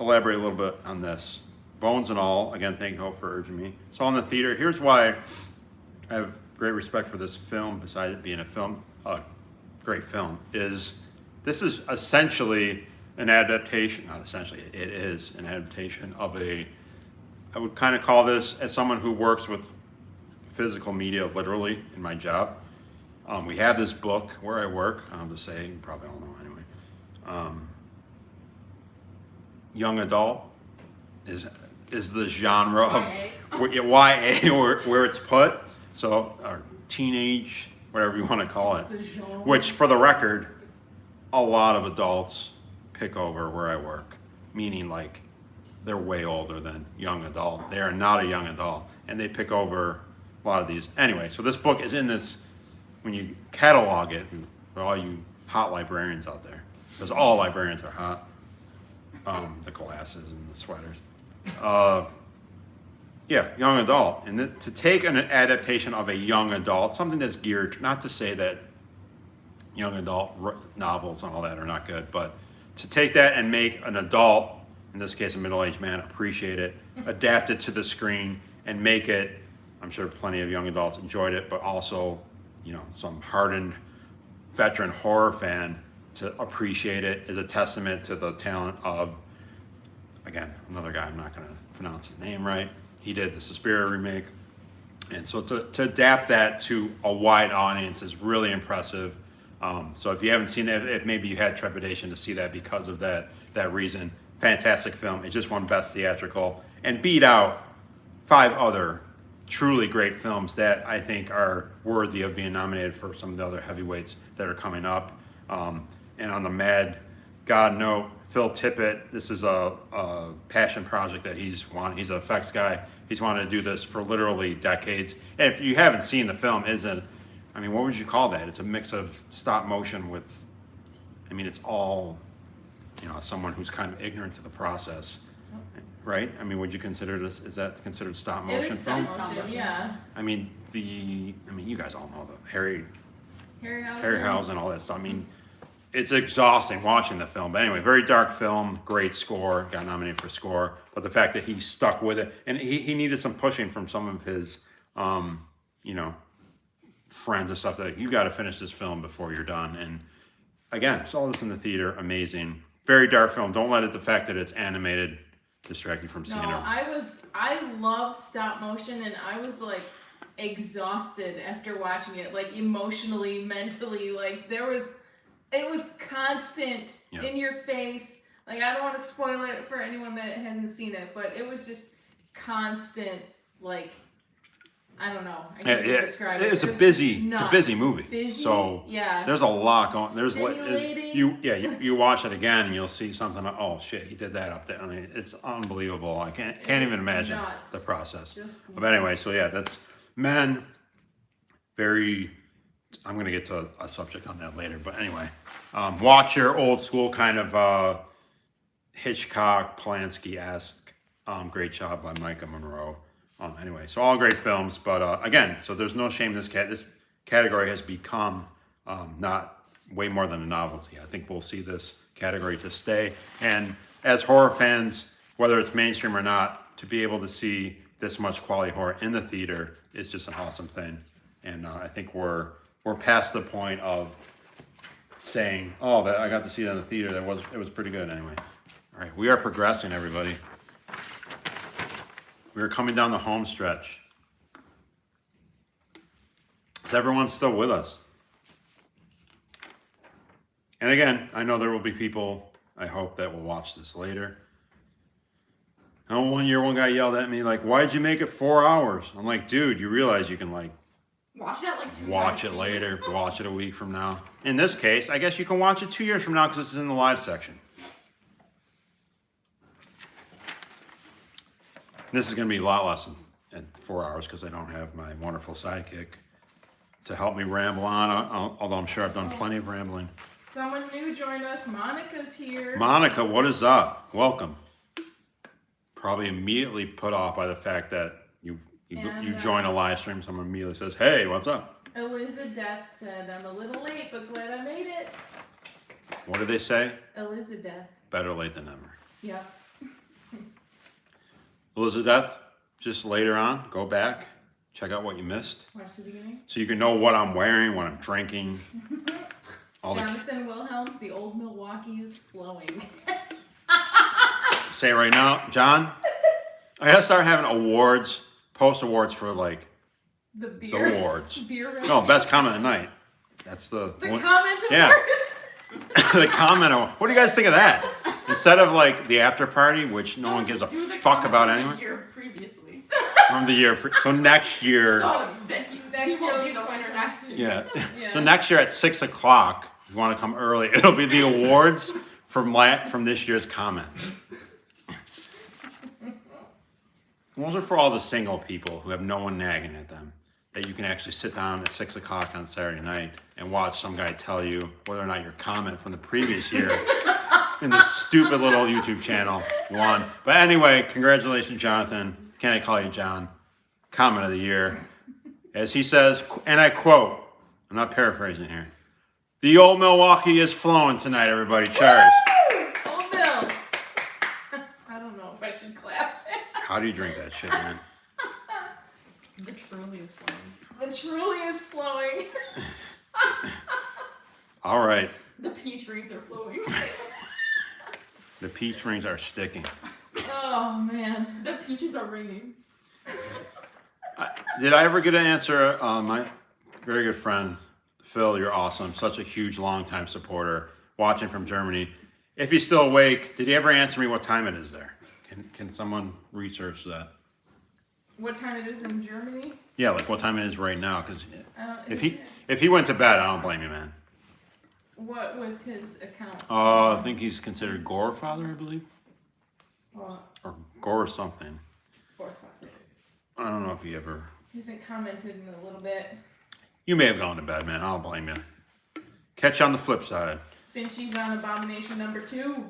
elaborate a little bit on this. Bones and All. Again, thank Hope for urging me. So in the theater, here's why I have great respect for this film, besides it being a great film, is this is essentially an adaptation, not essentially, it is an adaptation of I would kind of call this, as someone who works with physical media literally in my job, we have this book where I work, I don't have to say, you probably all know anyway. Young adult is the genre of YA where it's put. So, or teenage, whatever you want to call it. The genre. Which, for the record, a lot of adults pick over where I work, meaning like they're way older than young adult. They are not a young adult, and they pick over a lot of these. Anyway, so this book is in this, when you catalog it, for all you hot librarians out there, because all librarians are hot, the glasses and the sweaters. Yeah, young adult. And to take an adaptation of a young adult, something that's geared, not to say that young adult novels and all that are not good, but to take that and make an adult, in this case a middle-aged man, appreciate it, adapt it to the screen, and make it, I'm sure plenty of young adults enjoyed it, but also, some hardened veteran horror fan to appreciate it is a testament to the talent of, again, another guy, I'm not going to pronounce his name right. He did the Suspiria remake. And so to adapt that to a wide audience is really impressive. So if you haven't seen it, if maybe you had trepidation to see that because of that reason, fantastic film. It just won Best Theatrical and beat out 5 other truly great films that I think are worthy of being nominated for some of the other heavyweights that are coming up. And on the Mad God note, Phil Tippett, this is a passion project that he's an effects guy. He's wanted to do this for literally decades. And if you haven't seen the film, what would you call that? It's a mix of stop motion with, it's all, someone who's kind of ignorant to the process, right? Would you consider this, is that considered stop It motion is film? stop motion, yeah. You guys all know the Harryhausen. Harryhausen, all that stuff. It's exhausting watching the film. But anyway, very dark film, great score, got nominated for score. But the fact that he stuck with it, and he needed some pushing from some of his, friends and stuff that you got to finish this film before you're done. And again, saw this in the theater, amazing. Very dark film. Don't let the fact that it's animated distract you from seeing No, it. I love stop motion, and I was like exhausted after watching it, like emotionally, mentally, like it was constant Yeah. in your face. Like, I don't want to spoil it for anyone that hasn't seen it, but it was just constant, like, I don't know. I can't describe it. It's a was busy nuts. movie. Busy, So yeah. there's a lot going. There's like Stimulating. you watch it again and you'll see something. Like, oh shit, he did that up there. I mean, it's unbelievable. I can't It's even imagine nuts. the process. Just But anyway, so yeah, that's Men. Very. I'm gonna get to a subject on that later. But anyway, watch your old school kind of Hitchcock, Polanski-esque. Great job by Micah Monroe. Anyway, so all great films, but again, so there's no shame. This category has become not way more than a novelty. I think we'll see this category to stay. And as horror fans, whether it's mainstream or not, to be able to see this much quality horror in the theater is just an awesome thing. And I think we're past the point of saying, "Oh, that I got to see it in the theater. It was pretty good." Anyway, all right, we are progressing, everybody. We're coming down the home stretch. Is everyone still with us? And again, I know there will be people, I hope, that will watch this later. And one year, one guy yelled at me, like, "Why'd you make it 4 hours?" I'm like, dude, you realize you can, like, Watch it at like 2 watch it later, watch it a week from now. In this case, I guess you can watch it 2 years from now because it's in the live section. This is going to be a lot less than 4 hours because I don't have my wonderful sidekick to help me ramble on, although I'm sure I've done plenty of rambling. Someone new joined us. Monica's here. Monica, what is up? Welcome. Probably immediately put off by the fact that you And, join a live stream. Someone immediately says, "Hey, what's up?" Elizabeth said, "I'm a little late, but glad I made it." What did they say? Elizabeth. Better late than never. Yep. Elizabeth, just later on, go back, check out what you missed, Watch the beginning. so you can know what I'm wearing, what I'm drinking. Jonathan Wilhelm, the old Milwaukee is flowing. Say it right now, John. I gotta start having awards, post awards for like The beer. the awards. Beer. No, best comment of the night. That's the The comment Yeah. awards. the comment. What do you guys think of that? Instead of like the after party, which no one gives a Do the fuck comment about from anyway. the year previously. From the year, so next year. So that he Next won't year be the will be winner next year. Yeah. Yeah. So next year at 6 o'clock, if you want to come early, it'll be the awards from this year's comments. Those are for all the single people who have no one nagging at them. That you can actually sit down at 6 o'clock on Saturday night and watch some guy tell you whether or not your comment from the previous year in this stupid little YouTube channel won. But anyway, congratulations, Jonathan. Can I call you John? Comment of the year. As he says, and I quote, I'm not paraphrasing here, "The old Milwaukee is flowing tonight, everybody. Cheers." Old Bill. I don't know if I should clap. How do you drink that shit, man? The truly is flowing. The truly is flowing. All right. The peach rings are flowing. The peach rings are sticking. Oh man. The peaches are ringing. Did I ever get an answer? My very good friend, Phil, you're awesome. Such a huge, long-time supporter, watching from Germany. If he's still awake, did he ever answer me what time it is there? Can someone research that? What time it is in Germany? Yeah, like what time it is right now? Because if It's- if he went to bed, I don't blame you, man. What was his account? I think he's considered Gore father, I believe, Well, or Gore something. 4 o'clock. I don't know if he ever. He hasn't commented in a little bit. You may have gone to bed, man. I don't blame you. Catch you on the flip side. Finchy's on Abomination number 2.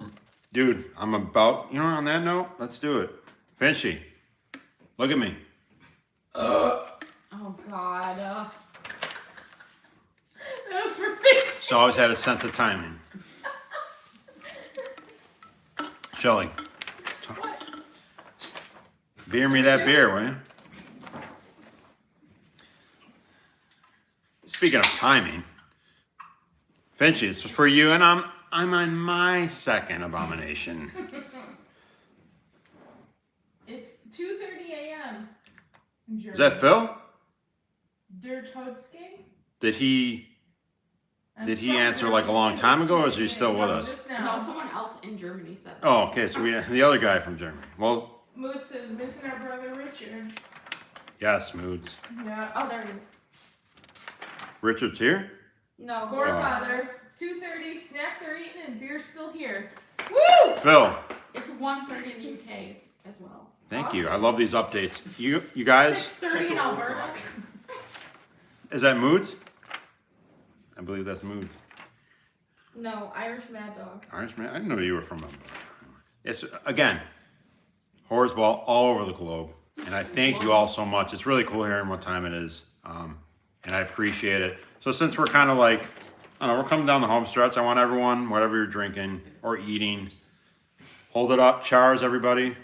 Dude, I'm about, on that note, let's do it. Finchy, look at me. Oh God. That was for Finchy. She's always had a sense of timing. Shelly, What? beer me that beer, will you? speaking of timing, Finchy, this was for you, and I'm on my second abomination. It's 2:30 a.m. in Germany. Is that Phil? Der Todesking? Did he answer like a long time ago, or is he still with us? Just No, now. someone else in Germany said that. Oh, okay. So we the other guy from Germany. Well, Mood says missing our brother Richard. yes, Moods. Yeah. Oh, there it is. Richard's here. No. Gorefather. It's 2:30. Snacks are eaten and beer's still here. Woo! Phil, It's 1:30 in the UK as well. thank you. I love these updates. You guys, 6:30 in Alberta. is that Moods? I believe that's Moods. No, Irish Mad Dog. Irish man. I didn't know you were from. It's again, Horrors Ball all over the globe, and I thank you all so much. It's really cool hearing what time it is, and I appreciate it. So since we're kind of like, I don't know, we're coming down the home stretch. I want everyone, whatever you're drinking or eating, hold it up. Cheers, everybody.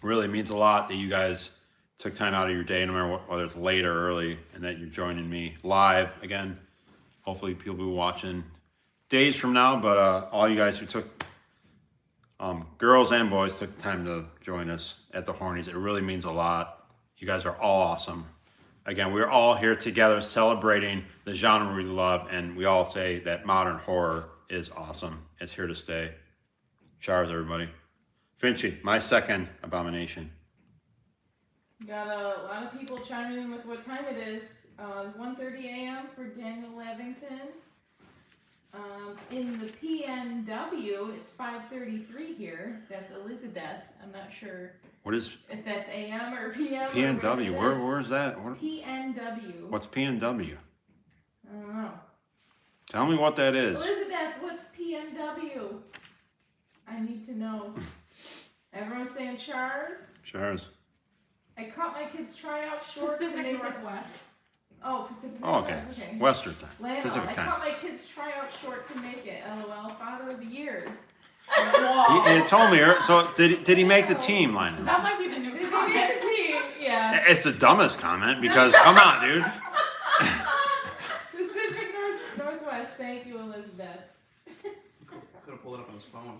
Really means a lot that you guys took time out of your day, no matter whether it's late or early, and that you're joining me live again. Hopefully, people will be watching days from now, but all you guys who took, girls and boys, took time to join us at the Hornies. It really means a lot. You guys are all awesome. Again, we're all here together celebrating the genre we love, and we all say that modern horror is awesome. It's here to stay. Cheers, everybody. Finchy, my second abomination. Got a lot of people chiming in with what time it is. 1:30 a.m. for Daniel Lavington. In the PNW, it's 5:33 here. That's Elizabeth. I'm not sure What is if that's AM or PM. PNW? Or Where is that? PNW. What's PNW? I don't know. Tell me what that is. Elizabeth, what's PNW? I need to know. Everyone's saying Chars. Cheers. I caught my kids tryout short to Pacific make it. Northwest. Oh, Pacific Oh, okay. Northwest. Okay. Western time. Lando, Pacific I time. caught my kids tryout short to make it. LOL. Father of the year. He told me. So did he make the team, Lionel? That might be the new Did they comment. make the team? Yeah. It's the dumbest comment because come on, dude. Pacific Northwest. Thank you, Elizabeth. Could have pulled it up on his phone.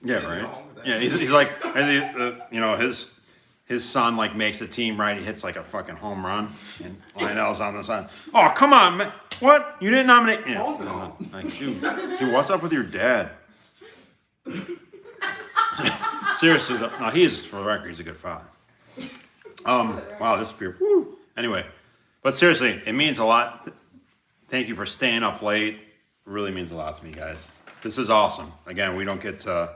Yeah, right. Yeah, he's like, you know, his son like makes a team, right? He hits like a fucking home run, and Lionel's on the side. Oh, come on, man! What? You didn't nominate? Yeah. Hold on. Like, dude, what's up with your dad? Seriously, though, no, he is, for the record, he's a good father. Wow, this beer. Woo. Anyway, but seriously, it means a lot. Thank you for staying up late. It really means a lot to me, guys. This is awesome. Again, we don't get to,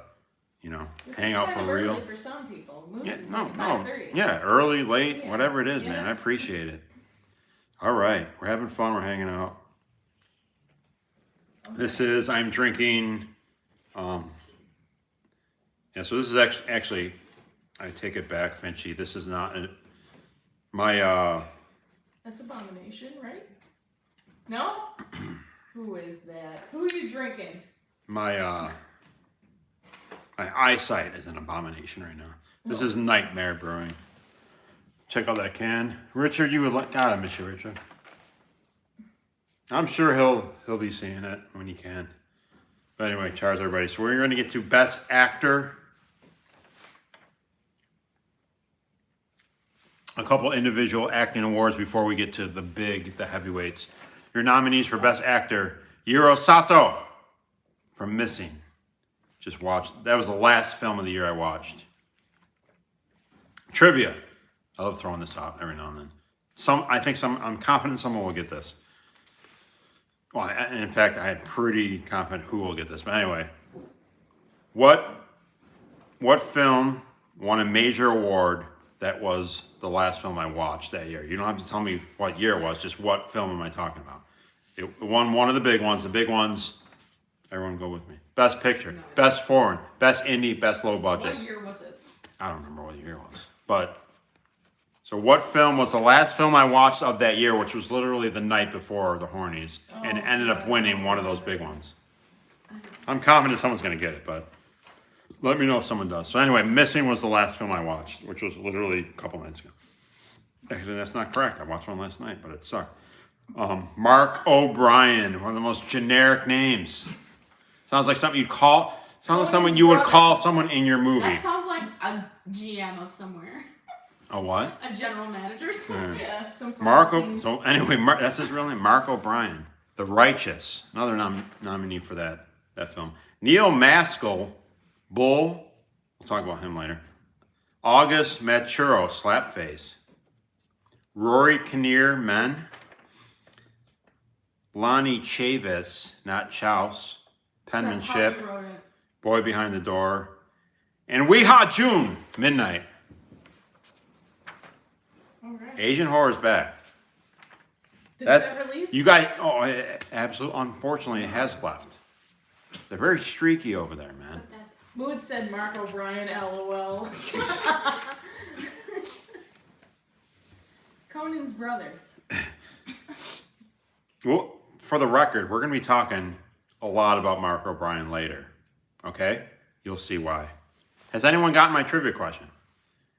you know, This hang is out kind for of real. early for some people. Moose Yeah, is no, like no. 5:30. Yeah, early, late, Yeah. whatever it is, Yeah. man. I appreciate it. All right, we're having fun. We're hanging out. This is, I'm drinking, yeah, so this is actually, I take it back, Finchy. This is not, my, That's abomination, right? No? Who is that? Who are you drinking? my eyesight is an abomination right now. This is Nightmare Brewing. Check out that can. Richard, you would like, God, I miss you, Richard. I'm sure he'll be seeing it when he can. But anyway, cheers, everybody. So we're going to get to Best Actor. A couple individual acting awards before we get to the heavyweights. Your nominees for Best Actor: Yuro Sato from Missing. Just watched. That was the last film of the year I watched. Trivia. I love throwing this out every now and then. I'm confident someone will get this. Well, in fact, I'm pretty confident who will get this. But anyway, what film won a major award that was the last film I watched that year? You don't have to tell me what year it was, just what film am I talking about? It won one of the big ones. The big ones, everyone go with me. Best Picture, No. Best Foreign, Best Indie, Best Low Budget. What year was it? I don't remember what year it was. But, so what film was the last film I watched of that year, which was literally the night before the Hornies, and it ended up winning one of those big ones? I'm confident someone's going to get it, but let me know if someone does. So anyway, Missing was the last film I watched, which was literally a couple nights ago. Actually, that's not correct. I watched one last night, but it sucked. Mark O'Brien, one of the most generic names. Sounds like something you'd call. Sounds like someone you would call someone in your movie. That sounds like a GM of somewhere. A what? A general manager. Yeah. Yeah, some Mark. So anyway, that's his real name. Mark O'Brien, The Righteous, another nominee for that film. Neil Maskell, Bull. We'll talk about him later. August Maturo, Slapface. Rory Kinnear, Men. Lonnie Chavis, not Chouse, Penmanship. That's how you wrote it. Boy Behind the Door. And We Ha June, Midnight. Alright. Asian Horror's back. Did That- it ever leave? You guys, absolutely, unfortunately, it has left. They're very streaky over there, man. But that's Mood said Mark O'Brien, LOL. Conan's brother. Well, for the record, we're going to be talking a lot about Mark O'Brien later. Okay? You'll see why. Has anyone gotten my trivia question?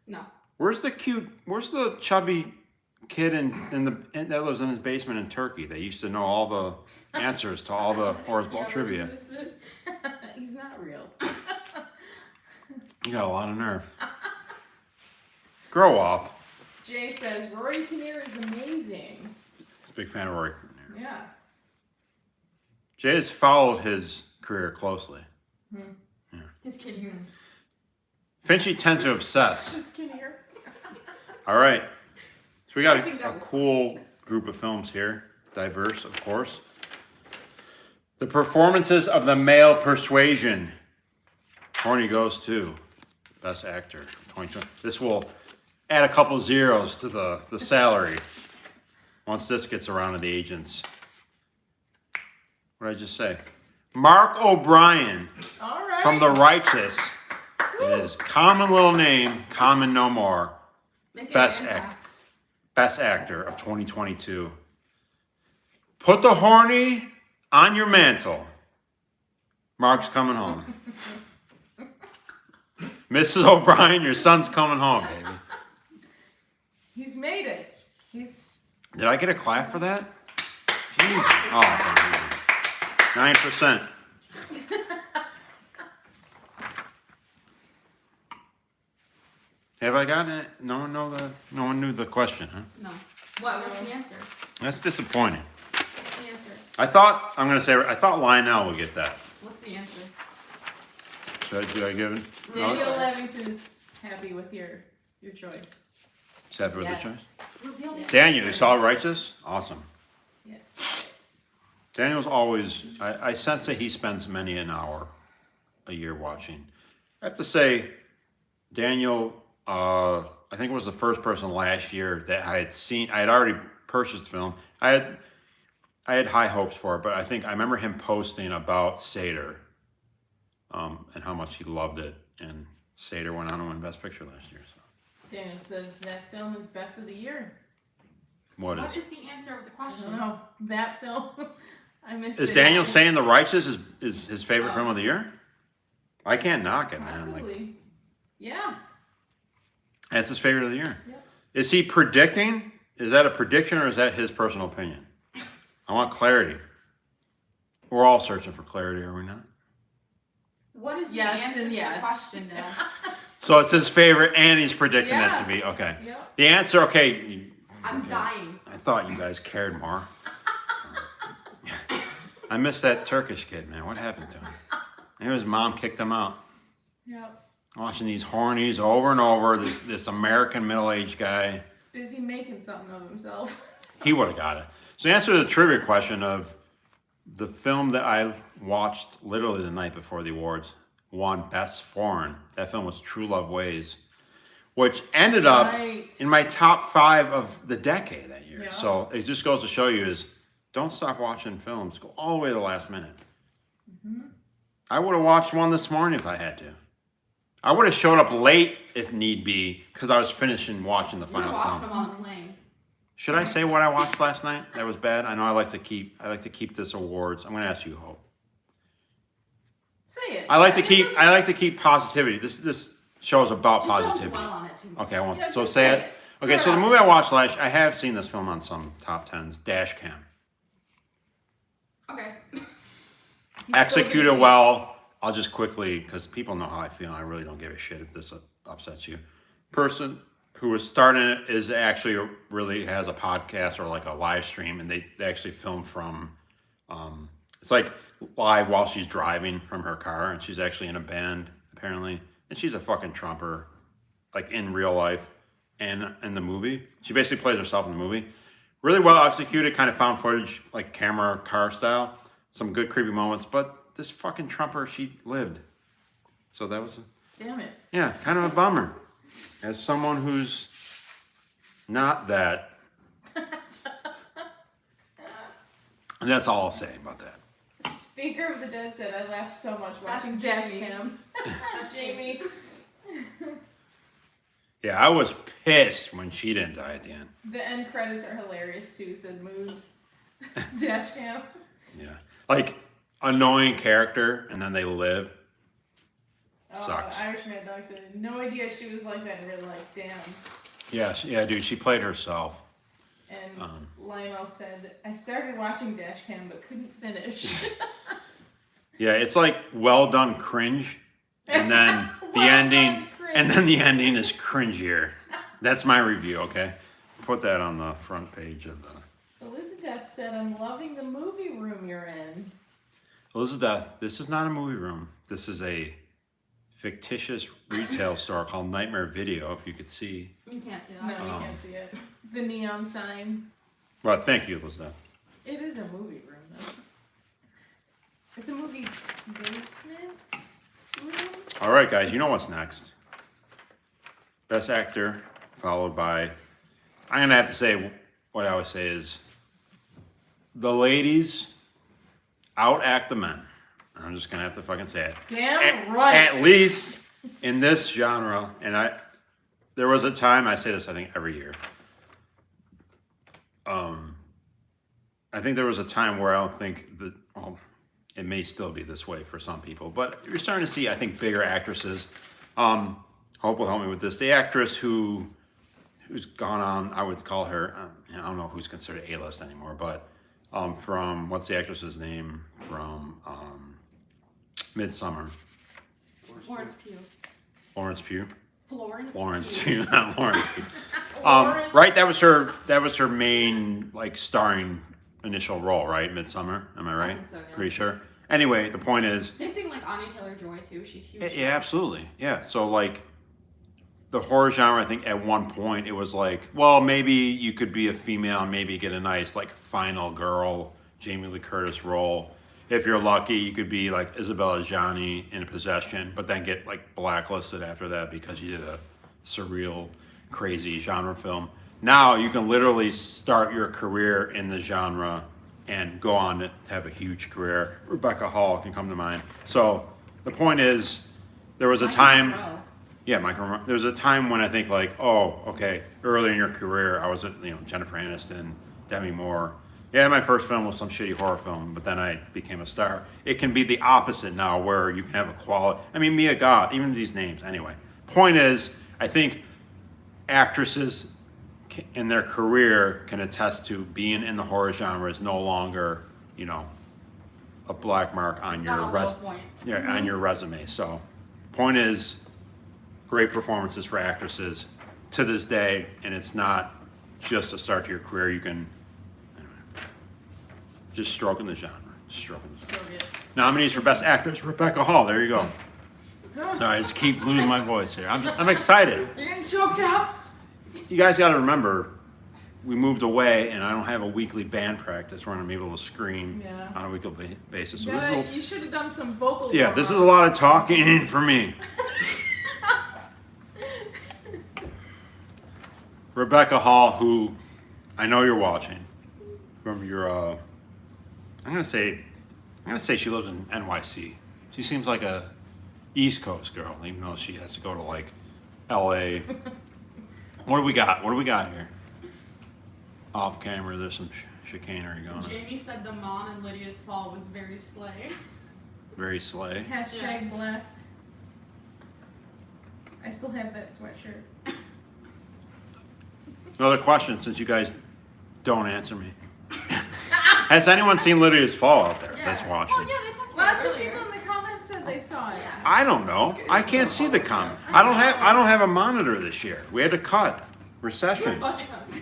no. Where's the chubby kid that lives in his basement in Turkey? They used to know all the answers to all the Horace Ball He ever trivia. existed? He's not real. You got a lot of nerve. Grow up. Jay says Rory Kinnear is amazing. He's a big fan of Rory Kinnear. Yeah. Jay has followed his career closely. His kid here. Finchy tends to obsess. Just Kinnear. All right. So we got I think that a was cool group of films here. Diverse, of course. The performances of the male persuasion. Horny goes to Best Actor 2020. This will add a couple zeros to the salary once this gets around to the agents. What did I just say? Mark O'Brien All right. from The Righteous. His common little name, common no more. Make it Best an Actor. Best Actor of 2022. Put the horny on your mantle. Mark's coming home. Mrs. O'Brien, your son's coming home, baby. He's made it. He's Did I get a clap for that? Jesus. Oh, 9%. Have I gotten it? No one knew the question, huh? No. What's the answer? That's disappointing. What's the answer? I thought Lionel would get that. What's the answer? Did I give it? Daniel No? Levington's happy with your choice. Is happy with Yes. the choice? Reveal the Daniel, you saw Righteous? Awesome. Yes. Daniel's always, I sense that he spends many an hour a year watching. I have to say, Daniel, I think it was the first person last year that I had already purchased the film. I had high hopes for it, but I remember him posting about Seder, and how much he loved it, and Seder went on to win Best Picture last year. So. Daniel says that film is best of the year. What What is? is the answer of the I question? don't know. That film. I missed Is it. Daniel saying The Righteous is his favorite film of the year? I can't knock it, man. Like, Possibly. Yeah. that's his favorite of the year. Yep. Is he predicting? Is that a prediction or is that his personal opinion? I want clarity. We're all searching for clarity, are we not? What is the Yes answer and to yes. the question, Dad? So it's his favorite and he's predicting that Yeah. to be. Okay. Yep. The answer, okay. I'm okay. dying. I thought you guys cared more. I miss that Turkish kid, man. What happened to him? Maybe his mom kicked him out. Yep. Watching these hornies over and over, this American middle-aged guy. Busy making something of himself. He would have got it. So the answer to the trivia question of the film that I watched literally the night before the awards won Best Foreign. That film was True Love Ways, which ended up Right. in my top 5 of the decade that year. Yeah. So it just goes to show you is don't stop watching films. Go all the way to the last minute. Mm-hmm. I would have watched one this morning if I had to. I would have showed up late if need be because I was finishing watching the We were final watching film. them on the plane. Should I say what I watched last night? That was bad. I know I like to keep this awards. I'm going to ask you, Hope. Say it. I like to Yeah, keep positivity. This show is about Just don't positivity. dwell on it too much. Okay, I won't. Yeah, So just say say it. it. Okay, so the movie I watched last, I have seen this film on some top 10s, Dash Cam. Okay. Executed well. I'll just quickly, because people know how I feel, and I really don't give a shit if this upsets you. Person who was starting it is actually really has a podcast or like a live stream, and they actually film from, it's like live while she's driving from her car, and she's actually in a band, apparently. And she's a fucking trumper, like in real life and in the movie. She basically plays herself in the movie. Really well executed, kind of found footage, like camera car style. Some good creepy moments, but this fucking trumper, she lived. So that was, Damn it. yeah, kind of a bummer. As someone who's not that. And that's all I'll say about that. Speaker of the Dead said, I laughed so much watching That's Dash Jamie. Cam. Jamie. Yeah, I was pissed when she didn't die at the end. The end credits are hilarious too, said Moons. Dash Cam. Yeah. Like, annoying character, and then they live. Oh, Sucks. Irish Mad Dog said, no idea she was like that in real life. Damn. Yeah, dude, she played herself. And Lionel said, I started watching Dash Cam but couldn't finish. Yeah, it's like well done cringe, and then the Well ending, done cringe. and then the ending is cringier. That's my review, okay? Put that on the front page of the... Elizabeth said, I'm loving the movie room you're in. Elizabeth, this is not a movie room. This is a fictitious retail store called Nightmare Video, if you could see. You can't see No, that. you can't see it. The neon sign. Well, thank you, Elizabeth. It is a movie room, though. It's a movie basement room? All right, guys, you know what's next. Best Actor, followed by... I'm going to have to say what I always say is the ladies outact the men. I'm just going to have to fucking say it. Damn right. At least in this genre, and there was a time, I say this I think every year. I think there was a time where I don't think that, well, it may still be this way for some people, but you're starting to see, I think, bigger actresses. Hope will help me with this. The actress who's gone on, I would call her, I don't know who's considered A-list anymore, but from, what's the actress's name? From Midsummer. Florence Pugh. Florence Pugh. Florence Pugh, not Lawrence Pugh. Lawrence. Right, that was her main like starring initial role, right? Midsummer, am I right? think so, yeah. Pretty sure. Anyway, the point is, Same thing like Anya Taylor-Joy too. She's huge. yeah, absolutely, yeah. So like, the horror genre, I think at one point it was like, well, maybe you could be a female and maybe get a nice like final girl, Jamie Lee Curtis role. If you're lucky, you could be like Isabella Gianni in Possession, but then get like blacklisted after that because you did a surreal, crazy genre film. Now you can literally start your career in the genre and go on to have a huge career. Rebecca Hall can come to mind. So the point is, there was a time. Yeah, Michael. There was a time when I think like, oh, okay, early in your career, I was at, Jennifer Aniston, Demi Moore. Yeah, my first film was some shitty horror film, but then I became a star. It can be the opposite now, where you can have a quality. I mean, Mia Goth, even these names. Anyway, point is, I think actresses in their career can attest to being in the horror genre is no longer, a black mark on It's your not a low point. on your resume. So, point is, great performances for actresses to this day, and it's not just a start to your career. You can just stroking the genre. Stroking the genre. So good. Nominees for Best Actress: Rebecca Hall. There you go. Sorry, I just keep losing my voice here. I'm excited. You're getting choked up? You guys got to remember, we moved away, and I don't have a weekly band practice where I'm able to scream Yeah. on a weekly basis. So Yeah, you should have done some vocal this is a warm-ups. lot of talking for me. Rebecca Hall, who I know you're watching from your, I'm gonna say she lives in NYC. She seems like a East Coast girl, even though she has to go to like LA. What do we got? What do we got here? Off camera, there's some chicanery going on. Jamie said the mom in Lydia's fall was very slay. Very slay. Hashtag blessed. I still have that sweatshirt. Another question, since you guys don't answer me. Has anyone seen Lydia's Fall out there that's watching? Well, yeah, they talked about Lots it of earlier. people in the comments said they saw it. Yeah. I don't know. I can't see the comment. I don't have a monitor this year. We had to cut. Recession. Budget cuts.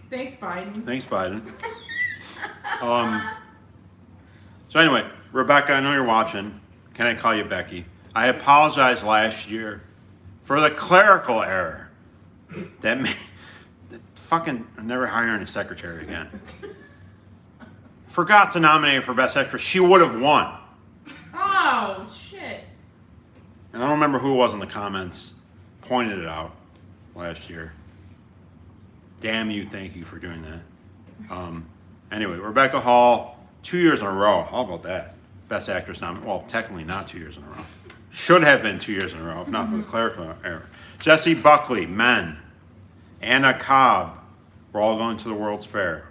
Thanks, Biden. Thanks, Biden. So anyway, Rebecca, I know you're watching. Can I call you Becky? I apologized last year for the clerical error that made I'm never hiring a secretary again. Forgot to nominate her for Best Actress. She would have won. Oh, shit. And I don't remember who it was in the comments pointed it out last year. Damn you, thank you for doing that. Anyway, Rebecca Hall, 2 years in a row. How about that? Best Actress nominee. Well, technically not 2 years in a row. Should have been 2 years in a row, if not for the clerical error. Jessie Buckley, Men. Anna Cobb, we're all going to the World's Fair.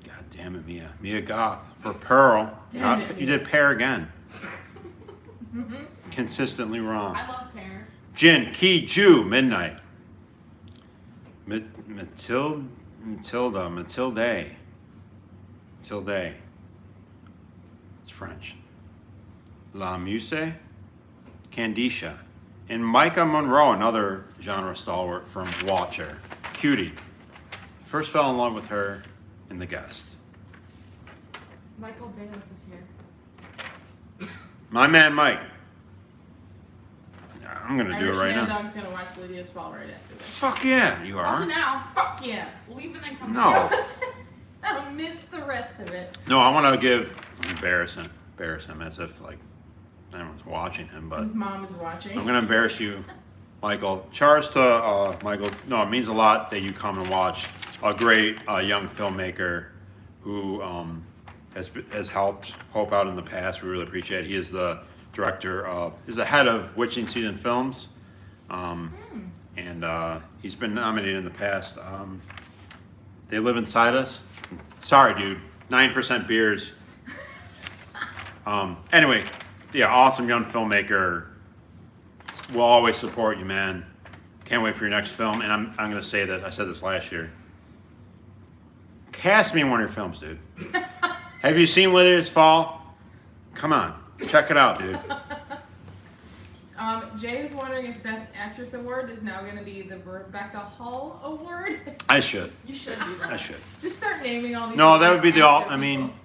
God damn it, Mia. Mia Goth for Pearl. Damn it, You did Pear again. Consistently wrong. I love pear. Jin Ki Ju, Midnight. Matilde. It's French. La Muse, Candisha. And Micah Monroe, another genre stalwart from Watcher. Cutie. First fell in love with her in The Guest. Michael Bailiff is here. My man Mike. I'm gonna do it Irish right Man now. Dog's gonna watch Lydia's Fall right after this. Fuck yeah, you Also are. now, Fuck yeah. leave and then come No. back. I'll miss the rest of it. No, I want to embarrass him as if like anyone's watching him, but His mom is watching. I'm gonna embarrass you, Michael. Charge to Michael. No, it means a lot that you come and watch a great young filmmaker who has helped Hope out in the past. We really appreciate it. He is the director of, is the head of Witching Season Films, and he's been nominated in the past. They Live Inside Us. Sorry, dude. 9% beers. Anyway, yeah, awesome young filmmaker. We'll always support you, man. Can't wait for your next film. And I'm gonna say that I said this last year. Cast me in one of your films, dude. Have you seen Lydia's Fall? Come on, check it out, dude. Jay is wondering if Best Actress Award is now going to be the Rebecca Hall Award. I should. You should do that. I should. Just start naming all these. No, that would be the active I mean, people.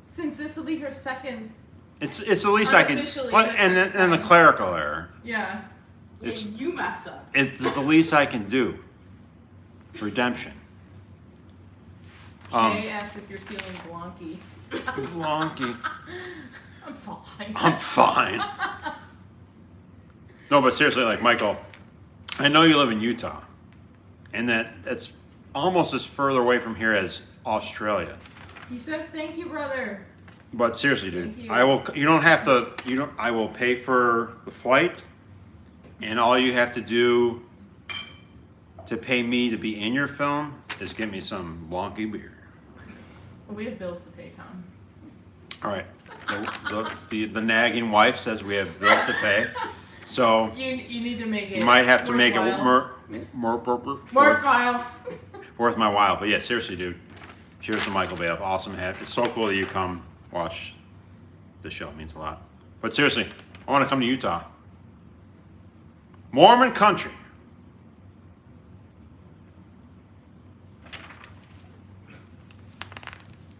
Since this will be her second, it's the least I can. Unofficially, But that's and like then the fine. clerical error. yeah. It's You messed up. it's the least I can do. Redemption. Jay asks if you're feeling wonky. Wonky. I'm fine. I'm fine. No, but seriously, like Michael, I know you live in Utah, and that's almost as further away from here as Australia. He says, "Thank you, brother." But seriously, dude, Thank you. I will. You don't have to. You don't. I will pay for the flight, and all you have to do to pay me to be in your film is get me some wonky beer. We have bills to pay, Tom. All right. The nagging wife says we have bills to pay, so You need to make it. you might have to make it worthwhile. worth my while. But yeah, seriously, dude. Cheers to Michael Bailiff. Awesome to have. It's so cool that you come watch the show. It means a lot. But seriously, I want to come to Utah. Mormon country.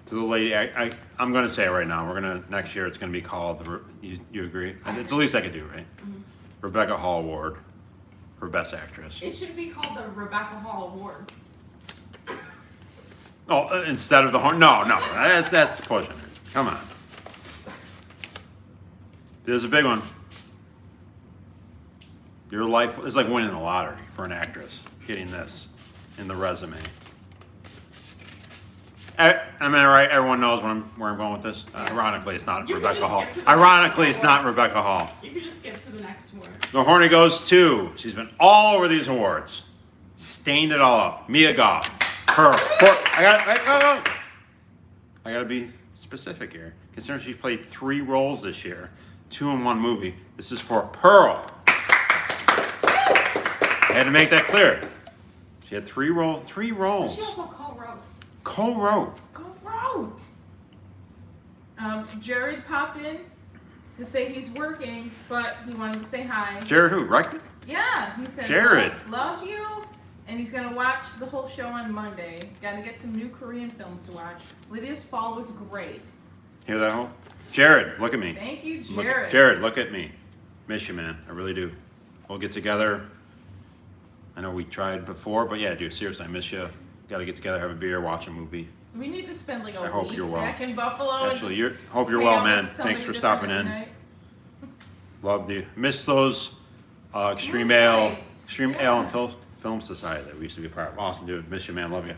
To the lady, I'm going to say it right now. Next year it's going to be called, you agree? And it's the least I could do, right? Mm-hmm. Rebecca Hall Award for Best Actress. It should be called the Rebecca Hall Awards. Oh, instead of the horn? No, that's pushing it. Come on. There's a big one. Your life is like winning the lottery for an actress, getting this in the resume. Am I right? Everyone knows where I'm going with this. Ironically, it's not You can Rebecca just Hall. skip to the Ironically, next it's not one. Rebecca Hall. You could just skip to the next one. The Horny goes to. She's been all over these awards, stained it all up. Mia Goth. Her. I gotta be specific here. Considering she played 3 roles this year, 2 in 1 movie. This is for Pearl. had to make that clear. She had three rolls. She also co-wrote. Co-wrote. Co-wrote. Jared popped in to say he's working, but he wanted to say hi. Jared who? Right? Yeah, he said, Jared. Love you. And he's going to watch the whole show on Monday. Got to get some new Korean films to watch. Lydia's Fall was great. Hear that, Hope? Jared, look at me. Thank you, Look- Jared. Jared, look at me. Miss you, man. I really do. We'll get together. I know we tried before, but yeah, dude, seriously, I miss you. Got to get together, have a beer, watch a movie. We need to spend like a I hope week you're well. back in Buffalo. Actually, and just hope you're hang well, out man. with somebody Thanks for different stopping every in. night. Loved you. Miss those Extreme Movie Ale, nights. Extreme Yeah. Ale and Film Society that we used to be a part of. Awesome, dude. Miss you, man. Love you.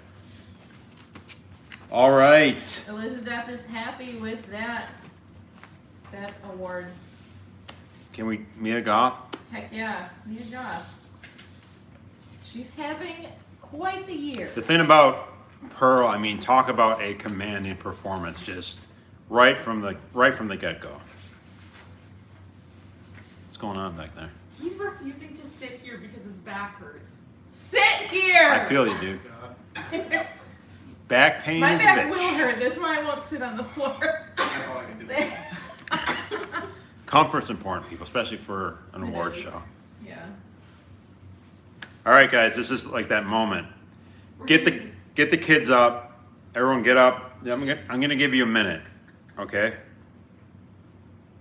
All right. Elizabeth is happy with that award. Can we, Mia Goth? Heck yeah, Mia Goth. She's having quite the year. The thing about Pearl, I mean, talk about a commanding performance, just right from the get-go. What's going on back there? He's refusing to sit here because his back hurts. Sit here! I feel you, dude. God. Back pain My is a back bitch. will hurt. That's why I won't sit on the floor. That's all I can do. Comfort's important, people, especially for an It award is. show. Yeah. All right, guys, this is like that moment. Get the kids up. Everyone get up. I'm gonna give you a minute, okay?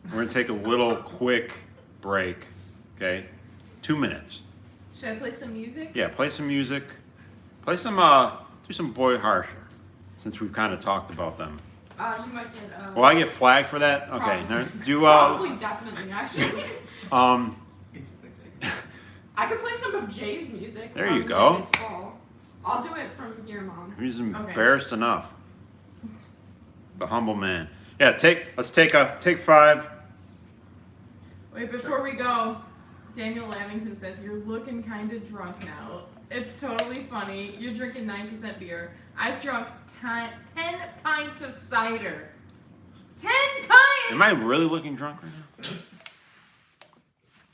We're gonna take a little quick break, okay? 2 minutes. Should I play some music? Yeah, play some music. Play some do some Boy Harsher, since we've kind of talked about them. You might get. Will I get flagged for that? Okay. Probably. Now, do Probably, definitely, actually. um I could play some of Jay's music. There from you go. Lydia's Fall. I'll do it from here, Mom. he's Okay. embarrassed enough. The humble man. Yeah, let's take 5. Wait, before we go, Daniel Lavington says, you're looking kind of drunk now. It's totally funny. You're drinking 9% beer. I've drunk 10 pints of cider. 10 pints! Am I really looking drunk right now?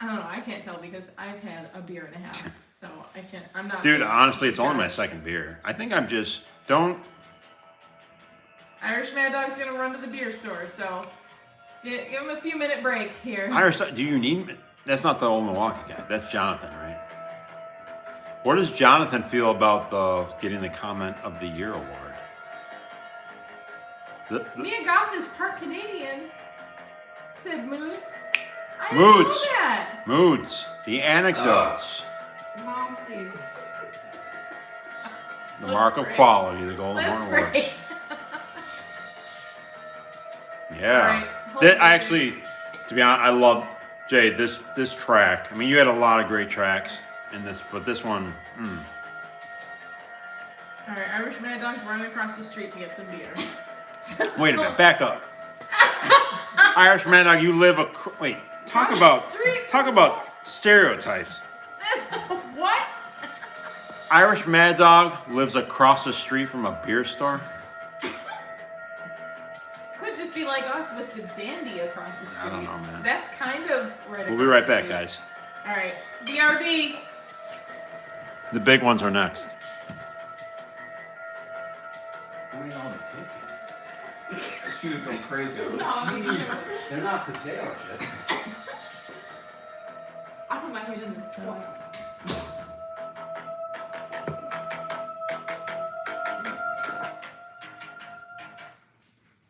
I don't know. I can't tell because I've had a beer and a half. So I can't. I'm not. Dude, honestly, it's only my second beer. I think I'm just Irish Mad Dog's gonna run to the beer store, so give him a few minute break here. Irish. Do you need? That's not the old Milwaukee guy. That's Jonathan, right? What does Jonathan feel about getting the comment of the year award? Mia Goth is part Canadian, said Moods. I Moods. didn't know that. Moods, the anecdotes, Mom, please. the Let's mark of pray. quality, the Golden Let's Horn pray. Awards. Yeah. Alright, I actually, to be honest, I love Jay. This track. I mean, you had a lot of great tracks in this, but this one. All right, Irish Mad Dog's running across the street to get some beer. Wait a minute, back up. Irish Mad Dog, you live wait. Talk Across about the street talk from about stereotypes. That's what? Irish Mad Dog lives across the street from a beer store. Could just be like us with the dandy across the street. I don't know, man. That's kind of right. We'll be across right the back, street. guys. All right, BRB. The big ones are next. She was going crazy. They're not potato chips. I put my hand in this twice.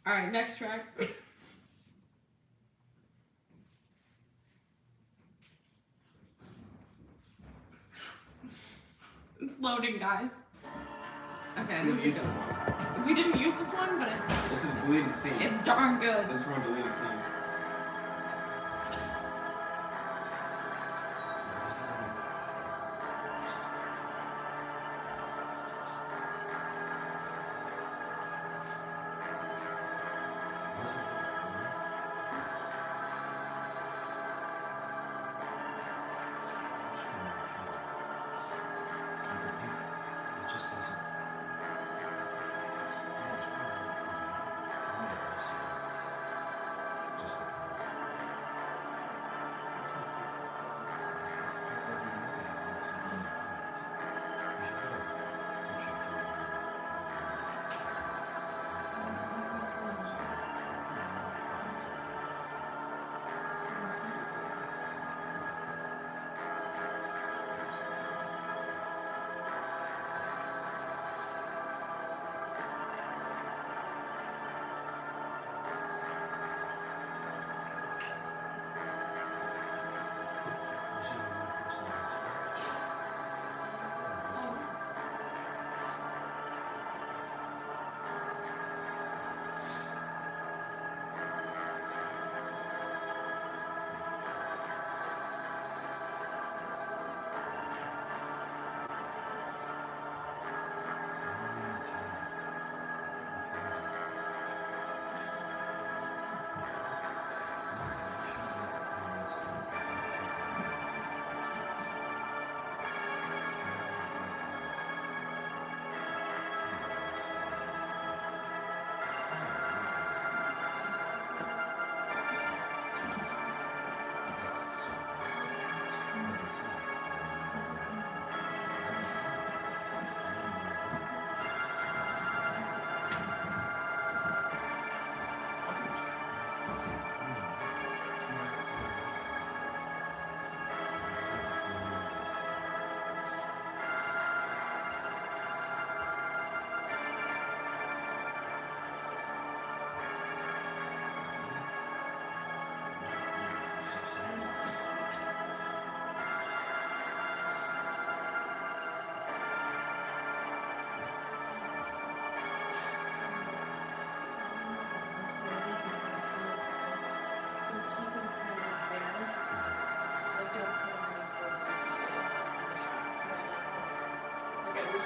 Alright, next track. It's loading, guys. Okay, We this used is to- good. We didn't use this one, but This is a deleted scene. it's darn good. This is from a deleted scene.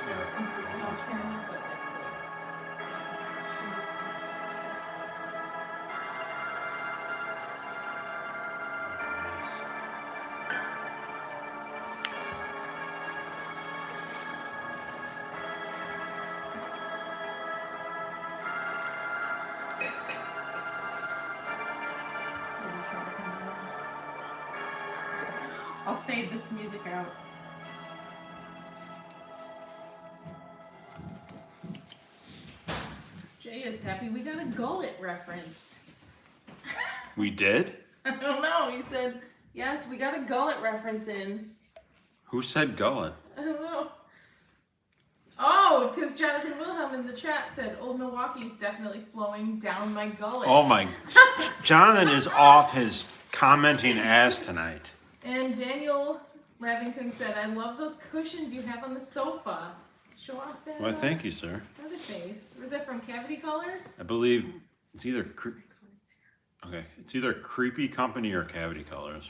their complete health channel, but it's like. I'll fade this music out. Jay is happy we got a gullet reference. We did? I don't know. He said, yes, we got a gullet reference in. Who said gullet? I don't know. Oh, because Jonathan Wilhelm in the chat said, Old Milwaukee's definitely flowing down my gullet. Oh my. Jonathan is off his commenting ass tonight. And Daniel Lavington said, I love those cushions you have on the sofa. Show off that Well, thank you, sir. other face. Was that from Cavity Colors? I believe it's either okay. It's either Creepy Company or Cavity Colors.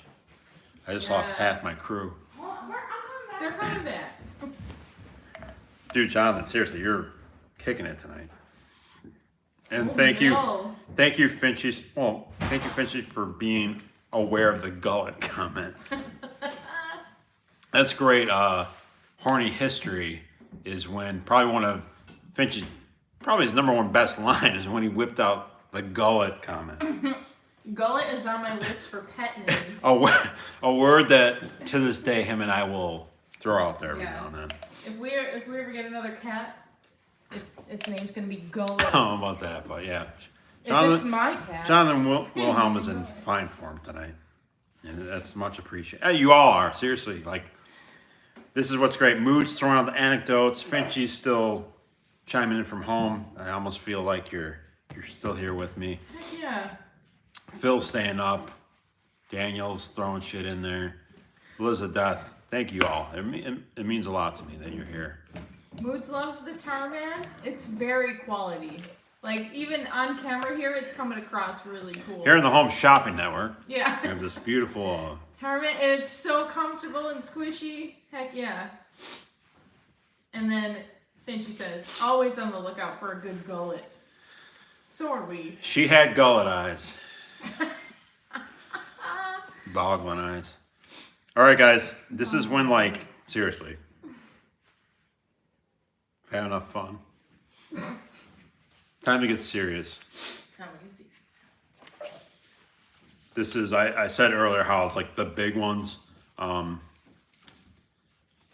I just lost Yeah. half my crew. Well, I'll come back. They're coming back. Dude, Jonathan, seriously, you're kicking it tonight. And Oh, thank no. you, Finchy. Well, thank you, Finchy, for being aware of the gullet comment. That's great. Horny history is when probably one of Finchy's, probably his number one best line is when he whipped out the gullet comment. Gullet is on my list for pet names. A word that to this day him and I will throw out there every Yeah. now and then. If we ever get another cat, its name's gonna be Gullet. I don't know about that, but yeah. If it's my cat. Jonathan Wilhelm is in fine form tonight, and that's much appreciated. You all are, seriously. Like, this is what's great. Mood's throwing out the anecdotes. Finchy's still chiming in from home. I almost feel like you're still here with me. Heck yeah. Phil's staying up. Daniel's throwing shit in there. Elizabeth, thank you all. It means a lot to me that you're here. Moods loves the Tarman. It's very quality. Like, even on camera here, it's coming across really cool. Here in the Home Shopping Network, we Yeah. have this beautiful. Tarman, it's so comfortable and squishy. Heck yeah. And then Finchy says, always on the lookout for a good gullet. So are we. She had gullet eyes. Boggling eyes. All right, guys. This is when, like, seriously, I've had enough fun. Time to get serious. Time we can see this. This is, I said earlier how it's like the big ones.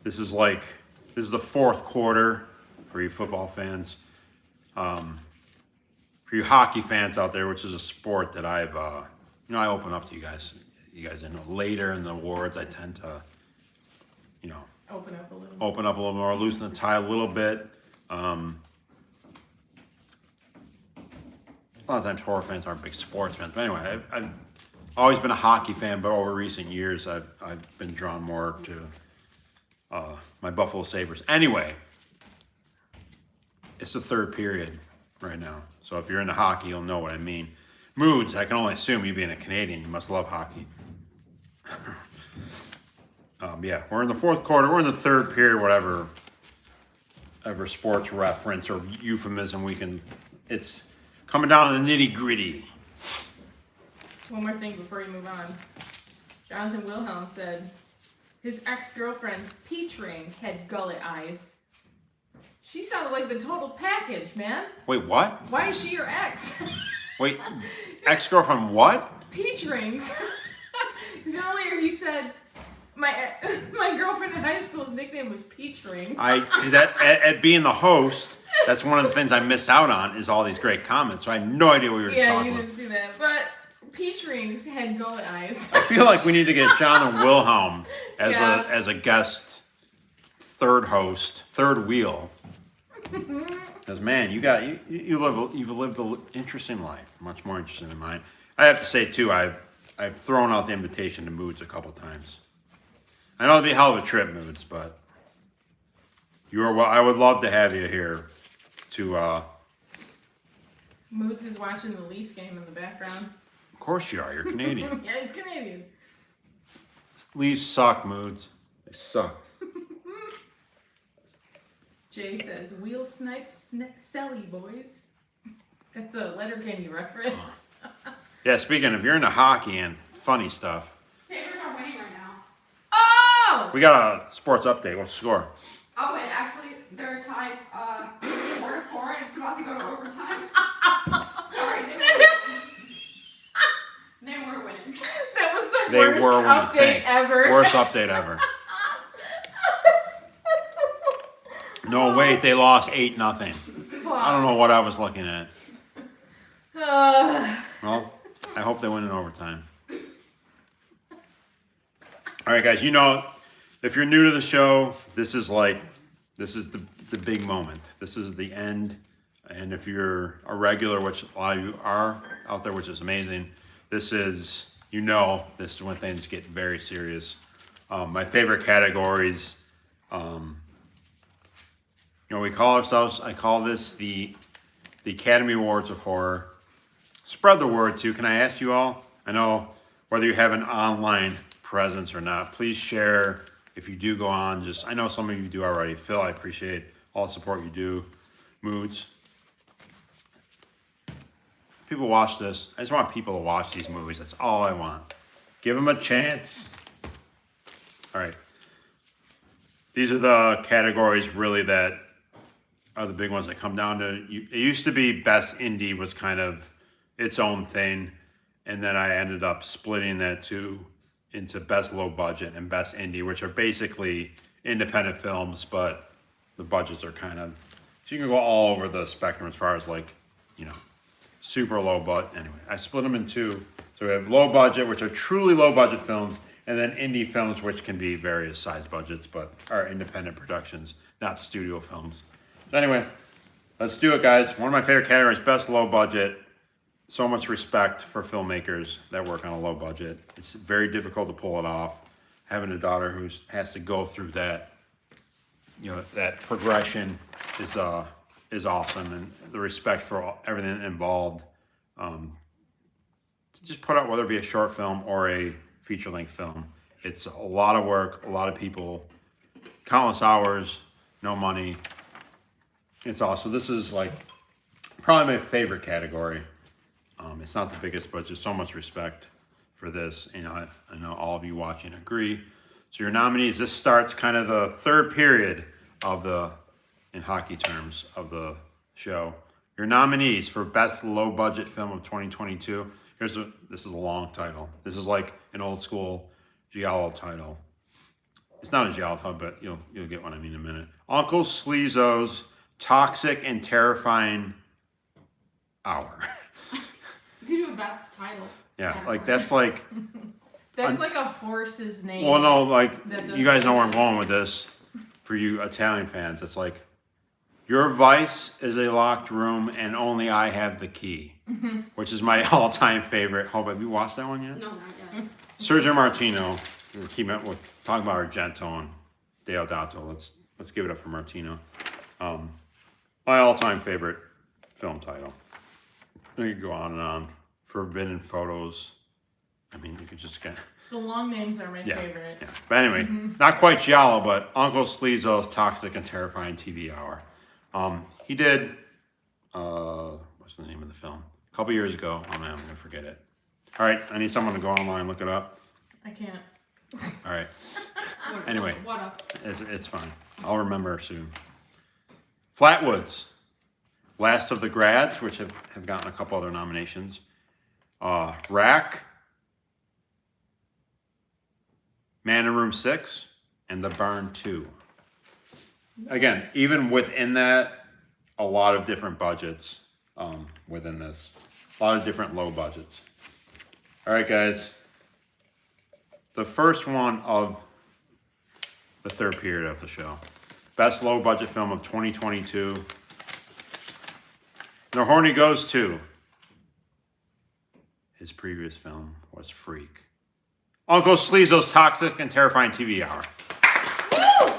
This is the fourth quarter for you football fans. For you hockey fans out there, which is a sport that I've, I open up to you guys. You guys know later in the awards, I tend to, Open up a little. open up a little more, loosen the tie a little bit. A lot of times horror fans aren't big sports fans. But anyway, I've always been a hockey fan, but over recent years, I've been drawn more to my Buffalo Sabres. Anyway, it's the third period right now. So if you're into hockey, you'll know what I mean. Moods, I can only assume you being a Canadian, you must love hockey. Yeah, we're in the fourth quarter. We're in the third period, whatever sports reference or euphemism we can. It's coming down to the nitty gritty. One more thing before you move on. Jonathan Wilhelm said his ex-girlfriend, Peach Ring, had gullet eyes. She sounded like the total package, man. Wait, what? Why is she your ex? Wait, ex-girlfriend what? Peach Rings. Because earlier he said, my girlfriend in high school's nickname was Peach Ring. I see that at being the host. That's one of the things I missed out on is all these great comments. So I had no idea what we were Yeah, talking you about. didn't see that. But Peach Rings had gullet eyes. I feel like we need to get Jonathan Wilhelm as Yeah. as a guest, third host, third wheel. Because man, you've lived an interesting life, much more interesting than mine. I have to say too, I've thrown out the invitation to Moods a couple times. I know it'd be a hell of a trip, Moods, but I would love to have you here to. Moods is watching the Leafs game in the background. Of course you are. You're Canadian. Yeah, he's Canadian. Leafs suck, Moods. They suck. Jay says, wheel snipe Selly boys. That's a Letterkenny reference. Yeah, speaking of, you're into hockey and funny stuff. Sabres are winning right now. Oh! We got a sports update. What's the score? Oh, and actually, they're tied 4-4, and it's about to go to overtime. Sorry, they were winning. That was the They worst were winning. update Thanks. ever. Worst update ever. No, wait, they lost 8-0. I don't know what I was looking at. Well, I hope they win in overtime. All right, guys, you know, if you're new to the show, this is the big moment. This is the end. And if you're a regular, which a lot of you are out there, which is amazing, this is when things get very serious. My favorite categories, we call ourselves, I call this the Academy Awards of Horror. Spread the word too. Can I ask you all? I know whether you have an online presence or not, please share. If you do go on, I know some of you do already. Phil, I appreciate all the support you do. Moods. People watch this. I just want people to watch these movies. That's all I want. Give them a chance. All right. These are the categories really that are the big ones that come down to. It used to be Best Indie was kind of its own thing, and then I ended up splitting that into Best Low Budget and Best Indie, which are basically independent films, but the budgets are kind of, so you can go all over the spectrum as far as super low budget. Anyway, I split them in two. So we have low budget, which are truly low budget films, and then indie films, which can be various size budgets, but are independent productions, not studio films. So anyway, let's do it, guys. One of my favorite categories, Best Low Budget. So much respect for filmmakers that work on a low budget. It's very difficult to pull it off. Having a daughter who has to go through that, that progression is awesome, and the respect for everything involved. To just put out, whether it be a short film or a feature-length film, it's a lot of work, a lot of people, countless hours, no money. It's awesome. This is probably my favorite category. It's not the biggest, but just so much respect for this. I know all of you watching agree. So your nominees, this starts kind of the third period in hockey terms, of the show. Your nominees for Best Low Budget Film of 2022. This is a long title. This is like an old school Giallo title. It's not a Giallo title, but you'll get what I mean in a minute. Uncle Sleezo's Toxic and Terrifying Hour. You could do a best title. Yeah, category. that's like. That's like a horse's name. Well, no, That you guys know where I'm doesn't going with this. For you Italian fans, it's like, your vice is a locked room and only I have the key, which is my all-time favorite. Have you watched that one yet? No, not yet. Sergio Martino. We're talking about Argento and Deodato. Let's give it up for Martino. My all-time favorite film title. You could go on and on. Forbidden Photos. I mean, you could just get. The long names are my favorite. Yeah. But anyway, not quite Giallo, but Uncle Sleezo's Toxic and Terrifying TV Hour. He did, what's the name of the film? A couple years ago. Oh man, I'm gonna forget it. All right, I need someone to go online, look it up. I can't. All right, What- Anyway. What up? it's fine. I'll remember soon. Flatwoods, Last of the Grads, which have gotten a couple other nominations. Rack, Man in Room 6, and The Barn 2. Again, even within that, a lot of different budgets within this. A lot of different low budgets. All right, guys. The first one of the third period of the show. Best low budget film of 2022. The Horny goes to. His previous film was Freak. Uncle Sleezo's Toxic and Terrifying TV Hour. Woo!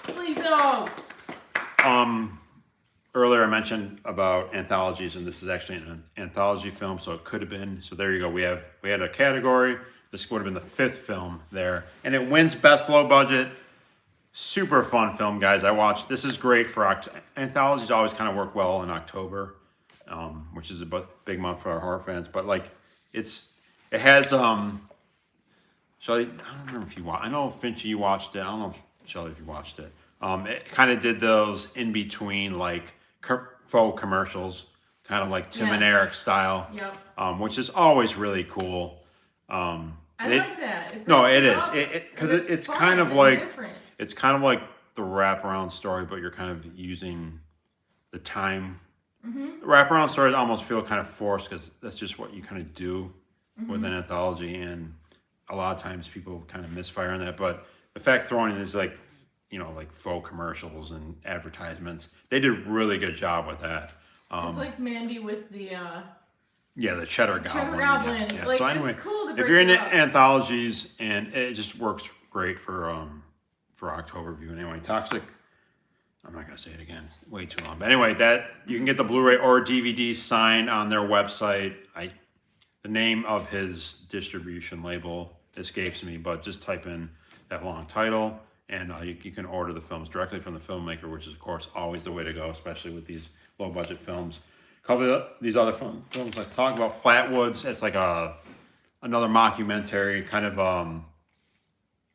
Sleazo! Earlier I mentioned about anthologies, and this is actually an anthology film, so it could have been. So there you go. We had a category. This would have been the fifth film there, and it wins Best Low Budget. super fun film, guys. I watched. This is great for anthologies. Always kind of work well in October, which is a big month for our horror fans. But like, it has Shelly. I don't remember if you watched. I know Finchy, you watched it. I don't know if Shelly, if you watched it. It kind of did those in between like faux commercials, kind of like Tim and Yes. Eric style, Yep. which is always really cool. I It- like that. No, breaks it is. up, Because and it's fun kind of and like different. it's kind of like the wraparound story, but you're kind of using the time. Mm-hmm. Wraparound stories almost feel kind of forced because that's just what you kind of do with an anthology, and a lot of times people kind of misfire on that. But the fact throwing in is like, like faux commercials and advertisements, they did a really good job with that. It's like Mandy with the Yeah, the Cheddar Goblin. Cheddar yeah, Goblin. yeah. Like, So anyway, it's cool to if break you're it into up. anthologies, and it just works great for October viewing. Anyway, Toxic. I'm not gonna say it again. It's way too long. But anyway, that you can get the Blu-ray or DVD signed on their website. The name of his distribution label escapes me, but just type in that long title, and you can order the films directly from the filmmaker, which is of course always the way to go, especially with these low-budget films. A couple of these other films let's talk about. Flatwoods. It's like another mockumentary, kind of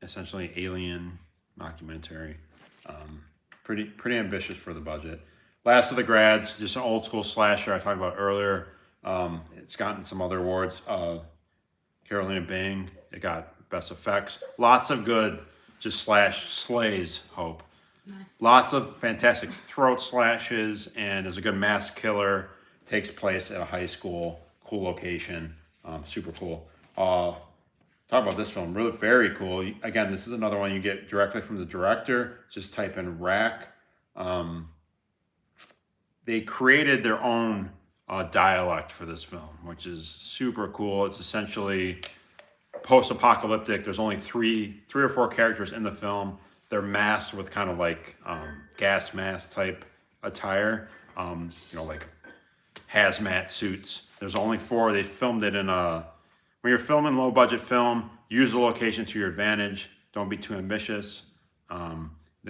essentially alien mockumentary. Pretty ambitious for the budget. Last of the Grads, just an old school slasher I talked about earlier. It's gotten some other awards. Carolina Bing, it got best effects. Lots of good, just slays Hope. Nice. Lots of fantastic throat slashes, and there's a good mass killer. Takes place at a high school, cool location, super cool. Talk about this film, really very cool. Again, this is another one you get directly from the director. Just type in Rack. They created their own dialect for this film, which is super cool. It's essentially post-apocalyptic. There's only three or four characters in the film. They're masked with kind of like gas mask type attire, like hazmat suits. There's only four. They filmed it in when you're filming low budget film, use the location to your advantage. Don't be too ambitious.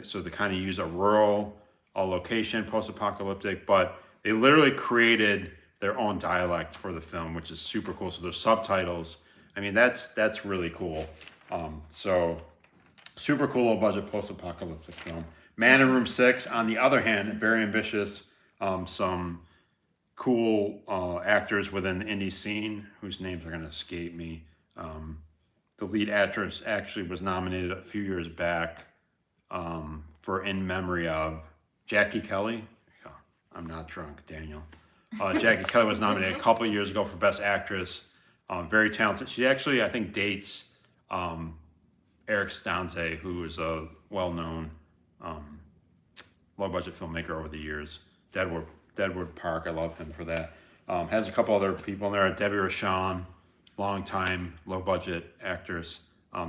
So they kind of use a rural location, post-apocalyptic, but they literally created their own dialect for the film, which is super cool. So there's subtitles. I mean, that's really cool. So super cool low budget post-apocalyptic film. Man in Room 6, on the other hand, very ambitious. Some cool actors within the indie scene whose names are going to escape me. The lead actress actually was nominated a few years back for In Memory of Jackie Kelly. Yeah, I'm not drunk, Daniel. Jackie Kelly was nominated a couple of years ago for Best Actress. Very talented. She actually, I think, dates Eric Stolze, who is a well-known low-budget filmmaker over the years. Deadwood Park, I love him for that. Has a couple other people in there. Debbie Rochon, long-time low-budget actress.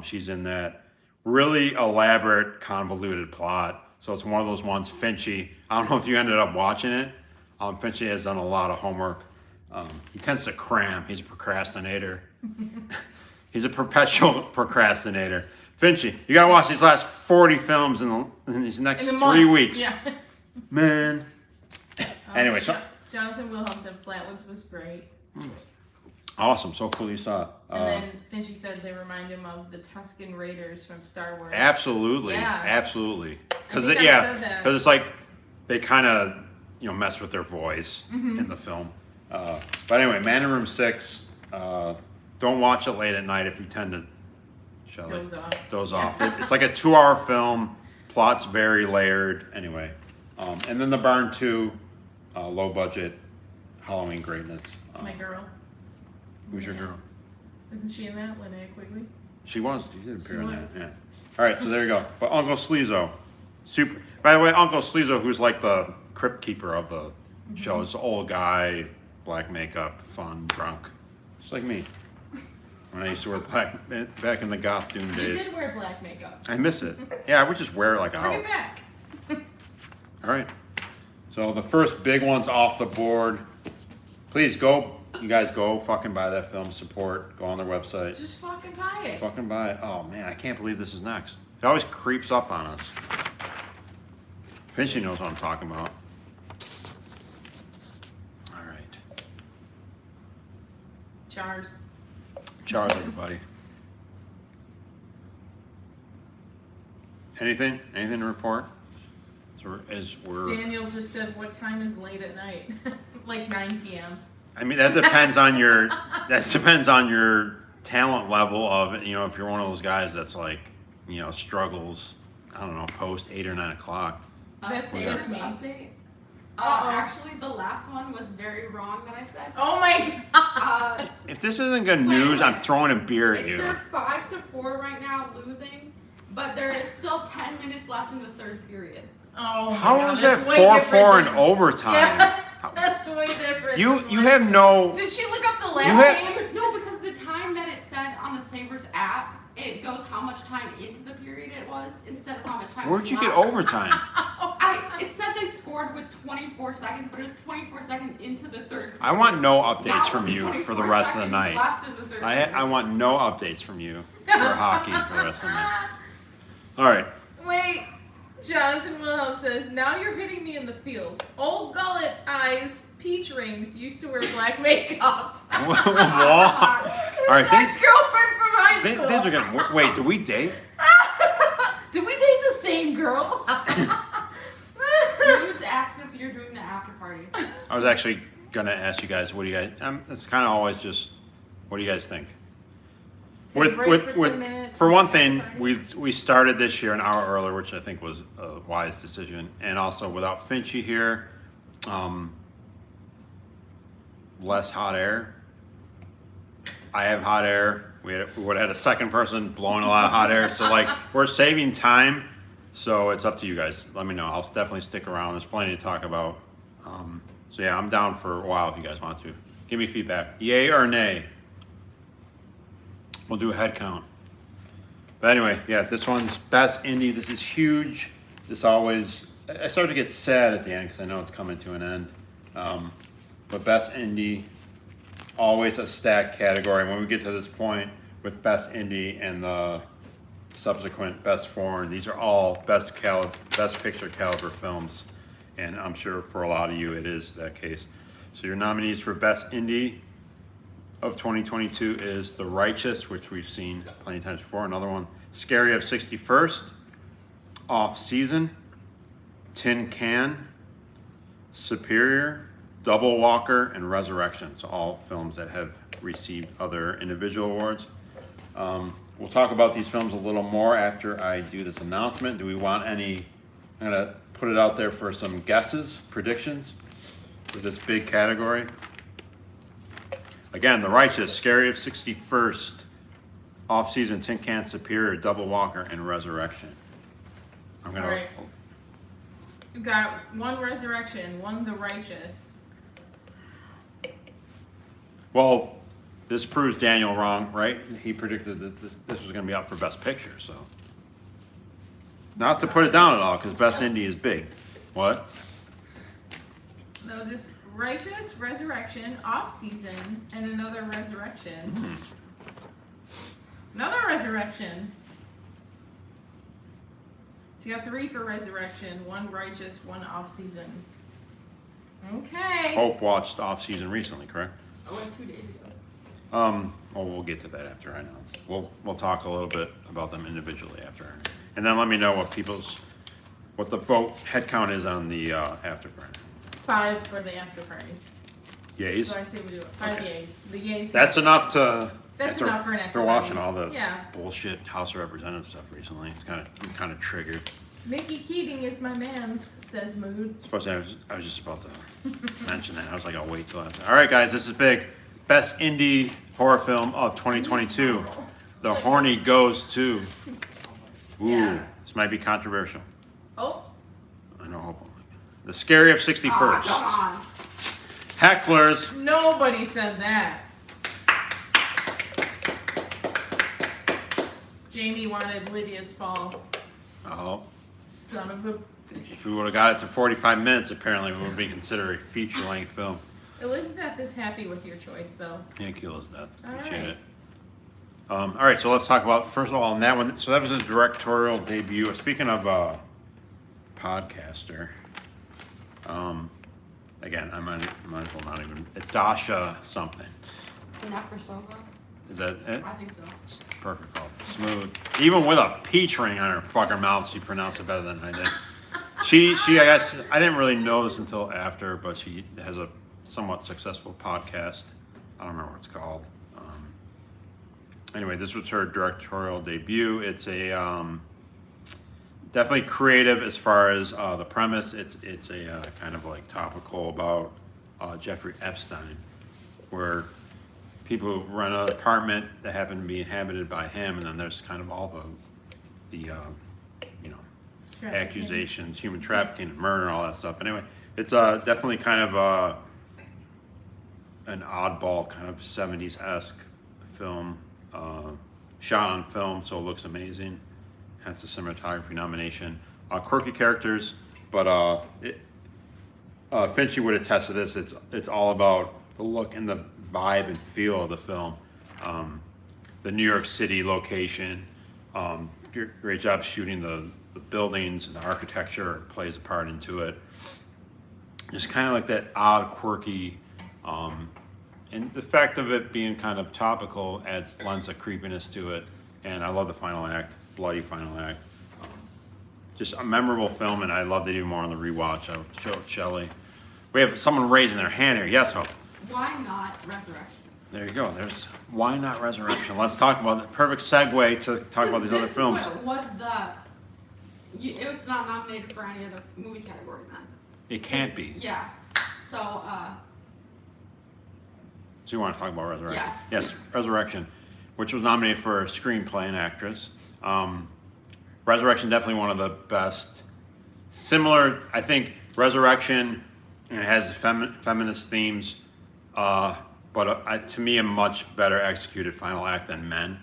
She's in that. Really elaborate, convoluted plot. So it's one of those ones, Finchy. I don't know if you ended up watching it. Finchy has done a lot of homework. He tends to cram. He's a procrastinator. He's a perpetual procrastinator. Finchy, you gotta watch these last 40 films in these next In a 3 month. weeks. Yeah. Man. Anyway, so Jonathan Wilhelm said Flatwoods was great. awesome. So cool you saw it. And then Finchy said they remind him of the Tusken Raiders from Star Wars. Absolutely. Yeah. Absolutely. Because I think I said that. because it's like they kind of mess with their voice Mm-hmm. in the film. But anyway, Man in Room 6. Don't watch it late at night if you tend to doze off. It's like a 2-hour film. Plot's very layered. Anyway, and then The Barn 2, low budget Halloween greatness. My girl. Who's your Yeah. girl? Isn't she in that? Linnea Quigley? She did appear in that. was. Yeah. All right, so there you go. But Uncle Sleezo, super. By the way, Uncle Sleezo, who's like the crypt keeper of the show, is an old guy, black makeup, fun, drunk, just like me. When I used to wear black back in the goth doom You days. did wear black makeup. I miss it. Yeah, I would just wear it like Bring out. it back. All right. So the first big one's off the board. Please go. You guys go fucking buy that film. Support. Go on their website. Just fucking buy it. Fucking buy it. Oh man, I can't believe this is next. He always creeps up on us. Finchy knows what I'm talking about. All right. Chars. Charles, everybody. Anything? Anything to report? So we're Daniel just said, what time is late at night? Like 9 p.m. I mean, that depends on your talent level of, you know, if you're one of those guys that's like, you know, struggles, I don't know, post 8 or 9 o'clock. That's Sarah's me. update. Uh-oh. Actually, the last one was very wrong that I said. Oh my god. If this isn't good news, I'm throwing a beer at you. They're 5-4 right now, losing, but there is still 10 minutes left in the third period. Oh my How god. is that that's way 4-4 different in than- overtime? Yeah, that's way different. You than you last- have no. Did she look up the You last have- game? No, because the time that it said on the Sabres app, it goes how much time into the period it was instead of how much time. Where'd was you get left. overtime? It said they scored with 24 seconds, but it was 24 seconds into the third. I want no Now updates from it's you for the 24 rest of the seconds night. left in the third I period. want no updates from you for hockey for the rest of the night. All right. Wait, Jonathan Wilhelm says, now you're hitting me in the feels. Old gullet eyes, peach rings, used to wear black makeup. What? All right. Ex-girlfriend from high Things school. are gonna. Wait, do we date? Did we date the same girl? Dudes asked if you're doing the after party. I was actually gonna ask you guys. What do you guys? It's kind of always just. What do you guys think? Take a break for 10 minutes. For one thing, we started this year an hour earlier, which I think was a wise decision, and also without Finchy here, less hot air. I have hot air. We would have had a second person blowing a lot of hot air, so like we're saving time. So it's up to you guys. Let me know. I'll definitely stick around. There's plenty to talk about. So yeah, I'm down for a while if you guys want to. Give me feedback. Yay or nay? We'll do a head count. But anyway, yeah, this one's best indie. This is huge. This always, I start to get sad at the end because I know it's coming to an end. But best indie, always a stacked category. When we get to this point with best indie and the subsequent best foreign, these are all best picture caliber films. And I'm sure for a lot of you it is that case. So your nominees for best indie of 2022 is The Righteous, which we've seen plenty of times before. Another one, Scary of 61st, Off Season, Tin Can, Superior, Double Walker, and Resurrection. So all films that have received other individual awards. We'll talk about these films a little more after I do this announcement. Do we want any? I'm gonna put it out there for some guesses, predictions for this big category. Again, The Righteous, Scary of 61st, Off Season, Tin Can, Superior, Double Walker, and Resurrection. I'm gonna. All right. You got one Resurrection, one The Righteous. Well, this proves Daniel wrong, right? He predicted that this was going to be up for Best Picture, so. Not to put it down at all, because Best Indie is big. What? No, just Righteous, Resurrection, Off Season, and another Resurrection. Another Resurrection. So you got 3 for Resurrection, 1 Righteous, 1 Off Season. Okay. Hope watched Off Season recently, correct? I went 2 days ago. Well, we'll get to that after I announce. We'll talk a little bit about them individually after, and then let me know what the vote head count is on the after party. 5 for the after party. Yays. So I say we do it. 5 Okay. yays. The yays. That's enough to. That's enough for an after After watching party. all the Yeah. bullshit House of Representatives stuff recently, I'm kind of triggered. Mickey Keating is my man's, says Moods. Supposed to, I was just about to mention that. I was like, I'll wait till after. All right, guys, this is big. Best indie horror film of 2022. The Horny goes to. Ooh, Yeah. this might be controversial. Oh, I know. Hope. The Scary of 61st. Ah, Hecklers. nobody said that. Jamie wanted Lydia's Fall. Oh, Son of a. if we would have got it to 45 minutes, apparently we would be considered a feature-length film. Elizabeth is happy with your choice, though. Thank you, Elizabeth. All Appreciate right. it. All right, so let's talk about first of all on that one. So that was his directorial debut. Speaking of podcaster, again, I might as well not even Dasha something. Nekrasova? Is that it? I think so. It's perfect call. Smooth. Even with a peach ring on her fucking mouth, she pronounced it better than I did. She I guess I didn't really know this until after, but she has a somewhat successful podcast. I don't remember what it's called. Anyway, this was her directorial debut. It's a definitely creative as far as the premise. It's a kind of like topical about Jeffrey Epstein, where people rent an apartment that happen to be inhabited by him, and then there's kind of all the you know, Trafficking. accusations, human trafficking, and murder, and all that stuff. Anyway, it's definitely kind of an oddball kind of 70s-esque film, shot on film, so it looks amazing. Hence the cinematography nomination. Quirky characters, but Finchy would attest to this. It's all about the look and the vibe and feel of the film. The New York City location, great job shooting the buildings and the architecture plays a part into it. Just kind of like that odd, quirky, and the fact of it being kind of topical lends a creepiness to it. And I love the final act, bloody final act. Just a memorable film, and I loved it even more on the rewatch. I showed Shelley. We have someone raising their hand here. Yes, Hope. Why not Resurrection? There you go. There's why not Resurrection? Let's talk about the perfect segue to talk about these other films. It was not nominated for any other movie category then. It can't be. Yeah. So, So you want to talk about Resurrection? Yeah. Yes, Resurrection, which was nominated for screenplay and actress. Resurrection, definitely one of the best. Similar, I think, Resurrection has feminist themes, but to me, a much better executed final act than Men.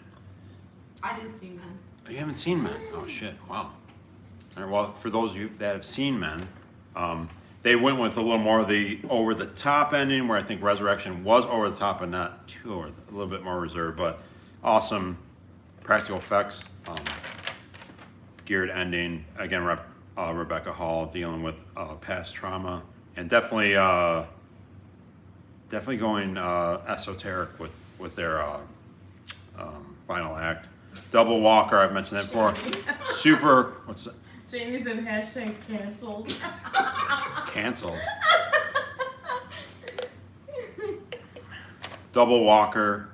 I didn't see Men. You haven't seen Men? Oh shit! Wow. All right, well, for those of you that have seen Men, they went with a little more of the over-the-top ending, where I think Resurrection was over the top, but not too over, a little bit more reserved. But awesome practical effects, geared ending. Again, Rebecca Hall dealing with past trauma, and definitely going esoteric with their final act. Double Walker, I've mentioned that before. Super. What's that? Jamie said hashtag canceled. Canceled. Double Walker,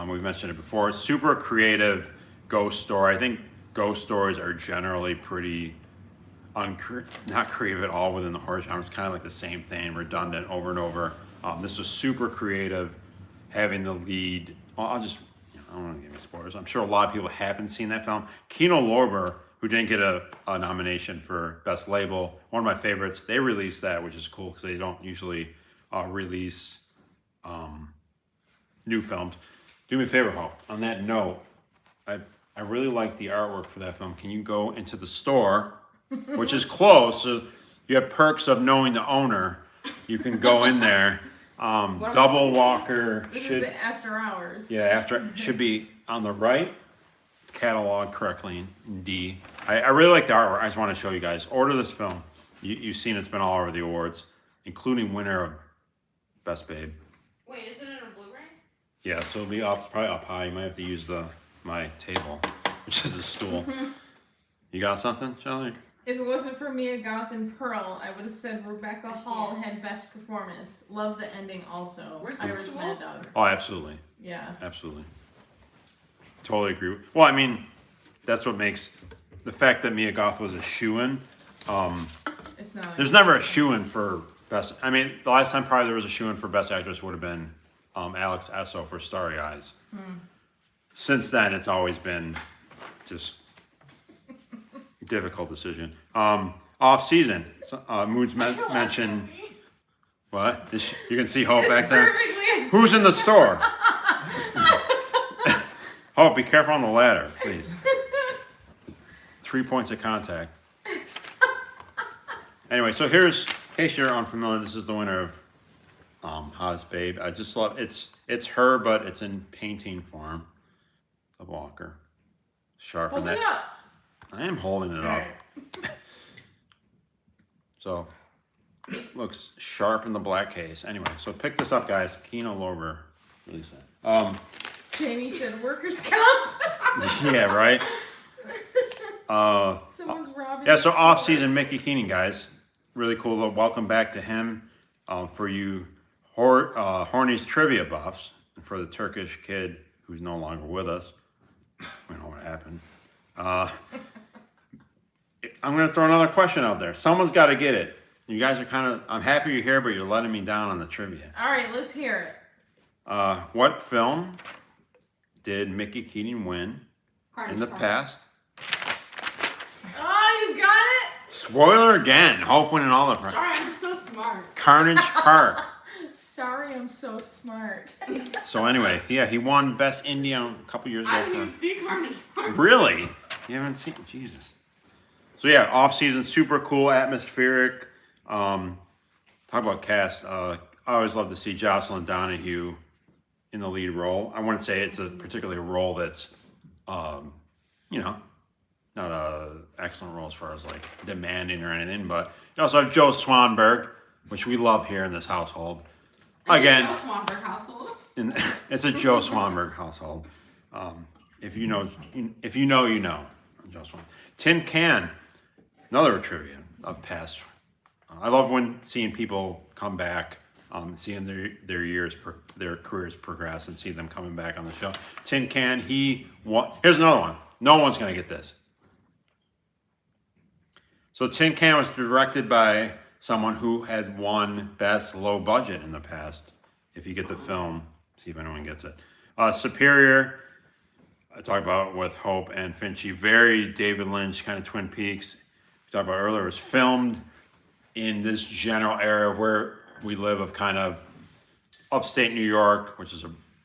we've mentioned it before. Super creative ghost story. I think ghost stories are generally pretty not creative at all within the horror genre. It's kind of like the same thing, redundant over and over. This was super creative, having the lead. Well, I don't want to give you spoilers. I'm sure a lot of people haven't seen that film. Kino Lorber, who didn't get a nomination for Best Label, one of my favorites. They released that, which is cool because they don't usually release new films. Do me a favor, Hope. On that note, I really like the artwork for that film. Can you go into the store, which is close, so you have perks of knowing the owner. You can go in there. Double Walker This should is after hours. should be on the right. Catalog correctly in D. I really like the artwork. I just want to show you guys. Order this film. You've seen it's been all over the awards, including winner of Best Babe. Wait, is it in a Blu-ray? Yeah, so it'll be probably up high. You might have to use my table, which is a stool. You got something, Shelley? If it wasn't for Mia Goth and Pearl, I would have said Rebecca I see Hall it. had best performance. Love the ending also. Where's the Irish stool? Mad Dog. Oh, absolutely. Yeah. Absolutely. Totally agree. Well, I mean, that's what makes the fact that Mia Goth was a shoo-in. It's not. There's never a shoo-in for best. I mean, the last time probably there was a shoo-in for best actress would have been Alex Esso for Starry Eyes. Since then, it's always been just difficult decision. Off season, Moods mentioned. What? You can see Hope back there. Perfectly. Who's in the store? Hope, be careful on the ladder, please. 3 points of contact. Anyway, so here's, in case you're unfamiliar, this is the winner of Hottest Babe. I just love it's her, but it's in painting form. the Walker. Sharpen Hold that. it up. I am holding it up. Alright. So, looks sharp in the black case. Anyway, so pick this up, guys. Kino Lorber released that. Jamie said workers' comp. Yeah, right. Someone's robbing. Yeah, so the off store. season Mickey Keenan, guys. Really cool. Welcome back to him. For you Horny's trivia buffs, and for the Turkish kid who's no longer with us. We know what happened. I'm going to throw another question out there. Someone's got to get it. You guys are I'm happy you're here, but you're letting me down on the trivia. All right, let's hear it. What film did Mickey Keating win in the past? Oh, you got it. Spoiler again. Hope winning all the Sorry, I'm just so smart. Carnage Park. Sorry, I'm so smart. So anyway, yeah, he won Best Indie a couple years I ago. didn't even see Carnage Park. Really? You haven't seen Jesus. So yeah, off season, super cool, atmospheric. Talk about cast. I always love to see Jocelyn Donahue in the lead role. I wouldn't say it's a particularly role that's, you know, not a excellent role as far as like demanding or anything. But you also have Joe Swanberg, which we love here in this household. Again, Joe Swanberg household. it's a Joe Swanberg household. If you know, you know. Joe Swan. Tin Can, another trivia of past. I love when seeing people come back, seeing their careers progress, and see them coming back on the show. Tin Can, here's another one. No one's gonna get this. So Tin Can was directed by someone who had won Best Low Budget in the past. If you get the film, see if anyone gets it. Superior, I talked about with Hope and Finchy. Very David Lynch, kind of Twin Peaks. We talked about earlier, it was filmed in this general area where we live of kind of upstate New York, which is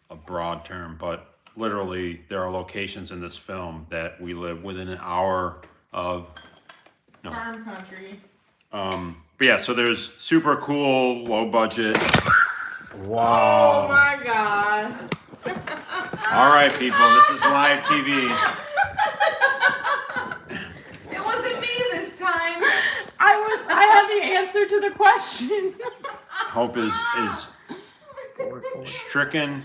a broad term, but literally there are locations in this film that we live within an hour of. No. Farm country. But yeah, so there's super cool, low budget. Oh Wow. my god. All right, people, this is live TV. It wasn't me this time. I had the answer to the question. Hope is stricken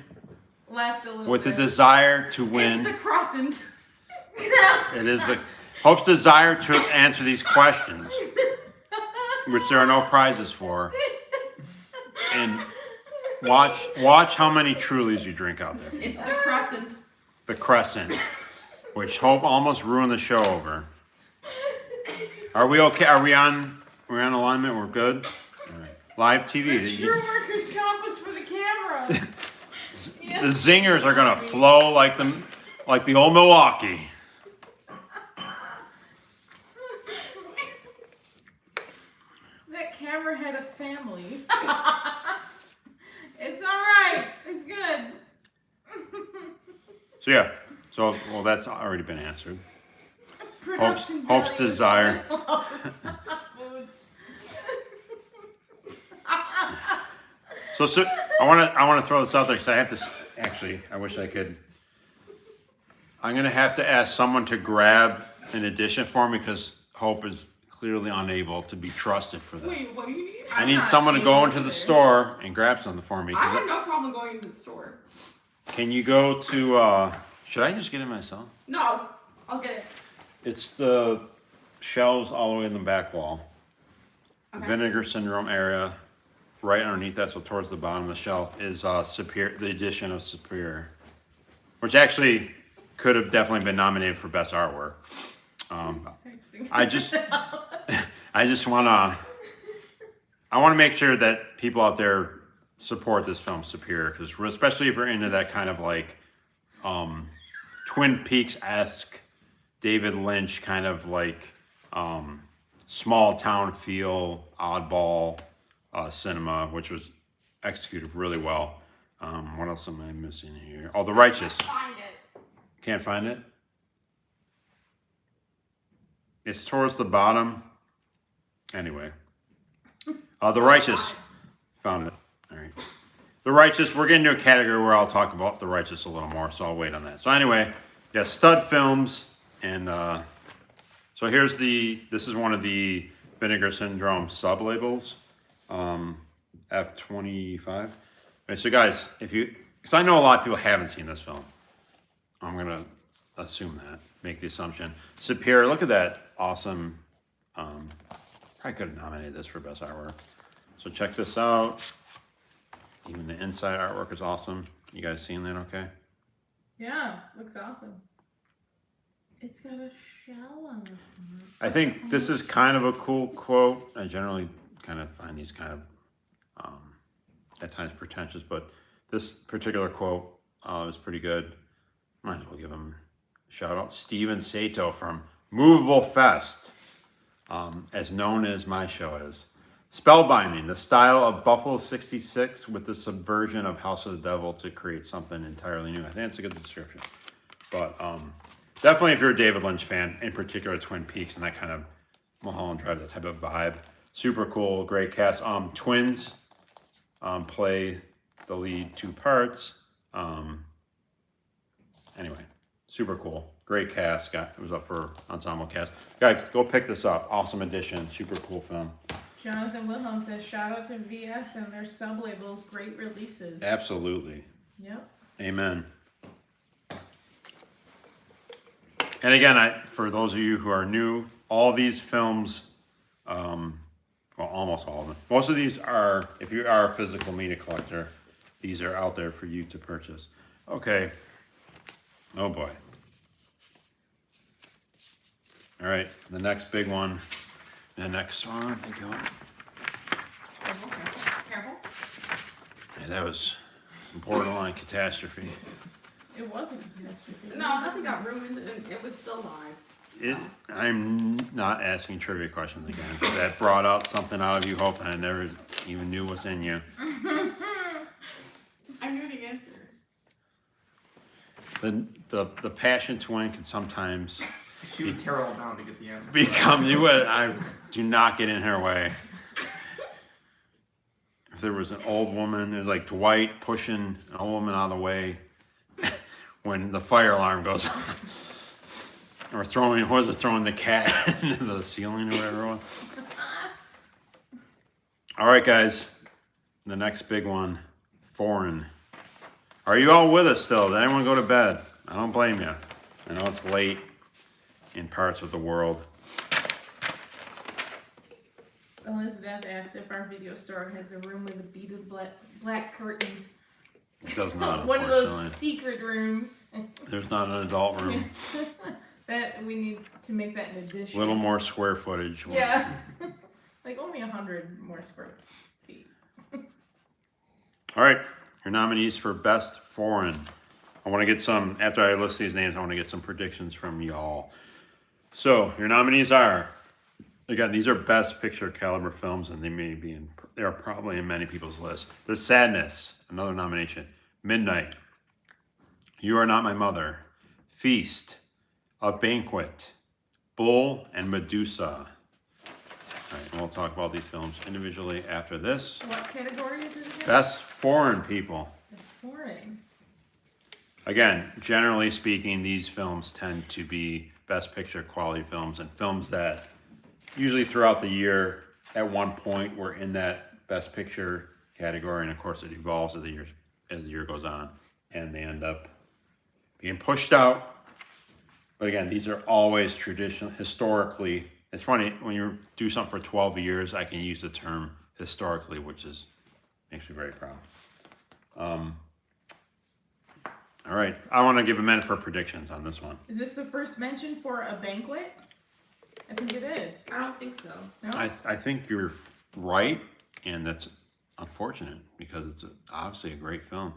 Left a little with the bit. desire to It's win. the crescent. It is the Hope's desire to answer these questions, which there are no prizes for. And watch how many Trulies you drink out there. It's the crescent. The Crescent, which Hope almost ruined the show over. Are we okay? We're on alignment? We're good? All right. Live TV. It's your workers' comp was for the camera. The zingers are gonna flow like the old Milwaukee. That camera had a family. It's alright. It's good. So yeah. So well, that's already been answered. Production Hope's value is desire. Foods. So I want to throw this out there because I have to. Actually, I wish I could. I'm gonna have to ask someone to grab an edition for me because Hope is clearly unable to be trusted for that. Wait, what do you need? I need someone to go into the store and grab something for me. I 'Cause have no problem going into the store. can you go to? Should I just get it myself? No, I'll get it. It's the shelves all the way in the back wall. Okay. Vinegar syndrome area, right underneath that, so towards the bottom of the shelf is Superior, the edition of Superior, which actually could have definitely been nominated for best artwork. I just I want to make sure that people out there support this film Superior, because especially if you're into that kind of like Twin Peaks-esque David Lynch kind of like small town feel, oddball cinema, which was executed really well. What else am I missing here? Oh, The Righteous. Find it. Can't find it? It's towards the bottom. Anyway. The Righteous. Found it. All right. The Righteous. We're getting to a category where I'll talk about The Righteous a little more, so I'll wait on that. So anyway, yeah, Stud Films, and so this is one of the Vinegar Syndrome sub labels, F25. Okay, so guys, because I know a lot of people haven't seen this film, I'm gonna assume that, make the assumption. Superior, look at that awesome. I could have nominated this for best artwork. So check this out. Even the inside artwork is awesome. You guys seeing that? Okay. Yeah, looks awesome. It's got a shell on it. I think this is kind of a cool quote. I generally kind of find these kind of at times pretentious, but this particular quote is pretty good. Might as well give him a shout out. Steven Sato from Movable Fest, as known as my show is. Spellbinding, the style of Buffalo 66 with the subversion of House of the Devil to create something entirely new. I think that's a good description. But definitely if you're a David Lynch fan, in particular Twin Peaks and that kind of Mulholland Drive, that type of vibe. Super cool, great cast. Twins play the lead 2 parts. Anyway, super cool. Great cast. It was up for ensemble cast. Guys, go pick this up. Awesome edition. Super cool film. Jonathan Wilhelm says, shout out to VS and their sub-labels, great releases. Absolutely. Yep. Amen. And again, for those of you who are new, all these films, well, almost all of them. Most of these are, if you are a physical media collector, these are out there for you to purchase. Okay. Oh boy. All right, the next big one. The next one, thank you. Careful, careful, careful. Yeah, that was borderline catastrophe. It wasn't a catastrophe. No, nothing got ruined, and it was still live. I'm not asking trivia questions again. That brought out something out of you, Hope, that I never even knew was in you. I knew the answer. The passion to win can sometimes She would tear it all down to get the answer. become you. I do not get in her way. If there was an old woman, it was like Dwight pushing an old woman out of the way when the fire alarm goes on. Or throwing the cat into the ceiling or whatever it was. All right, guys. The next big one, Foreign. Are you all with us still? Did anyone go to bed? I don't blame you. I know it's late in parts of the world. Elizabeth asks if our video store has a room with a beaded black curtain. It does not, One of those unfortunately. secret rooms. There's not an adult room. That we need to make that an addition. A little more square footage. Yeah. Like only 100 more square feet. All right, your nominees for Best Foreign. I want to get some, after I list these names, I want to get some predictions from y'all. So, your nominees are, again, these are Best Picture caliber films, and they are probably in many people's lists. The Sadness, another nomination. Midnight. You Are Not My Mother. Feast. A Banquet. Bull and Medusa. All right, and we'll talk about these films individually after this. What category is it again? Best Foreign, people. It's foreign. Again, generally speaking, these films tend to be Best Picture quality films, and films that usually throughout the year at one point were in that Best Picture category, and of course it evolves as the year goes on, and they end up being pushed out. But again, these are always traditional, historically. It's funny, when you do something for 12 years, I can use the term historically, which makes me very proud. All right, I want to give a minute for predictions on this one. Is this the first mention for A Banquet? I think it is. I don't think so. No? I think you're right, and that's unfortunate because it's obviously a great film.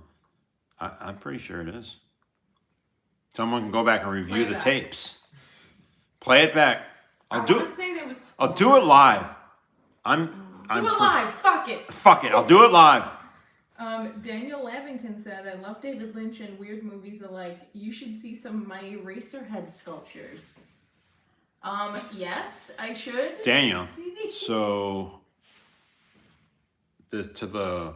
I'm pretty sure it is. Someone can go back and review Play it the back. tapes. Play it back. I'll do I it. want to say there was. I'll do it live. I'm Do it live. Fuck it. Fuck it. I'll do it live. Daniel Lavington said, I love David Lynch and weird movies alike. You should see some of my Eraserhead sculptures. Yes, I should. Daniel. See these? So, to the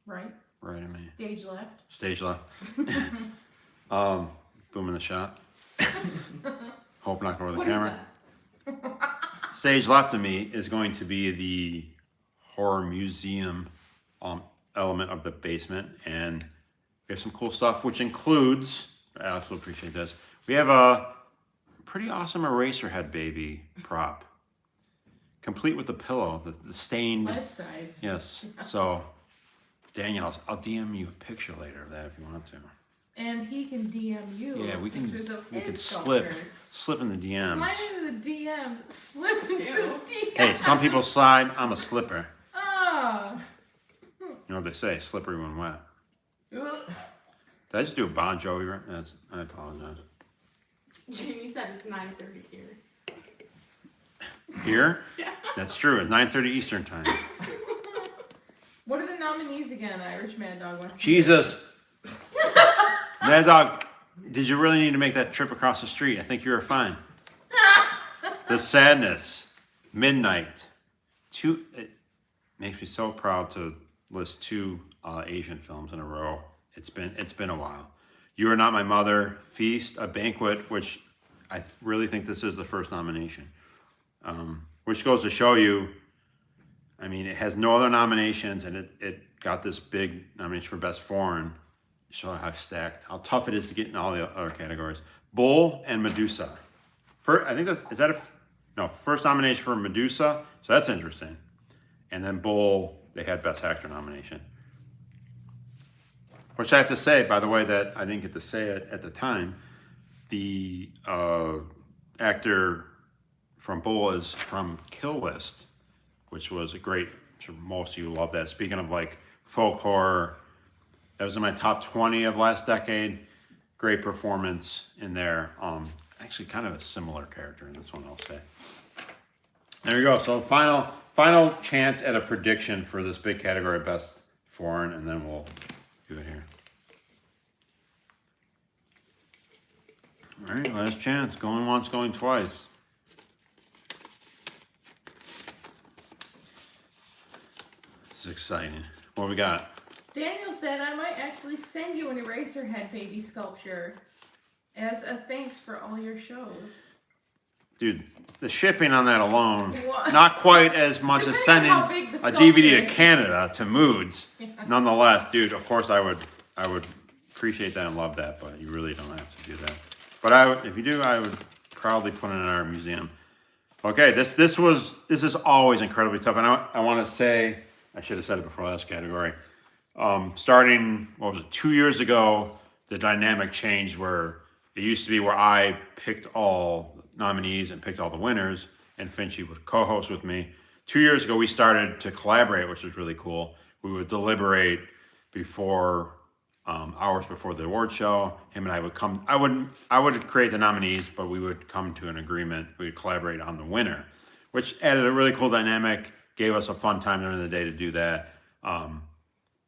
Right. right of me, Stage left. stage left. Boom in the shot. Hope not over the What is camera. that? Stage left of me is going to be the horror museum element of the basement, and we have some cool stuff, which includes, Alex will appreciate this, we have a pretty awesome Eraserhead baby prop, complete with the pillow, the stained, Life size. yes. So, Danielle, I'll DM you a picture later of that if you want to. And he can DM you. Yeah, we can pictures of we his can sculptures. slip in the DMs. Slide into the DM. Slip into Ew. the DM. Hey, some people slide. I'm a slipper. Oh. You know what they say? Slippery when wet. Ugh. Did I just do a Bon Jovi? I apologize. Jamie said it's 9:30 here. Here? That's true. It's 9:30 Eastern time. What are the nominees again? Irish Mad Dog wants to Jesus. Mad Dog, did you really need to make that trip across the street? I think you were fine. The Sadness, Midnight. It makes me so proud to list 2 Asian films in a row. It's been a while. You Are Not My Mother, Feast, A Banquet, which I really think this is the first nomination. Which goes to show you, I mean, it has no other nominations, and it got this big nomination for Best Foreign. Show how stacked, how tough it is to get in all the other categories. Bull and Medusa. I think first nomination for Medusa, so that's interesting. And then Bull, they had Best Actor nomination. Which I have to say, by the way, that I didn't get to say it at the time. The actor from Bull is from Kill List, which was a great, most of you love that. Speaking of like folk horror, that was in my top 20 of last decade. Great performance in there. Actually kind of a similar character in this one, I'll say. There you go. So final chance at a prediction for this big category, Best Foreign, and then we'll do it here. All right, last chance. Going once, going twice. This is exciting. What we got? Daniel said I might actually send you an Eraserhead baby sculpture as a thanks for all your shows. Dude, the shipping on that alone, What? not quite as much as Depending sending on how big the a DVD to sculpture is. Canada to Moods. Nonetheless, dude, of course I would appreciate that and love that, but you really don't have to do that. But if you do, I would proudly put it in our museum. Okay, this is always incredibly tough, and I want to say, I should have said it before last category. Starting, 2 years ago, the dynamic changed where it used to be where I picked all nominees and picked all the winners, and Finchy would co-host with me. 2 years ago, we started to collaborate, which was really cool. We would deliberate before, hours before the award show. Him and I would come, I would create the nominees, but we would come to an agreement. We would collaborate on the winner, which added a really cool dynamic, gave us a fun time during the day to do that.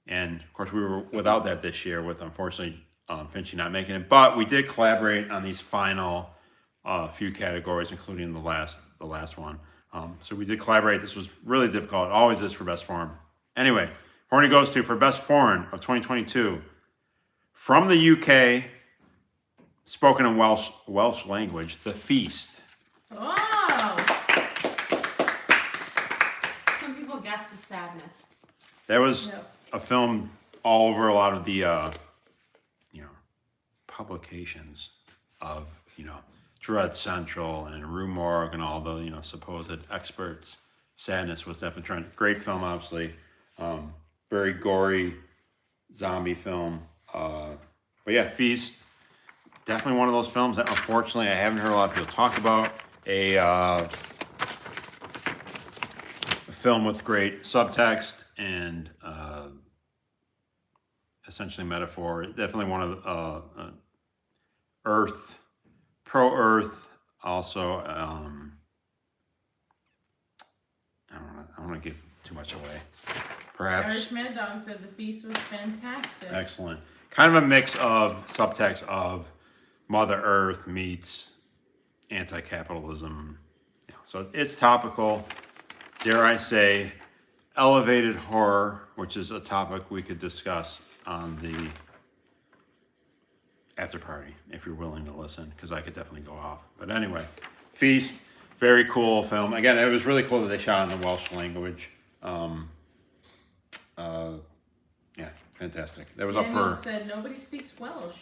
And of course, we were without that this year with, unfortunately, Finchy not making it. But we did collaborate on these final few categories, including the last one. So we did collaborate. This was really difficult. It always is for Best Foreign. Anyway, Horny goes to, for Best Foreign of 2022, from the UK, spoken in Welsh language, The Feast. Oh! Some people guess the sadness. That was Yep. a film all over a lot of the, publications of, Dread Central and Rue Morgue and all the, supposed experts. Sadness was definitely trying. Great film, obviously. Very gory zombie film. But yeah, Feast. Definitely one of those films that unfortunately I haven't heard a lot of people talk about. A film with great subtext and essentially metaphor. Definitely one of Earth, pro-Earth. Also, I don't want to give too much away. Perhaps. Irish Mad Dog said the feast was fantastic. Excellent. Kind of a mix of subtext of Mother Earth meets anti-capitalism. Yeah, so it's topical. Dare I say, elevated horror, which is a topic we could discuss on the after party if you're willing to listen, because I could definitely go off. But anyway, Feast, very cool film. Again, it was really cool that they shot in the Welsh language. Yeah, fantastic. That was up Daniel for. said nobody speaks Welsh.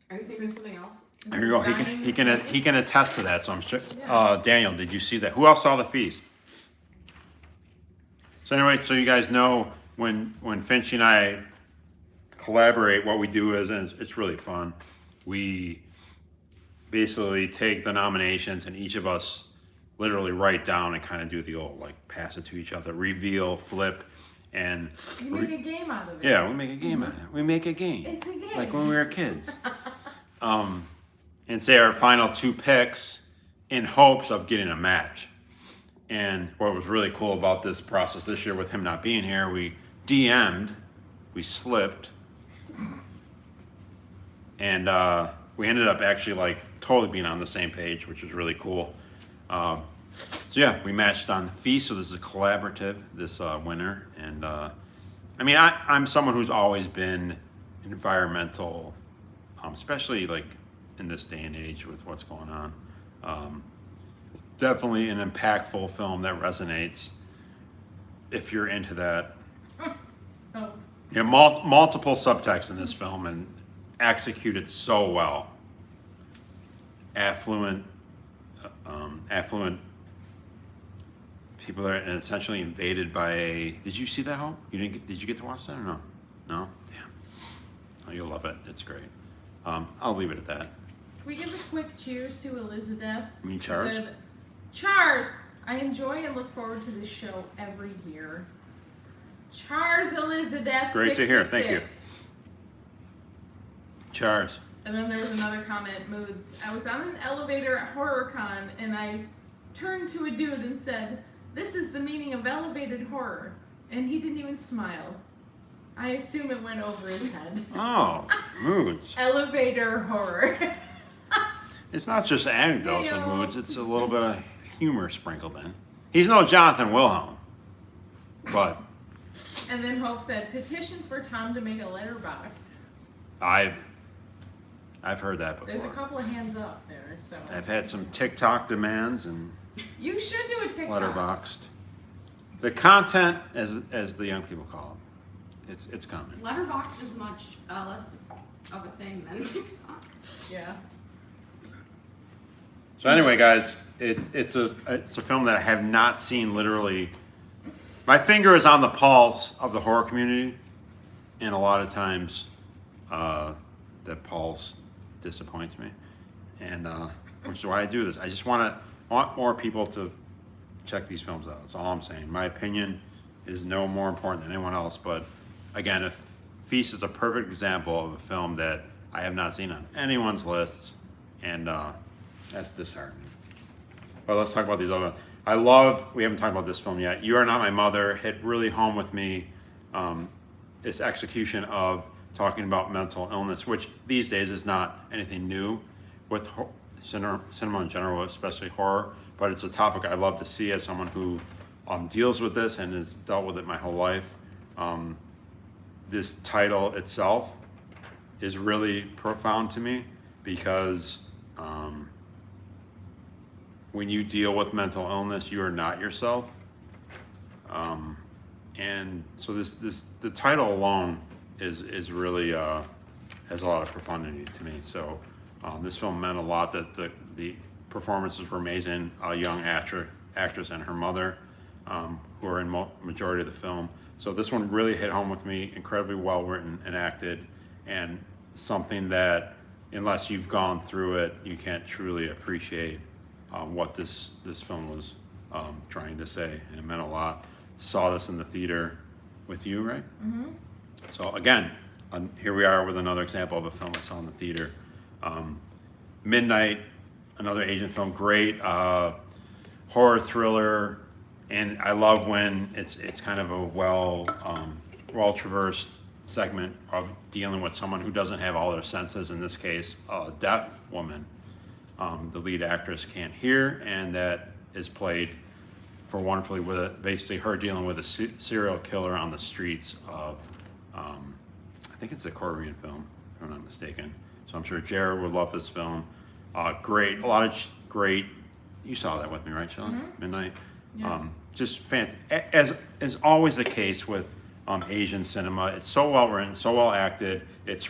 Are you thinking of something else? There you go. He can attest to that. So I'm sure. Yeah. Daniel, did you see that? Who else saw the Feast? So anyway, so you guys know when Finch and I collaborate, what we do is, and it's really fun. We basically take the nominations, and each of us literally write down and kind of do the old like pass it to each other, reveal, flip, and You make a game out of it. yeah, we make a game out of it. We make a game. It's a game. Like when we were kids. And say our final two picks in hopes of getting a match. And what was really cool about this process this year with him not being here, we DM'd, we slipped, and we ended up actually like totally being on the same page, which was really cool. So yeah, we matched on the Feast, so this is collaborative, this winner. And I mean, I'm someone who's always been environmental, especially like in this day and age with what's going on. Definitely an impactful film that resonates if you're into that. Oh, Yeah, multiple subtext in this film and executed so well. Affluent people are essentially invaded by a. Did you see that, Hope? Did you get to watch that or no? No? Damn. Oh, you'll love it. It's great. I'll leave it at that. can we give a quick cheers to Elizabeth? You mean She Charles? said, Chars! I enjoy and look forward to this show every year. Chars Elizabeth. Great to hear. Thank you. 666. Charles. And then there was another comment, Moods. I was on an elevator at HorrorCon and I turned to a dude and said, "This is the meaning of elevated horror." And he didn't even smile. I assume it went over his head. Oh, moods. Elevator horror. It's not just anecdotes with Heyo. moods, it's a little bit of humor sprinkled in. He's no Jonathan Wilhelm, but And then Hope said, petition for Tom to make a letterbox. I've heard that There's a before. couple of hands up there, so. I've had some TikTok demands and You should do a TikTok. letterboxed. The content, as the young people call it, it's coming. Letterboxd is much less of a thing than TikTok. Yeah. So anyway, guys, it's a film that I have not seen literally. My finger is on the pulse of the horror community, and a lot of times that pulse disappoints me, and which is why I do this. I just want more people to check these films out. That's all I'm saying. My opinion is no more important than anyone else, but again, if Feast is a perfect example of a film that I have not seen on anyone's lists, and that's disheartening. But let's talk about these other ones. We haven't talked about this film yet. You Are Not My Mother hit really home with me. Its execution of talking about mental illness, which these days is not anything new with cinema in general, especially horror, but it's a topic I love to see as someone who deals with this and has dealt with it my whole life. This title itself is really profound to me because when you deal with mental illness, you are not yourself. And so the title alone is really has a lot of profundity to me. So this film meant a lot. That the performances were amazing. A young actress and her mother, who are in majority of the film. So this one really hit home with me. Incredibly well written and acted, and something that unless you've gone through it, you can't truly appreciate what this film was trying to say, and it meant a lot. Saw this in the theater with you, right? Mm-hmm. So again, here we are with another example of a film I saw in the theater. Midnight, another Asian film, great horror thriller, and I love when it's kind of a well traversed segment of dealing with someone who doesn't have all their senses. In this case, a deaf woman. The lead actress can't hear, and that is played for wonderfully with basically her dealing with a serial killer on the streets of, I think it's a Korean film, if I'm not mistaken. So I'm sure Jared would love this film. Great, a lot of great. You saw that with me, right, Shelley? Midnight. Yeah. Just as is always the case with Asian cinema. It's so well written, so well acted. It's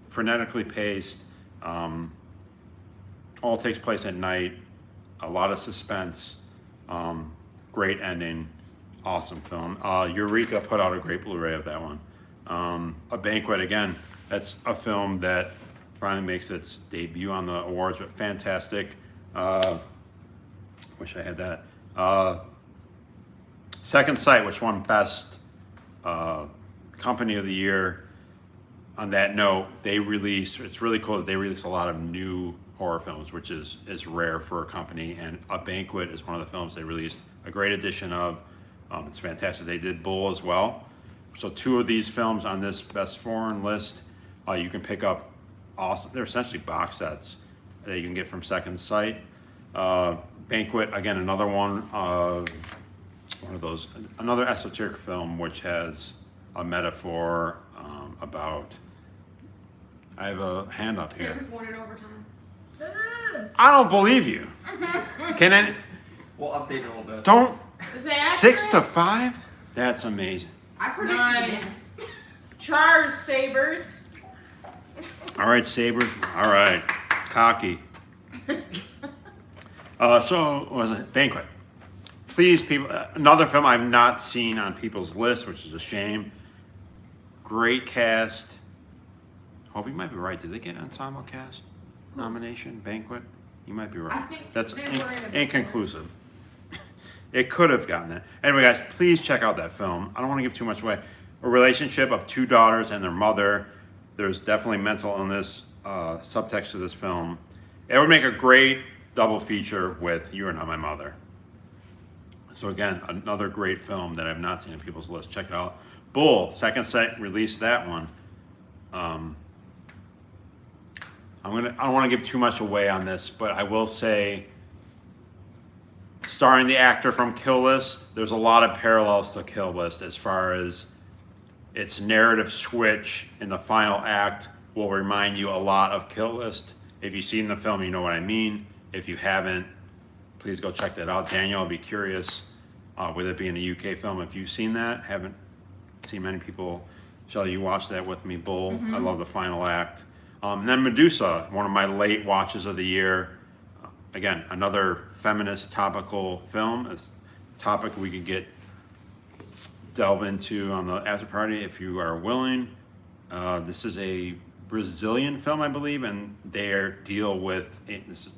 frenetically paced. All takes place at night. A lot of suspense. Great ending. Awesome film. Eureka put out a great Blu-ray of that one. A Banquet, again, that's a film that finally makes its debut on the awards, but fantastic. Wish I had that. Second Sight, which won Best Company of the Year. On that note, it's really cool that they release a lot of new horror films, which is rare for a company, and A Banquet is one of the films they released a great edition of. It's fantastic. They did Bull as well. So 2 of these films on this Best Foreign list, you can pick up. Awesome. They're essentially box sets that you can get from Second Sight. Banquet, again, another one of another esoteric film which has a metaphor about. I have a hand up here. Sabres won in overtime. I don't believe you. We'll update it a little bit. Don't Is that 6-5? That's amazing. I predicted Nice. it. Charge, Sabres. All right, Sabres. All right, cocky. So what was it? Banquet. Please, people. Another film I've not seen on people's list, which is a shame. Great cast. Hope you might be right. Did they get ensemble cast nomination? Banquet. You might be right. I think That's they were in a inconclusive. It could have gotten that. Anyway, guys, please check out that film. I don't want to give too much away. A relationship of 2 daughters and their mother. There's definitely mental illness subtext to this film. It would make a great double feature with You Are Not My Mother. So again, another great film that I've not seen on people's list. Check it out. Bull, Second Sight released that one. I don't want to give too much away on this, but I will say, starring the actor from Kill List, there's a lot of parallels to Kill List as far as its narrative switch in the final act will remind you a lot of Kill List. If you've seen the film, you know what I mean. If you haven't, please go check that out. Daniel, I'll be curious, with it being a UK film, if you've seen that. Haven't seen many people. Shelley, you watched that with me, Bull. I love the final act. And then Medusa, one of my late watches of the year. Again, another feminist topical film. It's a topic we could delve into on the after party if you are willing. This is a Brazilian film, I believe, and they deal with, this is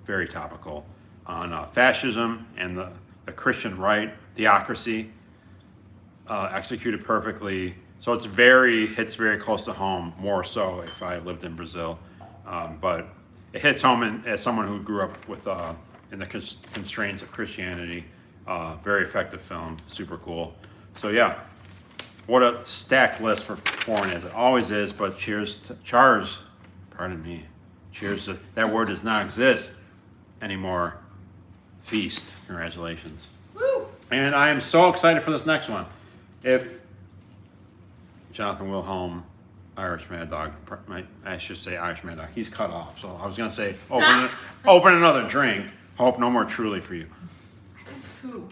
very topical, on fascism and the Christian right, theocracy, executed perfectly. So hits very close to home, more so if I lived in Brazil. But it hits home as someone who grew up with in the constraints of Christianity. Very effective film, super cool. So yeah, what a stacked list for foreign as it always is. But cheers, pardon me, cheers to, that word does not exist anymore. Feast, congratulations. Woo! And I am so excited for this next one. If Jonathan Wilhelm, Irish Mad Dog, I should say Irish Mad Dog, he's cut off. So I was going to say, open another drink. Hope no more Truly for you. Who?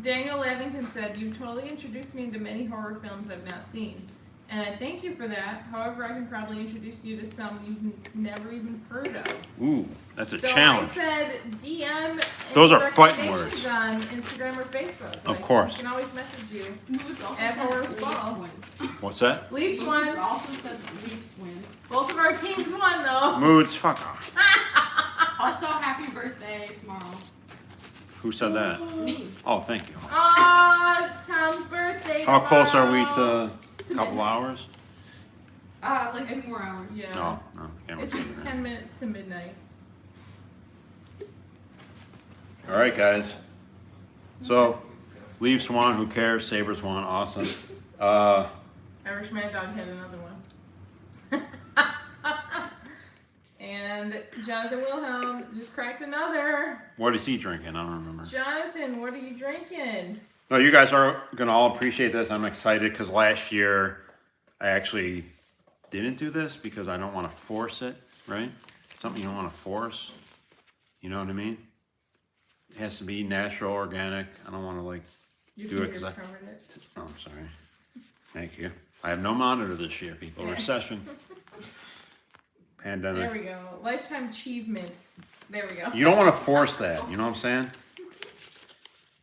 Daniel Lavington said, "You totally introduced me into many horror films I've not seen. And I thank you for that. However, I can probably introduce you to some you've never even heard of." Ooh, that's a So challenge. I said DM Those any are fighting recommendations words. on Instagram or Facebook. Of course. You can always message you. Moods also At said Horror's Leafs Ball. win. What's that? Leafs Moods won. also said Leafs win. Both of our teams won, though. Moods, fuck off. Also, happy birthday tomorrow. Who said that? Me. Oh, thank you. Aw, Tom's birthday. How close are we tomorrow. to a couple hours? Like 2 It's more hours. Yeah. No, can't It's wait. 10 minutes to midnight. All right, guys. So, Leafs won. Who cares? Sabres won. Awesome. Irish Mad Dog had another one. And Jonathan Wilhelm just cracked another. What is he drinking? I don't remember. Jonathan, what are you drinking? No, you guys are gonna all appreciate this. I'm excited because last year I actually didn't do this because I don't want to force it, right? Something you don't want to force. You know what I mean? It has to be natural, organic. I don't want to like Your do it fingers because covered it. Oh, I'm sorry. Thank you. I have no monitor this year, people. Yeah. Recession. Pandemic. There we go. Lifetime achievement. There we go. You don't want to force that. You know what I'm saying?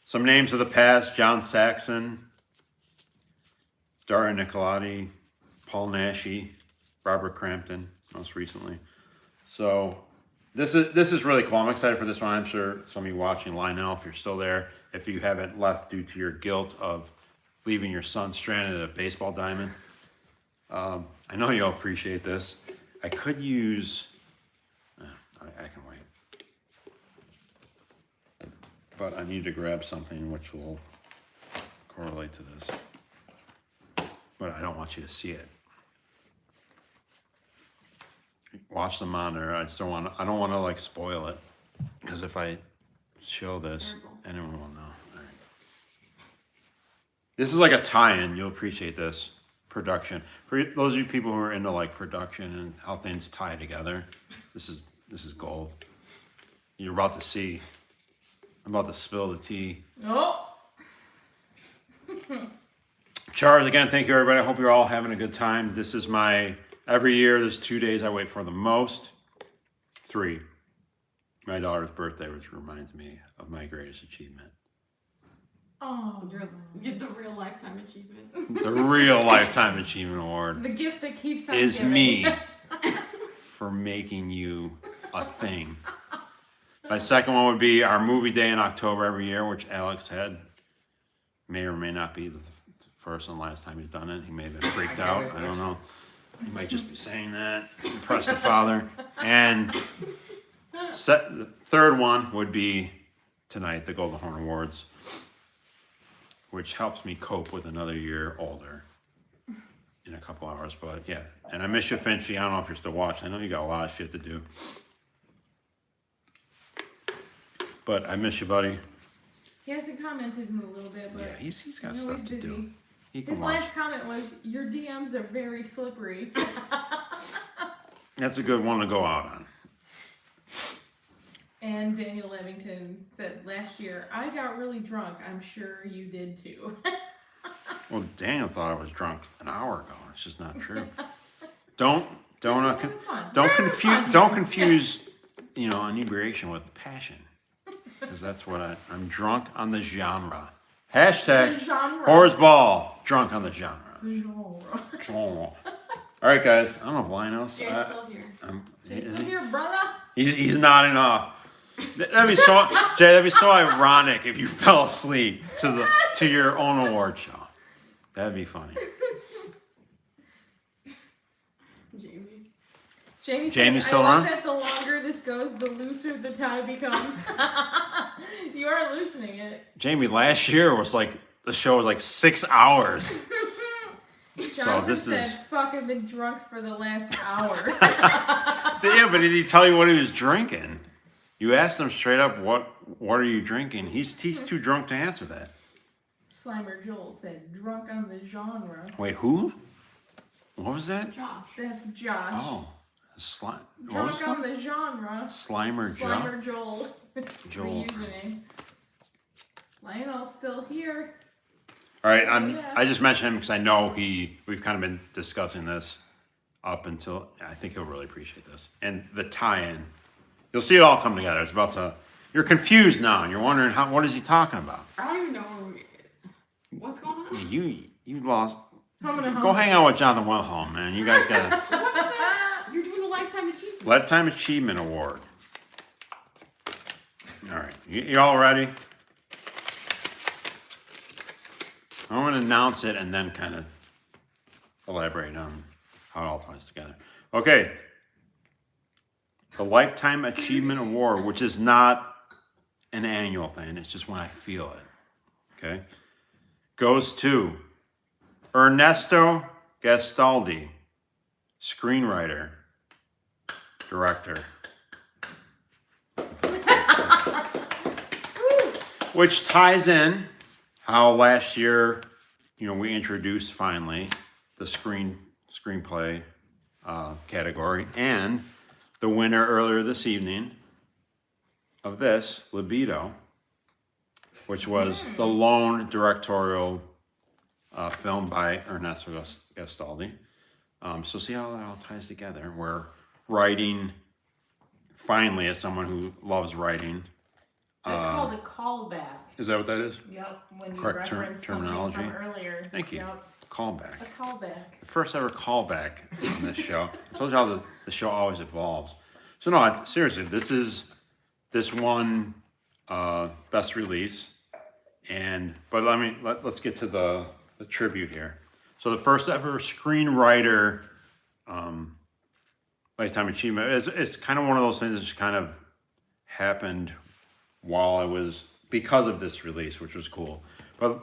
Some names of the past: John Saxon, Daria Nicolati, Paul Naschy, Robert Crampton, most recently. So this is really cool. I'm excited for this one. I'm sure some of you watching, Lionel, if you're still there, if you haven't left due to your guilt of leaving your son stranded at a baseball diamond, I know you'll appreciate this. I could use. I can wait. But I need to grab something which will correlate to this. But I don't want you to see it. Watch the monitor. I don't want to like spoil it. Because if I show this, anyone will know. All right. This is like a tie-in. You'll appreciate this. Production. For those of you people who are into like production and how things tie together, this is gold. You're about to see. I'm about to spill the tea. Oh. Charles, again, thank you, everybody. I hope you're all having a good time. This is every year, there's 2 days I wait for the most. 3. My daughter's birthday, which reminds me of my greatest achievement. Oh, Get the real lifetime achievement. The real Lifetime Achievement Award the gift that keeps on is giving. me for making you a thing. My second one would be our movie day in October every year, which Alex had. May or may not be the first and last time he's done it. He may have been freaked out. I don't know. He might just be saying that. Impress the father. And the third one would be tonight, the Golden Horn Awards, which helps me cope with another year older in a couple hours. But yeah, and I miss you, Finchy. I don't know if you're still watching. I know you got a lot of shit to do. But I miss you, buddy. He hasn't commented in a little bit, but Yeah, he's got I know stuff he's to busy. do. He can His watch. last comment was, "Your DMs are very slippery." That's a good one to go out on. And Daniel Levington said last year, "I got really drunk. I'm sure you did too." Well, Daniel thought I was drunk an hour ago. It's just not true. Don't confuse, inebriation with passion, because that's what I'm drunk on the genre. Hashtag The genre. Horace Ball, drunk on the genre. Genre. Genre. All right, guys. I don't know if Lionel's. Jay's still here. You still here, brother? He's nodding off. That'd be so, Jay. That'd be so ironic if you fell asleep to your own award show. That'd be funny. Jamie Jamie's said, still I love on? that the longer this goes, the looser the tie becomes. You are loosening it. Jamie, last year was the show was like 6 hours. Jonathan this said, is- "Fuck, I've been drunk for the last hour." Yeah, but did he tell you what he was drinking? You asked him straight up, what are you drinking? He's too drunk to answer that. Slimer Joel said, "Drunk on the genre." Wait, who? What was that? Josh. That's Josh. Oh, what was Drunk on that? the genre. Slimer Joe. Slimer Joel. Joel. The username. Lionel's still here. All right, Yeah. I just mentioned him because I know we've kind of been discussing this up until, I think he'll really appreciate this. And the tie-in, you'll see it all come together. It's about to, you're confused now and you're wondering what is he talking about? I don't even know what's going on. Yeah, you lost. Home Go hang out with Jonathan Wilhelm, man. You guys got What's that? You're doing a lifetime achievement. a Lifetime Achievement Award. All right, you all ready? I'm going to announce it and then kind of elaborate on how it all ties together. Okay. The Lifetime Achievement Award, which is not an annual thing, it's just when I feel it. Okay? Goes to Ernesto Gastaldi, screenwriter, director. Which ties in how last year, we introduced finally the screenplay category, and the winner earlier this evening of this, Libido, which was the lone directorial film by Ernesto Gastaldi. So see how that all ties together. We're writing, finally, as someone who loves writing. That's called a callback. Is that what that is? Yep, when you Correct reference terminology. something from earlier. Thank you. Yep, Callback. a callback. The first ever callback on this show. I told you how the show always evolves. So no, seriously, this won best release, but let's get to the tribute here. So the first ever screenwriter lifetime achievement it's kind of one of those things that just kind of happened because of this release, which was cool. But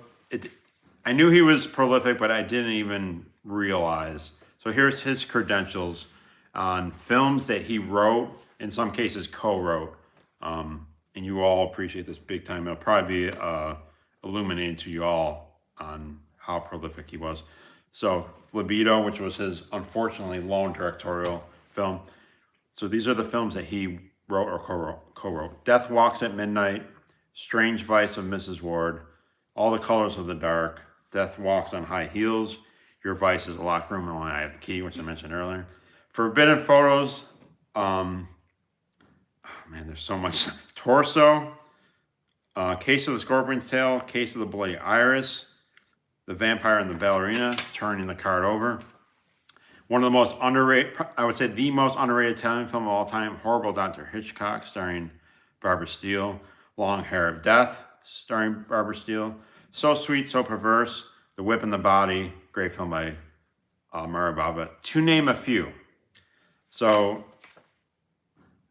I knew he was prolific, but I didn't even realize. So here's his credentials on films that he wrote, in some cases co-wrote. And you all appreciate this big time. It'll probably be illuminating to you all on how prolific he was. So Libido, which was his unfortunately lone directorial film. So these are the films that he wrote or co-wrote. Death Walks at Midnight, Strange Vice of Mrs. Ward, All the Colors of the Dark, Death Walks on High Heels, Your Vice is a Locked Room and Only I Have the Key, which I mentioned earlier. Forbidden Photos, there's so much. Torso, Case of the Scorpion's Tail, Case of the Bloody Iris, The Vampire and the Ballerina, Turning the Card Over. One of the most underrated, I would say the most underrated Italian film of all time, Horrible Dr. Hitchcock, starring Barbara Steele. Long Hair of Death, starring Barbara Steele. So Sweet, So Perverse, The Whip and the Body, great film by Mario Bava, to name a few. So,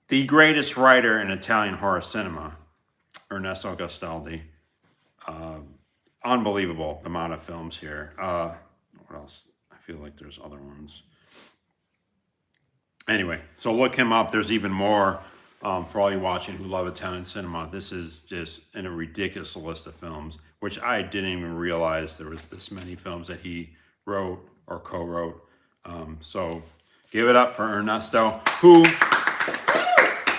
the greatest writer in Italian horror cinema, Ernesto Gastaldi. Unbelievable the amount of films here. What else? I feel like there's other ones. Anyway, so look him up. There's even more for all you watching who love Italian cinema. This is just in a ridiculous list of films, which I didn't even realize there was this many films that he wrote or co-wrote. So give it up for Ernesto, who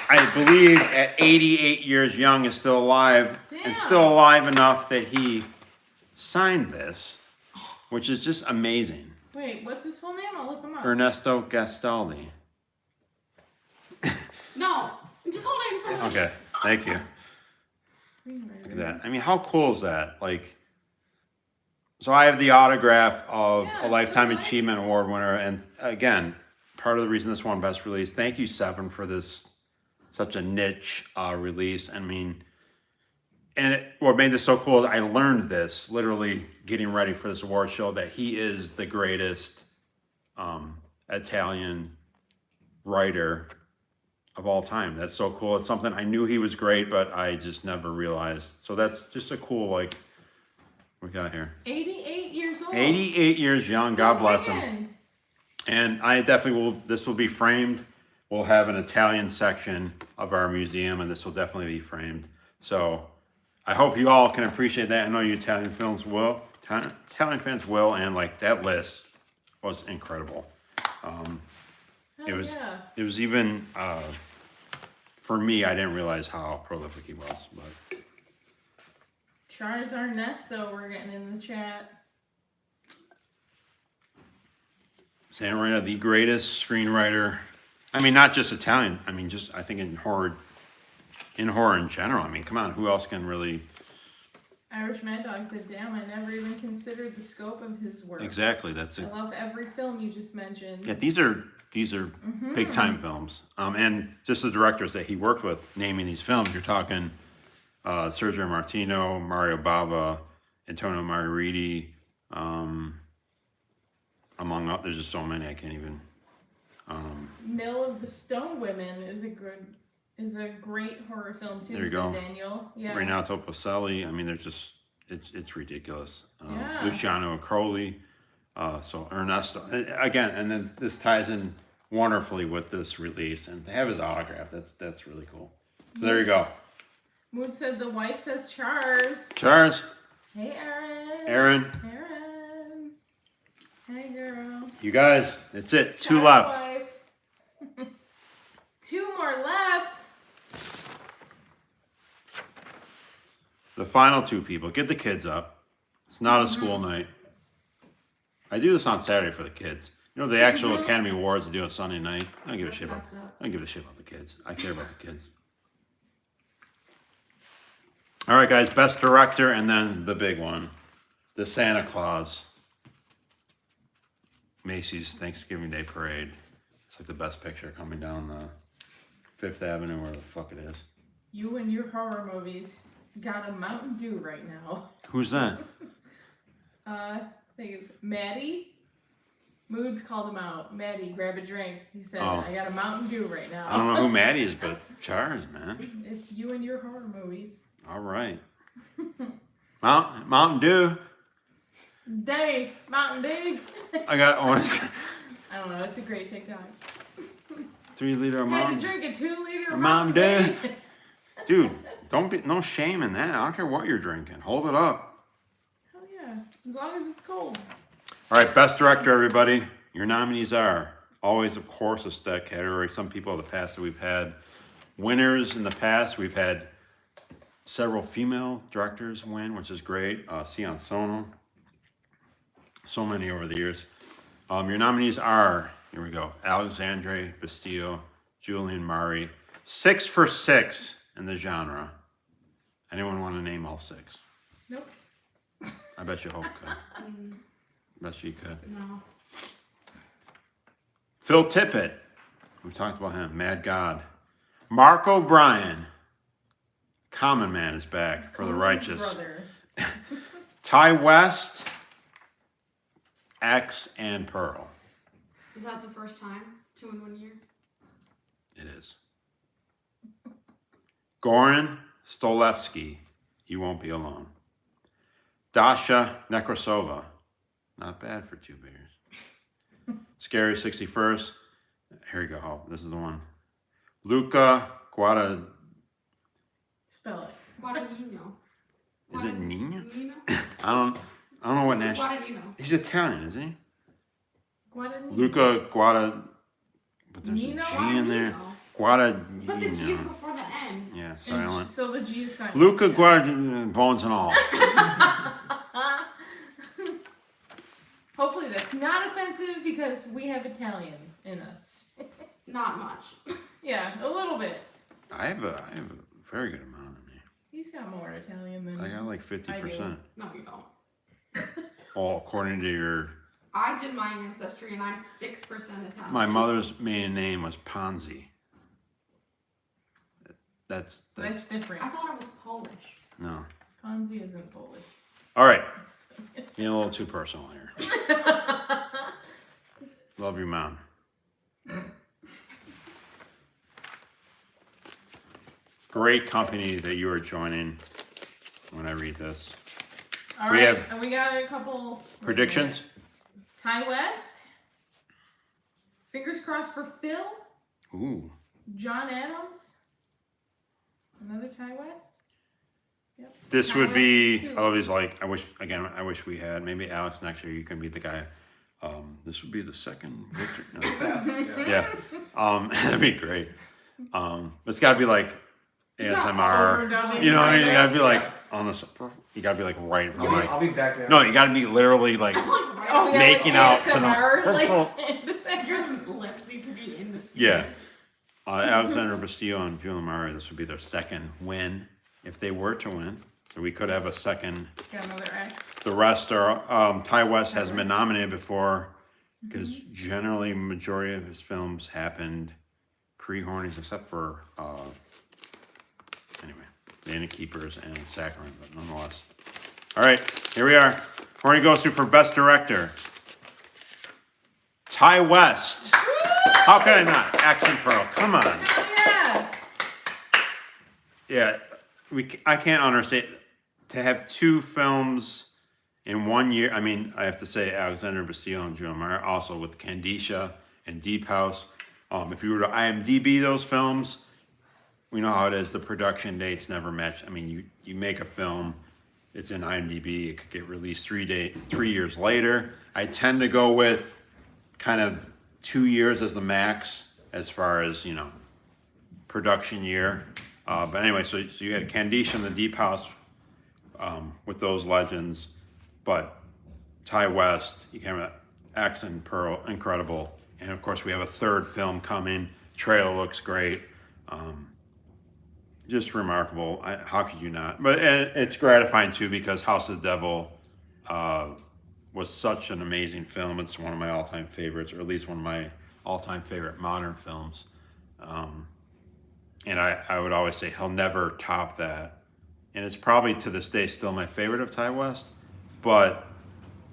I believe at 88 years young is still alive. Damn. And still alive enough that he signed this, which is just amazing. Wait, what's his full name? I'll look him up. Ernesto Gastaldi. No, just hold it in front of me. Okay, thank you. Look at that. I mean, how cool is that? Like, so I have the autograph of Yeah, a Lifetime so nice. Achievement Award winner, and again, part of the reason this won Best Release. Thank you, Seven, for this such a niche release. I mean, what made this so cool is I learned this literally getting ready for this award show, that he is the greatest Italian writer of all time. That's so cool. It's something I knew he was great, but I just never realized. So that's just a cool, like, what we got here. 88 years old. 88 years young. Still God bless him. kicking. And I definitely will, this will be framed. We'll have an Italian section of our museum, and this will definitely be framed. So I hope you all can appreciate that. I know you Italian fans will, and like that list was incredible. Oh, It was yeah. It was even for me. I didn't realize how prolific he was. But Charles Ernesto, we're getting in the chat. Santa Marina, the greatest screenwriter. I mean, not just Italian. I mean, just I think in horror in general. I mean, come on, who else can really? Irish Mad Dog said, "Damn, I never even considered the scope of his work." Exactly. That's I it. love every film you just mentioned. Yeah, these are big time films. And just the directors that he worked with naming these films. You're talking Sergio Martino, Mario Bava, Antonio Margheriti, among others. There's just so many I can't even. Mill of the Stone Women is a great horror film too. There you said go. Daniel. Yeah. Renato Pacelli. I mean, there's just it's ridiculous. Yeah. Luciano Crowley. So Ernesto again, and then this ties in wonderfully with this release, and to have his autograph. That's really cool. So there you go. Mood said the wife says Charles. Charles, Hey, Aaron. Aaron. Aaron. Hey, girl. You guys, that's it. 2 left. Wife. 2 more left. The final 2 people. Get the kids up. It's not a school night. I do this on Saturday for the kids. You know, the actual Academy Awards I do on Sunday night. I don't give a shit about. I don't give a shit about the kids. I care about the kids. All right, guys. Best director, and then the big one, the Santa Claus. Macy's Thanksgiving Day Parade. It's like the best picture coming down the Fifth Avenue, where the fuck it is. You and your horror movies got a Mountain Dew right now. Who's that? I think it's Maddie. Moods called him out. Maddie, grab a drink. He said, Oh. I got a Mountain Dew right now. I don't know who Maddie is, but Charles, man. It's you and your horror movies. All right. Mountain Dew. Day, Mountain Dew. I got I don't know. It's a great TikTok. 3 liter of Had to Mountain. drink a 2 liter A of Mountain Mountain Dew. Dude, no shame in that. I don't care what you're drinking. Hold it up. Hell yeah. As long as it's cold. All right, best director, everybody. Your nominees are always, of course, a stat category. Some people in the past that we've had winners in the past. We've had several female directors win, which is great. Sion Sono. So many over the years. Your nominees are, here we go, Alexandre Bastillo, Julian Mari. 6 for 6 in the genre. Anyone want to name all 6? Nope. I bet you Hope could. Bet you could. No. Phil Tippett. We talked about him. Mad God. Mark O'Brien. Common Man is back for the righteous. Brother. Ty West. X and Pearl. Is that the first time? 2 in 1 year? It is. Goran Stolevsky. You Won't Be Alone. Dasha Nekrasova. Not bad for 2 beers. Scary 61st. Here we go. Oh, this is the one. Luca Guada. Spell it. Guadagnino. Is it Nina? Nino? I don't know what national. Guadagnino. He's Italian, isn't he? Guadagnino. Luca Guada. But there's Nino? a G in there. Guadagnino. But the G is Guadagnino. before the N. Yeah, And silent. so the G is silent. Luca Guadagnino, bones and all. Hopefully that's not offensive because we have Italian in us. Not much. Yeah, a little bit. I have a very good amount of me. He's got more Italian than I got like 50%. No, you don't. Well, according to your, I did my ancestry and I'm 6% Italian. my mother's maiden name was Ponzi. That's So that's different. I thought it was Polish. no. Ponzi isn't Polish. All right, getting a little too personal here. Love your mom. Great company that you are joining when I read this. All We right, have and we got a couple predictions? Ty West. Fingers crossed for Phil. Ooh. John Adams. Another Ty West. Yep. This Ty would be, West, too. I always like, I wish we had, maybe Alex next year, you can be the guy. This would be the second victory. No. Stats, yeah. Yeah. That'd be great. It's gotta be like ASMR. Overdubbing. You know what I mean? You gotta be like on the, you gotta be like right from like, I'll be back there. no, you gotta be literally like, Oh, we got, Making like, out to the- ASMR, like, You're listening to me in this. yeah. Alexander Bastillo and Julian Mari, this would be their second win if they were to win. So we could have a second. got another X. The rest are, Ty West hasn't been nominated before because generally majority of his films happened pre-Hornies except for, anyway, The Innkeepers and Saccharine, but nonetheless. All right, here we are. Horny goes through for Best Director. Ty West. How can I not? Action Pearl, come on. Hell yeah! Yeah, I can't understand to have 2 films in 1 year. I mean, I have to say Alexander Bastillo and Julian Mari also with Candisha and Deep House. If you were to IMDb those films, we know how it is. The production dates never match. I mean, you make a film, it's in IMDb, it could get released 3 years later. I tend to go with kind of 2 years as the max as far as, production year. But anyway, so you had Candice in the Deep House with those legends, but Ty West, you came at X and Pearl, incredible. And of course, we have a third film coming. Trailer looks great. Just remarkable. How could you not? But it's gratifying too because House of the Devil was such an amazing film. It's one of my all-time favorites, or at least one of my all-time favorite modern films. And I would always say he'll never top that. And it's probably to this day still my favorite of Ty West, but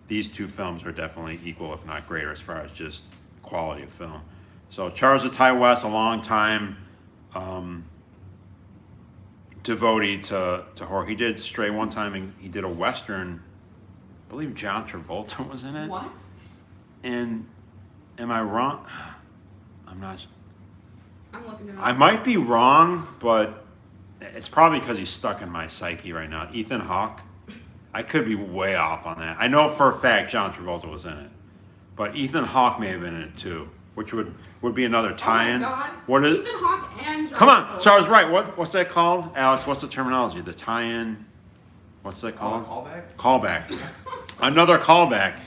these two films are definitely equal, if not greater, as far as just quality of film. So Charles of Ty West, a long time devotee to horror. He did Stray one time, and he did a Western. I believe John Travolta was in it. What? And am I wrong? I'm not. I'm looking it up. I might be wrong, but it's probably because he's stuck in my psyche right now. Ethan Hawke. I could be way off on that. I know for a fact John Travolta was in it, but Ethan Hawke may have been in it too, which would be another tie-in. Oh my God. What is? Ethan Hawke and John Come on. Travolta. So I was right. What's that called, Alex? What's the terminology? The tie-in. What's that Oh, called? callback? Callback. Another callback.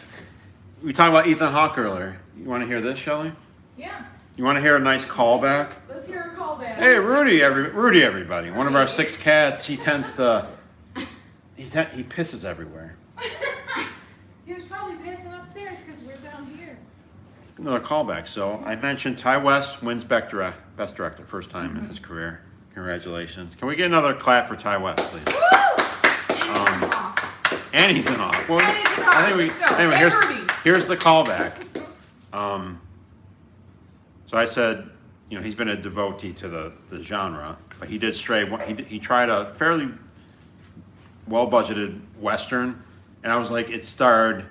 We talked about Ethan Hawke earlier. You want to hear this, Shelley? Yeah, You want to hear a nice callback? let's hear a call back. Hey, Rudy, everybody. One of our 6 cats. He tends to. He pisses everywhere. He was probably passing upstairs because we're down here. Another callback. So I mentioned Ty West wins Best Director, first time in his career. Congratulations. Can we get another clap for Ty West, please? And Ethan Hawke. And Ethan Hawke. Well, And Ethan Hawke, I think let's go. anyway, And Rudy. here's the callback. So I said, he's been a devotee to the genre, but he did Stray. He tried a fairly well-budgeted Western, and I was like, it starred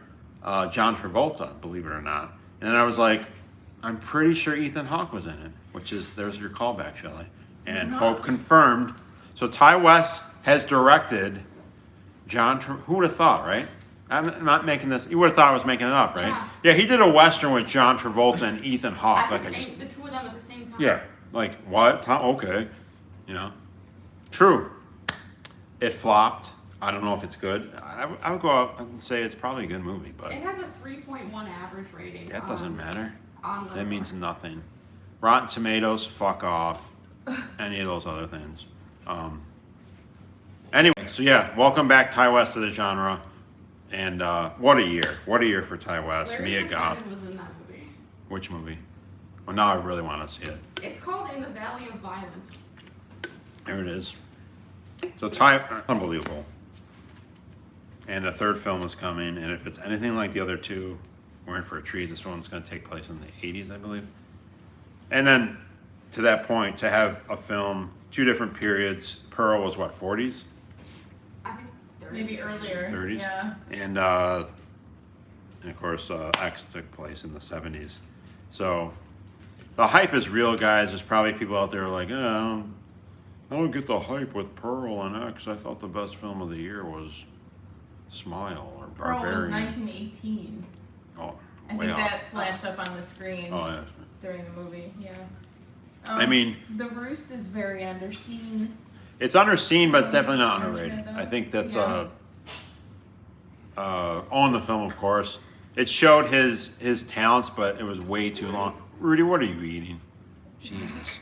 John Travolta, believe it or not. And then I was like, I'm pretty sure Ethan Hawke was in it, there's your callback, Shelley. And Hope confirmed. So Ty West has directed who would have thought, right? I'm not making this. You would have thought I was making it up, right? Yeah, he did a Western with John Travolta and Ethan Hawke. The two of them at the same time. Yeah, like what? Okay, True. It flopped. I don't know if it's good. I would go out and say it's probably a good movie, but It has a 3.1 average rating. that doesn't matter. On That means Letterboxd. nothing. Rotten Tomatoes, fuck off. Any of those other things. Anyway, so yeah, welcome back, Ty West, to the genre. And what a year. What a year for Ty West. Larry Mia Goth. Simon was in that movie. Which movie? Well, now I really want to see it. It's called In the Valley of Violence. There it is. So unbelievable. And a third film is coming, and if it's anything like the other two, we're in for a treat. This one's going to take place in the 80s, I believe. And then, to that point, to have a film, 2 different periods. Pearl was what, 40s? I think 30s. Maybe earlier. 30s? Yeah. And of course, X took place in the 70s. So, the hype is real, guys. There's probably people out there who are like, I don't get the hype with Pearl and X. I thought the best film of the year was Smile or Pearl was Barbarian. 1918. Oh, I way think off. that flashed up on the screen Oh, yeah. during the movie. Yeah. I mean, The Roost is very underseen. it's underseen, but it's definitely not Version underrated. of I that. think that's Yeah. on the film, of course. It showed his talents, but it was way too long. Rudy, what are you eating? Jesus.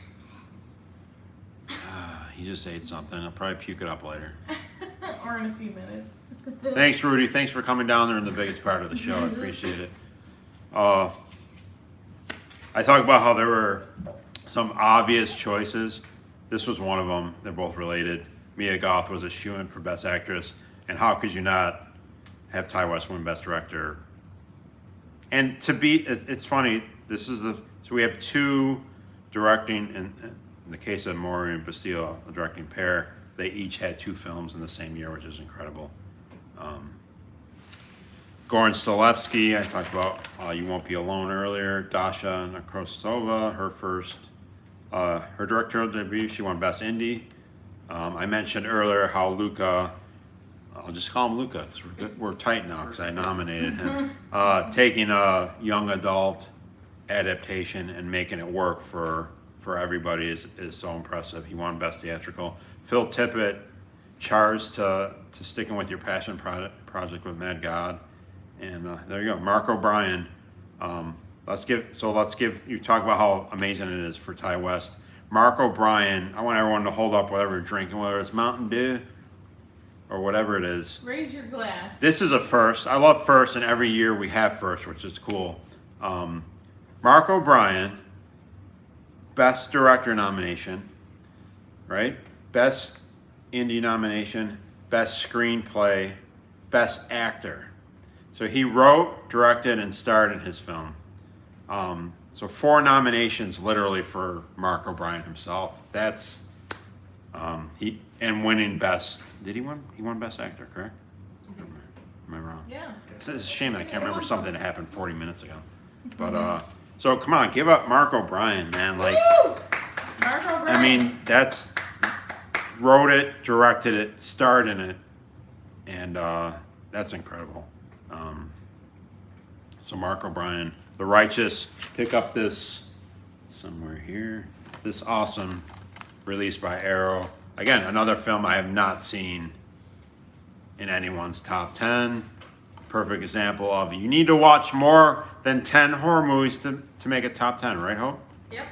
He just ate something. I'll probably puke it up later. Or in a few minutes. Thanks, Rudy. Thanks for coming down there in the biggest part of the show. I appreciate it. I talked about how there were some obvious choices. This was one of them. They're both related. Mia Goth was a shoo-in for Best Actress. And how could you not have Ty West win Best Director? And it's funny. So we have 2 directing, in the case of Maury and Bastille, a directing pair. They each had 2 films in the same year, which is incredible. Goran Stolevsky, I talked about You Won't Be Alone earlier. Dasha Nekrasova, her first, her directorial debut, she won Best Indie. I mentioned earlier how Luca, I'll just call him Luca because we're tight now because I nominated him, taking a young adult adaptation and making it work for everybody is so impressive. He won Best Theatrical. Phil Tippett charged to sticking with your passion project with Mad God, and there you go, Mark O'Brien. Let's give you talk about how amazing it is for Ty West. Mark O'Brien. I want everyone to hold up whatever you're drinking, whether it's Mountain Dew or whatever it is. Raise your glass. This is a first. I love first, and every year we have first, which is cool. Mark O'Brien, Best Director nomination, right? Best Indie nomination, Best Screenplay, Best Actor. So he wrote, directed, and starred in his film. So 4 nominations literally for Mark O'Brien himself. That's winning best. Did he win? He won Best Actor, correct? Am I wrong? Yeah. It's a shame that I can't remember something that happened 40 minutes ago. But so come on, give up Mark O'Brien, man. Like, Woo! Mark O'Brien. I mean, that's wrote it, directed it, starred in it, and that's incredible. So Mark O'Brien, The Righteous, pick up this somewhere here. This awesome release by Arrow. Again, another film I have not seen in anyone's top 10. Perfect example of you need to watch more than 10 horror movies to make a top 10, right, Hope? Yep.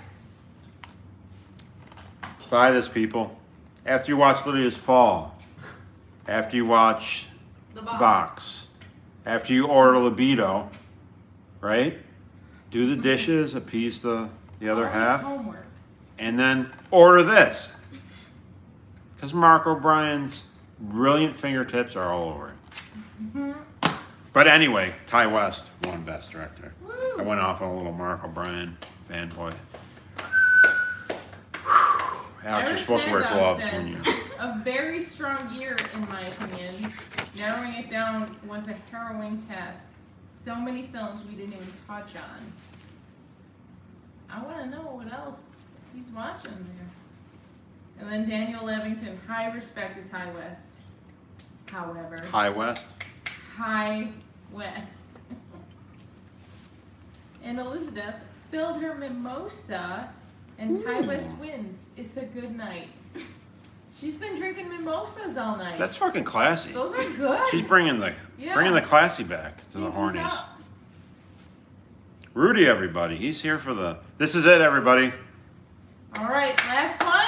Buy this, people. After you watch Lydia's Fall, after you watch The Box, after you order Libido, right? Do the dishes, appease the other Always half, Homework. and then order this. Because Mark O'Brien's brilliant fingertips are all over it. But anyway, Ty West won Best Director. Woo! I went off on a little Mark O'Brien fanboy. Alex, you're supposed to wear Eric gloves Van when you... Dam said, a very strong year, in my opinion. Narrowing it down was a harrowing task. So many films we didn't even touch on. I want to know what else he's watching there. And then Daniel Levington, high respect to Ty West. However, Hi, West. High West. And Elizabeth filled her mimosa, and Ty West wins. It's a good night. She's been drinking mimosas all night. That's fucking classy. Those are good. She's bringing the classy back to the Keep these hornies. up. Rudy, everybody, he's here for the. This is it, everybody. All right, last one.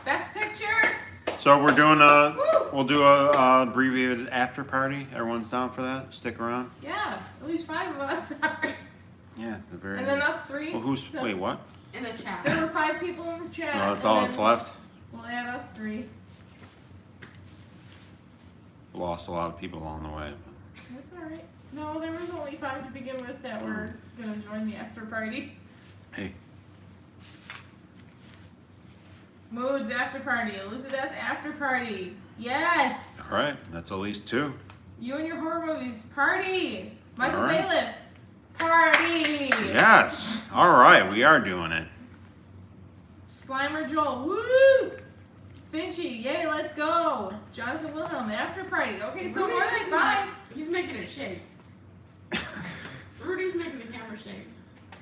Best picture. So we're doing Woo! we'll do a abbreviated after party. Everyone's down for that. Stick around. Yeah, at least 5 of us are. Yeah, the very. And then us 3. Well, who's So wait? What? In the chat. There were 5 people in the chat. No, that's and all then that's left. We'll add us 3. Lost a lot of people along the way. That's all right. No, there was only 5 to begin with that were gonna join the after party. Hey, Moods after party. Elizabeth after party. Yes. all right, that's at least 2. You and your horror movies party. Michael All right. Bailiff party. Yes. All right, we are doing it. Slimer Joel. Woo. Finchy. Yay. Let's go. Jonathan Wilhelm after party. Okay, so more Rudy's than making 5. He's making it shake. Rudy's making the camera shake.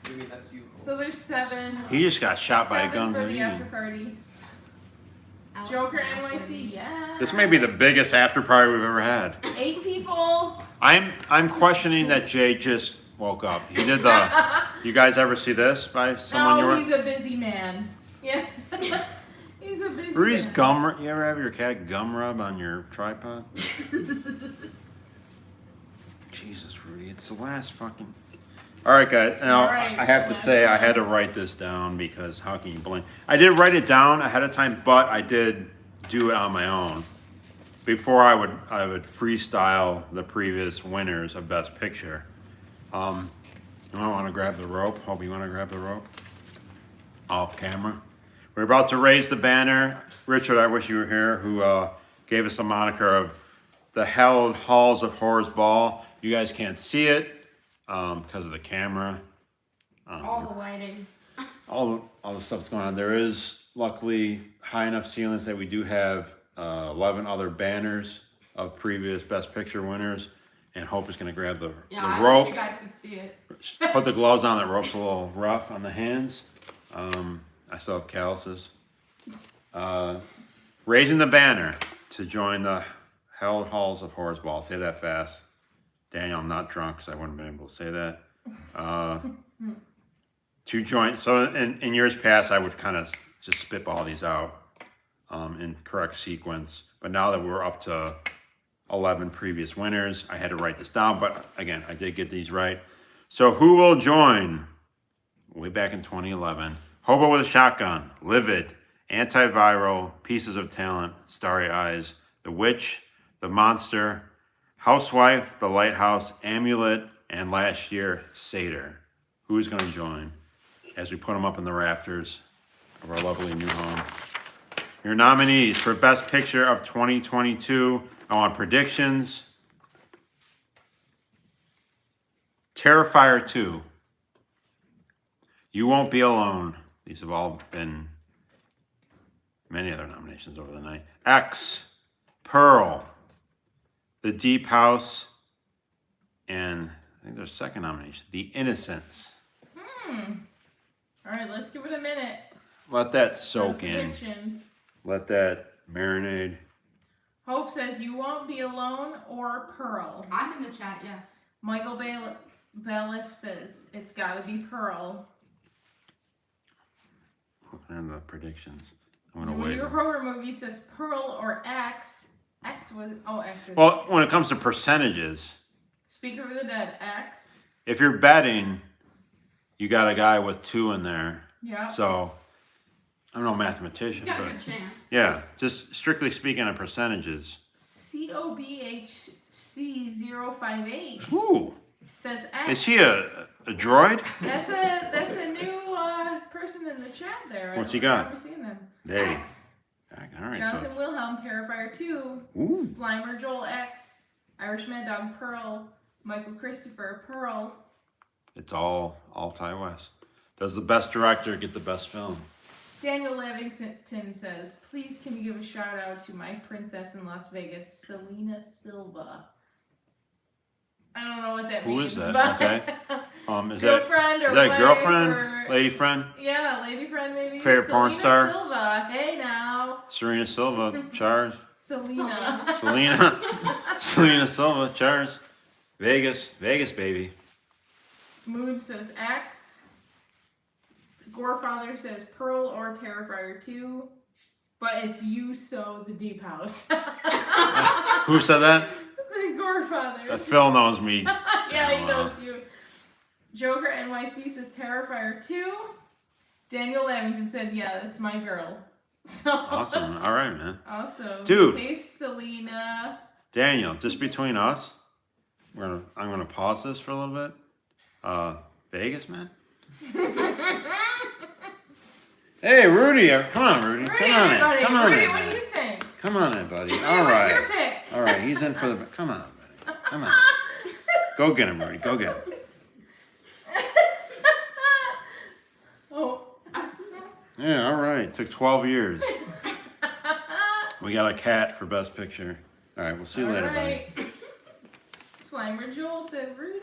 Maybe that's you. So there's 7. He just got shot by a 7 gun for in the the after evening. party. Alex Joker Madison. NYC. Yeah. This may be the biggest after party we've ever had. 8 people. I'm questioning that Jay just woke up. He did the. You guys ever see this by someone you No, were? he's a busy man. Yeah. He's a busy Rudy's man. gum. You ever have your cat gum rub on your tripod? Jesus, Rudy, it's the last fucking. All right, guys. Now All right, I have to last say I one. had to write this down because how can you blame? I did write it down ahead of time, but I did do it on my own. Before I would freestyle the previous winners of Best Picture. You might want to grab the rope. Hope you want to grab the rope. Off camera. We're about to raise the banner. Richard, I wish you were here, who gave us the moniker of the Hallowed Halls of Horrors Ball. You guys can't see it because of the camera. All the lighting. All the stuff's going on. There is luckily high enough ceilings that we do have 11 other banners of previous Best Picture winners. and Hope is going to grab the I rope. wish you guys could see it. Put the gloves on. That rope's a little rough on the hands. I still have calluses. Raising the banner to join the Held Halls of Horse Ball. Say that fast. Daniel, I'm not drunk because I wouldn't have been able to say that. To join. So in years past, I would kind of just spitball these out in correct sequence. But now that we're up to 11 previous winners, I had to write this down. But again, I did get these right. So who will join? Way back in 2011. Hobo with a Shotgun, Livid, Antiviral, Pieces of Talent, Starry Eyes, The Witch, The Monster, Housewife, The Lighthouse, Amulet, and last year, Satyr. Who's going to join as we put them up in the rafters of our lovely new home? Your nominees for Best Picture of 2022. I want predictions. Terrifier 2. You Won't Be Alone. These have all been many other nominations over the night. X, Pearl, The Deep House, and I think there's a second nomination, The Innocents. All right, let's give it a minute. Let that for soak in. predictions. Let that marinade. Hope says You Won't Be Alone or Pearl. I'm in the chat, yes. Michael Bailiff says it's gotta be Pearl. And the predictions. I'm gonna When wait. your horror movie says Pearl or X. X was X. Well, when it comes to percentages, Speaker of the Dead X. if you're betting, you got a guy with 2 in there. Yeah. So I'm no He's mathematician, got a but good chance. yeah, just strictly speaking of percentages. COBHC058 Ooh, says X. is he a droid? That's a new person in the chat there. What's he got? I've never seen them. Hey. X. All right, Jonathan so Wilhelm, Terrifier 2. Ooh. Slimer Joel X. Irish Mad Dog Pearl. Michael Christopher Pearl. it's all Ty West. Does the best director get the best film? Daniel Lavington says, please can you give a shout out to my princess in Las Vegas, Selena Silva. I don't know what that Who means. is that? But Okay. Is girlfriend or that wife girlfriend, or- lady friend, Yeah, lady friend maybe. Favorite porn Selena star? Silva. Hey now. Serena Silva, Charles, Selena. Selena Silva, Charles, Vegas, baby. Moon says X. Gorefather says Pearl or Terrifier 2. But it's You So the Deep House. Who said that? Gorefather. Phil knows me. Yeah, he Well. knows you. Joker NYC says Terrifier 2. Daniel Lavington said, yeah, that's my girl. So Awesome. All right, man. Awesome. Dude. Hey, Selena. Daniel, just between us, I'm gonna pause this for a little bit. Vegas, man. Hey, Rudy, come on, Rudy. Rudy, Come on in. everybody. Come on Rudy, in. what do man. you think? Come on in, buddy. Rudy, All what's your right. pick? All right, he's in for the. Come on, buddy. Come on. Go get him, Rudy. Go get him. Oh. Yeah, all right. Took 12 years. We got a cat for Best Picture. All right, we'll see you All later, right. Slimer Joel said Rudy.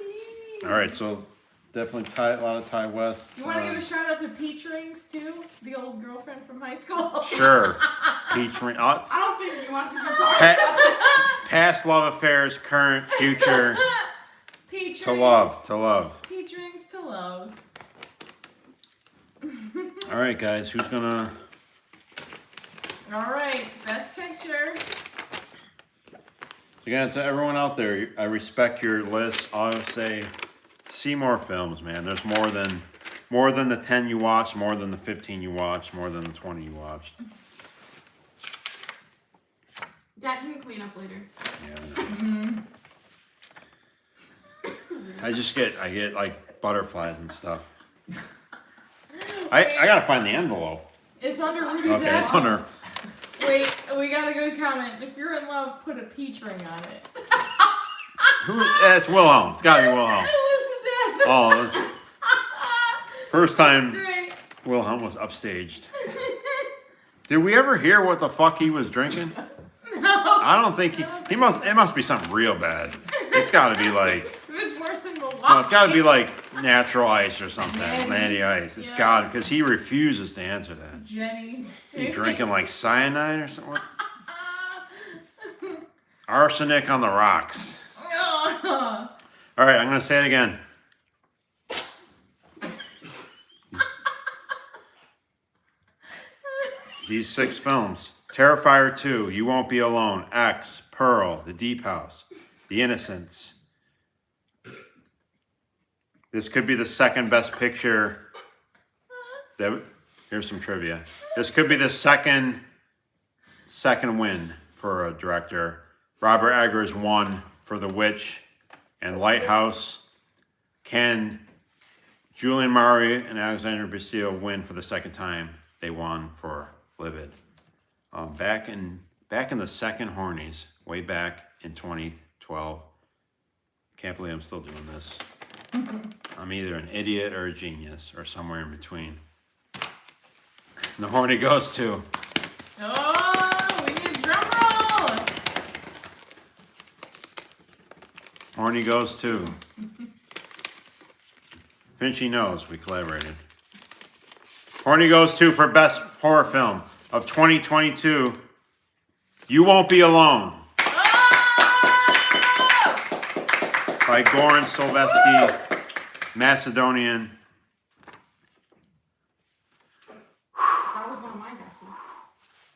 buddy. All right, so definitely a lot of Ty West. You want to give a shout out to Peach Rings too? The old girlfriend from high school. Sure. Peach Ring. I don't think he wants to keep talking. Past love affairs, current, future. Peach To Rings. love. Peach Rings to love. All right, guys, who's gonna? All right, Best Picture. Again, to everyone out there, I respect your list. I'll say, see more films, man. There's more than the 10 you watched, more than the 15 you watched, more than the 20 you watched. Dad can clean up later. Yeah. I get like butterflies and stuff. I gotta find the envelope. It's under Rudy's Okay, ass. it's under. Wait, we got a good comment. If you're in love, put a peach ring on it. It's Wilhelm. It's gotta be Wilhelm. Elizabeth. Oh, that's first time Great. Wilhelm was upstaged. Did we ever hear what the fuck he was drinking? No. I don't think he must. It must be something real bad. it's got to be like. If it's worse than Milwaukee. No, it's got to be like natural ice or something. Natty. Natty ice. It's Yeah. got to, because he refuses to answer that. Jenny. You drinking like cyanide or something? Arsenic on the rocks. All right, I'm going to say it again. These 6 films: Terrifier 2, You Won't Be Alone, X, Pearl, The Deep House, The Innocents. This could be the second best picture. Here's some trivia. This could be the second win for a director. Robert Eggers won for The Witch and Lighthouse. Can Julian Maury and Alexandre Bastille win for the second time? They won for Livid. Back in the second Hornies, way back in 2012. Can't believe I'm still doing this. I'm either an idiot or a genius or somewhere in between. And the Horny goes to. Oh, we need a drum roll. Horny goes to. Finchy knows we collaborated. Horny goes to for best horror film of 2022. You Won't Be Alone. By Goran Stolevsky, Macedonian. That was one of my guesses.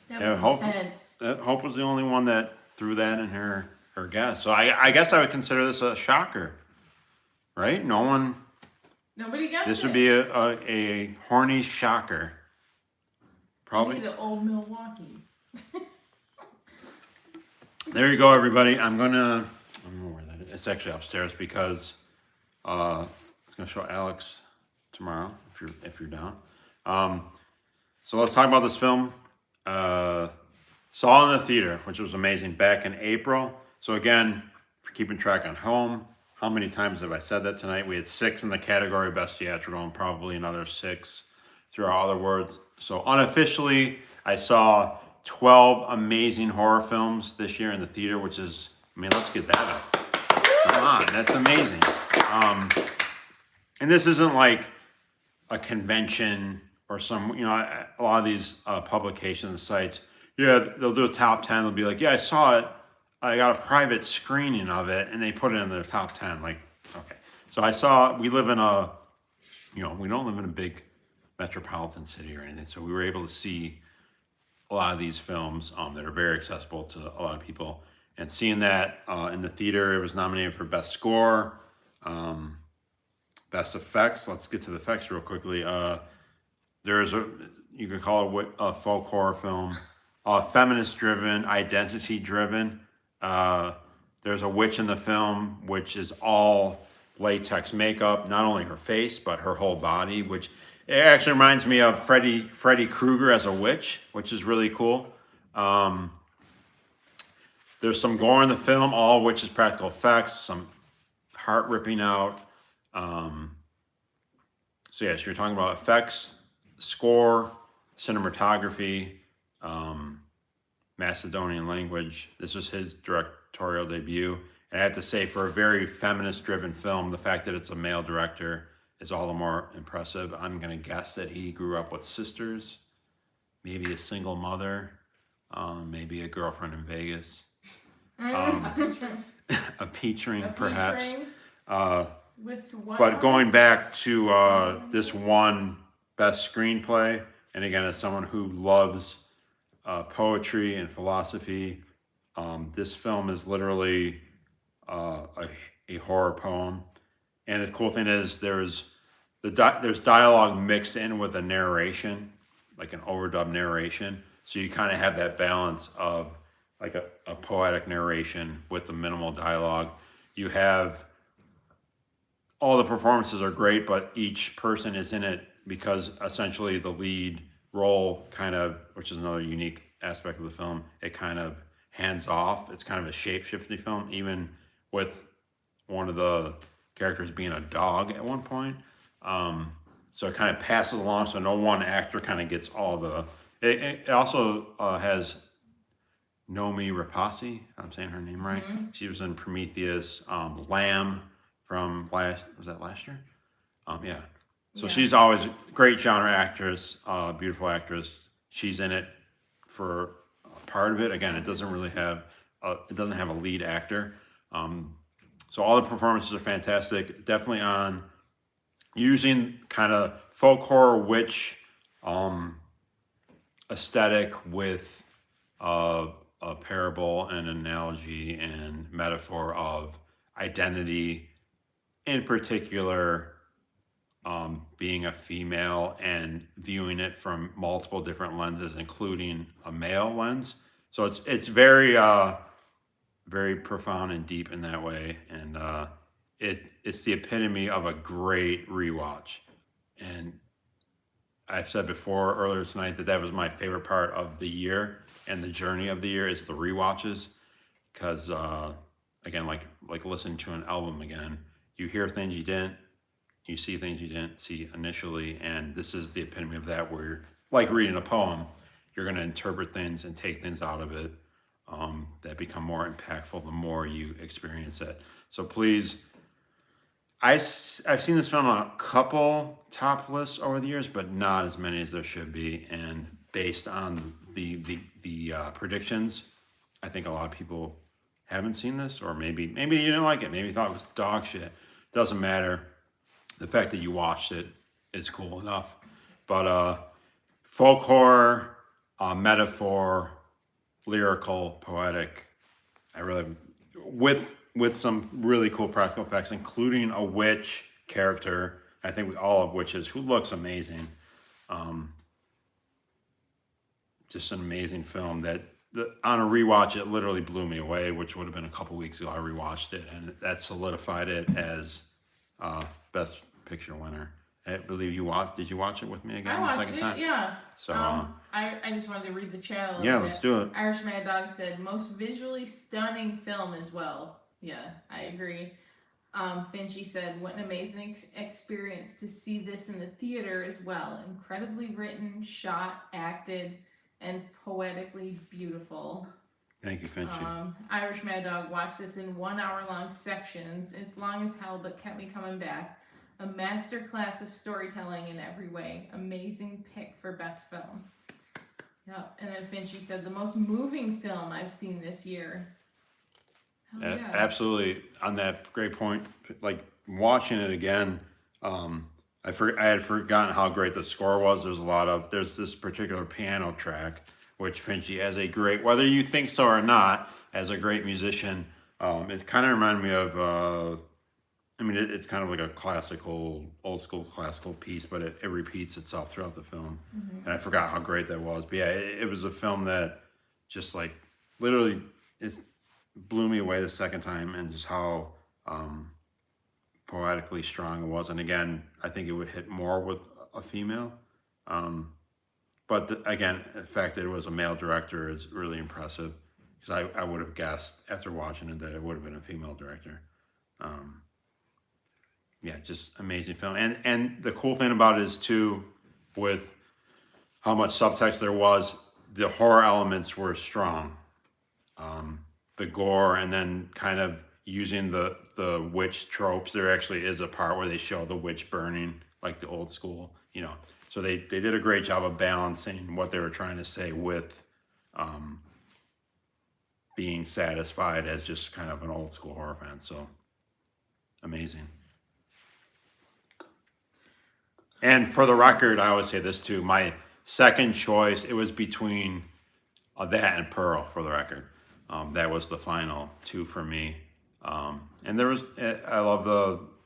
That Yeah, was Hope- intense. Hope was the only one that threw that in her guess. So I guess I would consider this a shocker, right? No one. Nobody guessed This would it. be a horny shocker. Probably. Maybe the old Milwaukee. There you go, everybody. I don't know where that is. It's actually upstairs because I was gonna show Alex tomorrow if you're down. So let's talk about this film. Saw in the theater, which was amazing, back in April. So again, for keeping track on home, how many times have I said that tonight? We had 6 in the category Best Theatrical and probably another 6 through our other words. So unofficially, I saw 12 amazing horror films this year in the theater, which is, I mean, let's get that up. Come on, that's amazing. And this isn't like a convention or some, a lot of these publications, sites, yeah, they'll do a top 10. They'll be like, yeah, I saw it. I got a private screening of it, and they put it in their top 10. Like, okay. So we live in we don't live in a big metropolitan city or anything. So we were able to see a lot of these films that are very accessible to a lot of people. And seeing that in the theater, it was nominated for Best Score, Best Effects. Let's get to the effects real quickly. There's you could call it a folk horror film, feminist-driven, identity-driven. There's a witch in the film, which is all latex makeup, not only her face, but her whole body, which it actually reminds me of Freddy Krueger as a witch, which is really cool. There's some gore in the film, all of which is practical effects, some heart ripping out. So you're talking about effects, score, cinematography, Macedonian language. This was his directorial debut. And I have to say, for a very feminist-driven film, the fact that it's a male director is all the more impressive. I'm going to guess that he grew up with sisters, maybe a single mother, maybe a girlfriend in Vegas, a peach ring, perhaps. With what But going else? back to this one best screenplay, and again, as someone who loves poetry and philosophy, this film is literally a horror poem. And the cool thing is there's dialogue mixed in with a narration, like an overdub narration. So you kind of have that balance of like a poetic narration with the minimal dialogue. You have all the performances are great, but each person is in it because essentially the lead role kind of, which is another unique aspect of the film, it kind of hands off. It's kind of a shape-shifting film, even with one of the characters being a dog at one point. So it kind of passes along, so no one actor kind of gets all the... It also has Nomi Rapace. I'm saying her name right. Mhm. She was in Prometheus. Lamb from was that last year? Yeah. So Yeah. she's always a great genre actress, beautiful actress. She's in it for part of it. Again, it doesn't have a lead actor. So all the performances are fantastic. Definitely on using kind of folk horror witch aesthetic with a parable and analogy and metaphor of identity, in particular, being a female and viewing it from multiple different lenses, including a male lens. So it's very very profound and deep in that way, and it's the epitome of a great rewatch. And I've said before earlier tonight that was my favorite part of the year and the journey of the year is the rewatches, because again, like listening to an album again, you hear things you see things you didn't see initially, and this is the epitome of that. Where you're like reading a poem, you're going to interpret things and take things out of it that become more impactful the more you experience it. So please. I've seen this film on a couple top lists over the years, but not as many as there should be. And based on the predictions, I think a lot of people haven't seen this, or maybe you didn't like it. Maybe you thought it was dog shit. Doesn't matter. The fact that you watched it is cool enough. But folk horror, metaphor, lyrical, poetic. I really with some really cool practical effects, including a witch character. I think we all have witches who looks amazing. Just an amazing film that on a rewatch, it literally blew me away, which would have been a couple weeks ago. I rewatched it, and that solidified it as Best Picture winner. I believe you watched. Did you watch it with me again the second time? Yeah. So I just wanted to read the chat a little yeah, bit. let's do it. Irish Mad Dog said most visually stunning film as well. Yeah, I agree. Finchy said, what an amazing experience to see this in the theater as well. Incredibly written, shot, acted, and poetically beautiful. Thank you, Finchy. Irish Mad Dog watched this in 1 hour long sections. It's long as hell, but kept me coming back. A masterclass of storytelling in every way. Amazing pick for best film. Yep. And then Finchy said, the most moving film I've seen this year. Hell yeah. Absolutely. On that great point, like watching it again, I had forgotten how great the score was. There's this particular piano track, which Finchy, as a great, whether you think so or not, as a great musician, it kind of reminded me of, it's kind of like a old school classical piece, but it repeats itself throughout the film. Mm-hmm. And I forgot how great that was. But yeah, it was a film that just like literally blew me away the second time, and just how poetically strong it was. And again, I think it would hit more with a female. But again, the fact that it was a male director is really impressive, because I would have guessed after watching it that it would have been a female director. Yeah, just amazing film. And the cool thing about it is too, with how much subtext there was, the horror elements were strong. The gore, and then kind of using the witch tropes. There actually is a part where they show the witch burning, like the old school, So they did a great job of balancing what they were trying to say with being satisfied as just kind of an old school horror fan. So amazing. And for the record, I always say this too, my second choice, it was between that and Pearl, for the record. That was the final two for me. And I love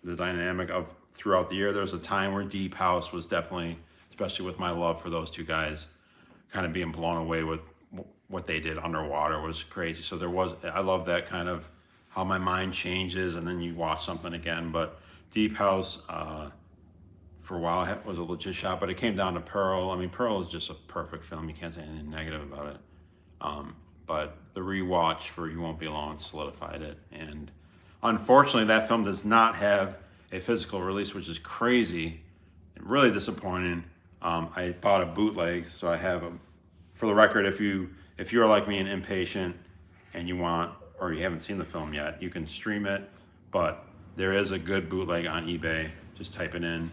the dynamic of throughout the year. There was a time where Deep House was definitely, especially with my love for those two guys, kind of being blown away with what they did underwater was crazy. So I love that kind of how my mind changes and then you watch something again. But Deep House, for a while, was a legit shot, but it came down to Pearl. I mean, Pearl is just a perfect film. You can't say anything negative about it. But the rewatch for You Won't Be Alone solidified it. And unfortunately, that film does not have a physical release, which is crazy and really disappointing. I bought a bootleg, so I have for the record, if you if you're like me and impatient and you want, or you haven't seen the film yet, you can stream it, but there is a good bootleg on eBay. Just type it in.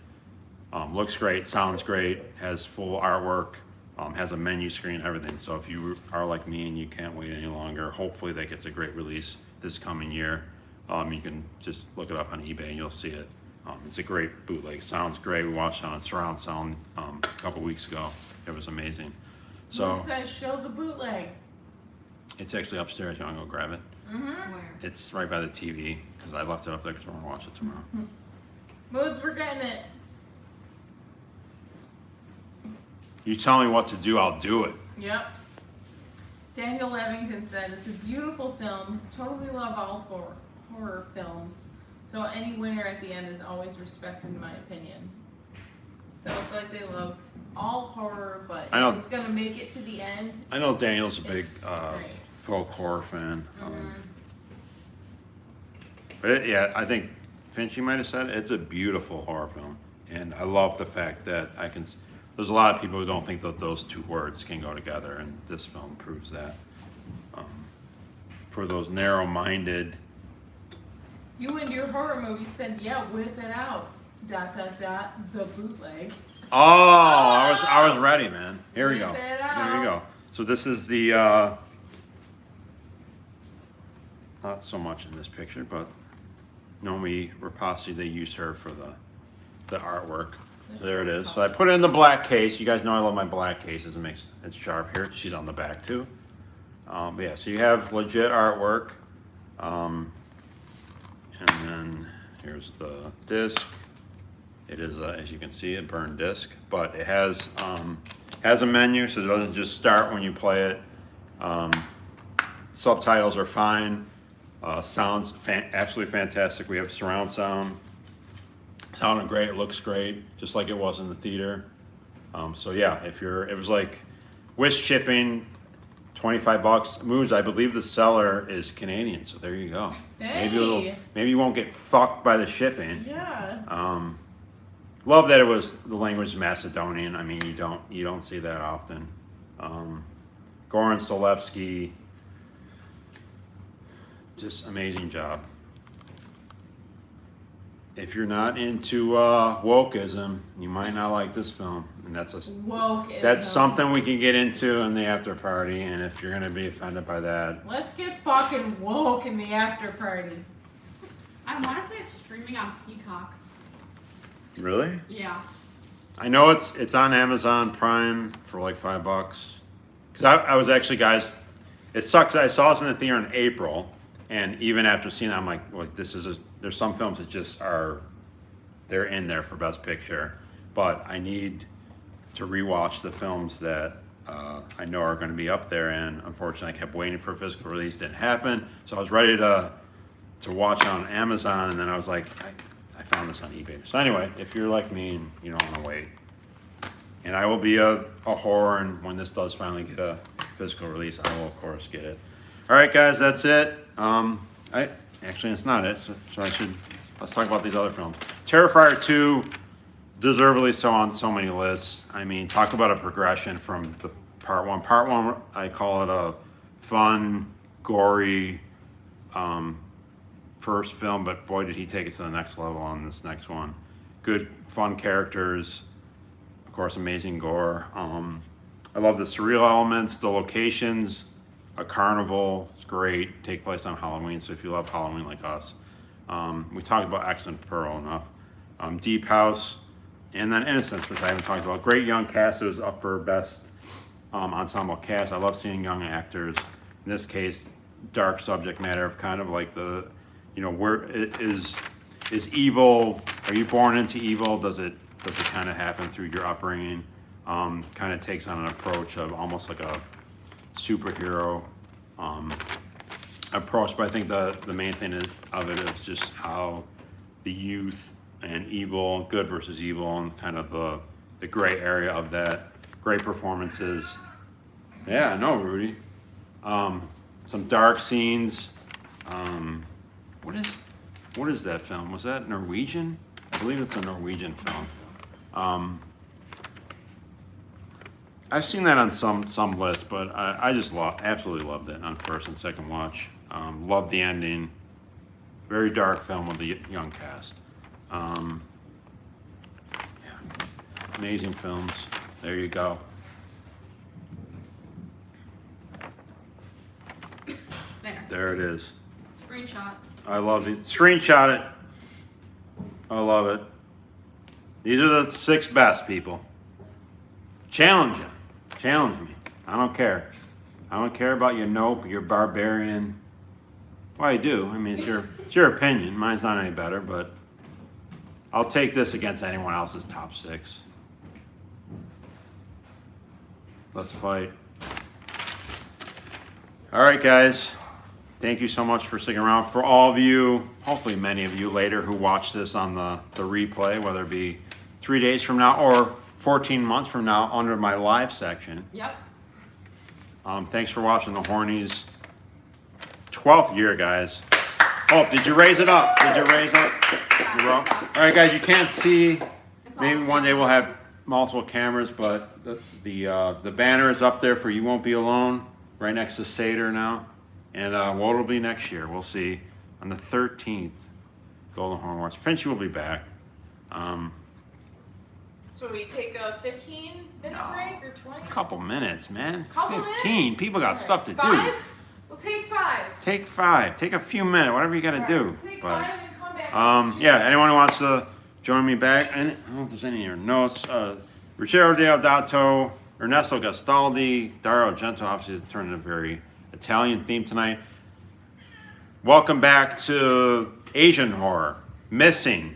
Looks great, sounds great, has full artwork, has a menu screen, everything. So if you are like me and you can't wait any longer, hopefully that gets a great release this coming year. You can just look it up on eBay and you'll see it. It's a great bootleg. Sounds great. We watched it on surround sound a couple weeks ago. It was amazing. So Who says show the bootleg? it's actually upstairs. You want to go grab it? Where? It's right by the TV because I left it up there because we're gonna watch it tomorrow. Moods, we're getting it. You tell me what to do, I'll do it. Yep. Daniel Levington said, it's a beautiful film. Totally love all horror films. So any winner at the end is always respected in my opinion. So it's like they love all horror, but I know. if it's gonna make it to the end. I know Daniel's a big It's great. folk horror fan. Mhm. But yeah, I think Finchy might have said it's a beautiful horror film. And I love the fact that there's a lot of people who don't think that those two words can go together, and this film proves that. For those narrow-minded, You and your horror movie said, yeah, whip it out. ... The bootleg. I was ready, man. Here we go. Whip it There you go. out. So this is the not so much in this picture, but Nomi Rapace, they used her for the artwork. There it is. So I put it in the black case. You guys know I love my black cases. It's sharp here. She's on the back too. But yeah, so you have legit artwork. And then here's the disc. It is, as you can see, a burned disc, but it has a menu, so it doesn't just start when you play it. Subtitles are fine. Sounds absolutely fantastic. We have surround sound. Sounded great. It looks great, just like it was in the theater. So yeah, it was like with shipping, $25. Moods, I believe the seller is Canadian, so there you go. Hey. Maybe you won't get fucked by the shipping. Yeah. Love that it was the language Macedonian. I mean, you don't see that often. Goran Stolevsky, just amazing job. If you're not into wokeism, you might not like this film, and Wokeism. that's something we can get into in the after party. And if you're gonna be offended by that, Let's get fucking woke in the after party. I want to say it's streaming on Peacock. really, Yeah. I know it's on Amazon Prime for like $5. Because I was actually, guys, it sucks. I saw this in the theater in April, and even after seeing it, I'm like, well, there's some films that just they're in there for Best Picture, but I need to rewatch the films that I know are going to be up there, and unfortunately I kept waiting for a physical release. Didn't happen, so I was ready to watch on Amazon, and then I was like, I found this on eBay. So anyway, if you're like me and you don't want to wait, and I will be a horror, and when this does finally get a physical release, I will of course get it. All right, guys, that's it. Actually, it's not it. So let's talk about these other films. Terrifier 2, deservedly so on so many lists. I mean, talk about a progression from the part one. Part one, I call it a fun, gory first film, but boy, did he take it to the next level on this next one. Good, fun characters. Of course, amazing gore. I love the surreal elements, the locations. A carnival is great. Take place on Halloween, so if you love Halloween like us. We talked about Accent Pearl enough. Deep House, and then Innocence, which I haven't talked about. Great young cast. It was up for best ensemble cast. I love seeing young actors. In this case, dark subject matter of kind of like where is evil? Are you born into evil? Does it kind of happen through your upbringing? Kind of takes on an approach of almost like a superhero approach, but I think the main thing of it is just how the youth and evil, good versus evil, and kind of the gray area of that. Great performances. Yeah, no, Rudy. Some dark scenes. What is that film? Was that Norwegian? I believe it's a Norwegian film. I've seen that on some lists, but I just absolutely loved it on first and second watch. Loved the ending. Very dark film with the young cast. Yeah. Amazing films. There you go. There it is. Screenshot. I love it. Screenshot it. I love it. These are the 6 best, people. Challenge you. Challenge me. I don't care. I don't care about your Nope, your Barbarian. Well, I do. I mean, it's your opinion. Mine's not any better, but I'll take this against anyone else's top 6. Let's fight. All right, guys. Thank you so much for sticking around. For all of you, hopefully many of you later who watch this on the replay, whether it be 3 days from now or 14 months from now under my live section. Yep. Thanks for watching the Hornies 12th year, guys. Oh, did you raise it up? Did you raise it? You're up. All right, guys, you can't see. Maybe one day we'll have multiple cameras, but the banner is up there for You Won't Be Alone, right next to Seder now. And what it'll be next year, we'll see. On the 13th, Golden Horn Awards. Finchy will be back. So we take a 15-minute break or 20? A couple minutes, man. Couple 15. minutes? People got stuff to 5? do. We'll take 5. Take 5. Take a few minutes, whatever you got to All do. right, take But 5 and come back. yeah, anyone who wants to join me back, and I don't know if there's any in your notes. Ruggero Deodato, Ernesto Gastaldi, Dario Argento, obviously has turned into a very Italian theme tonight. Welcome back to Asian horror. Missing,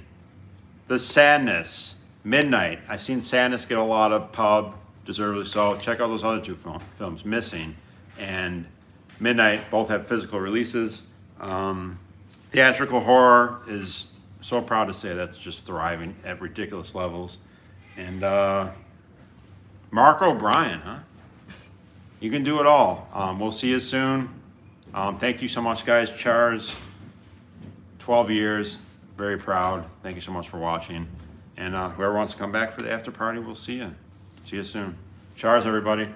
The Sadness, Midnight. I've seen Sadness get a lot of pub, deservedly so. Check out those other 2 films, Missing and Midnight. Both have physical releases. Theatrical horror is so proud to say that's just thriving at ridiculous levels. And Mark O'Brien, huh? You can do it all. We'll see you soon. Thank you so much, guys. Chars, 12 years. Very proud. Thank you so much for watching. And whoever wants to come back for the after party, we'll see you. See you soon. Chars, everybody.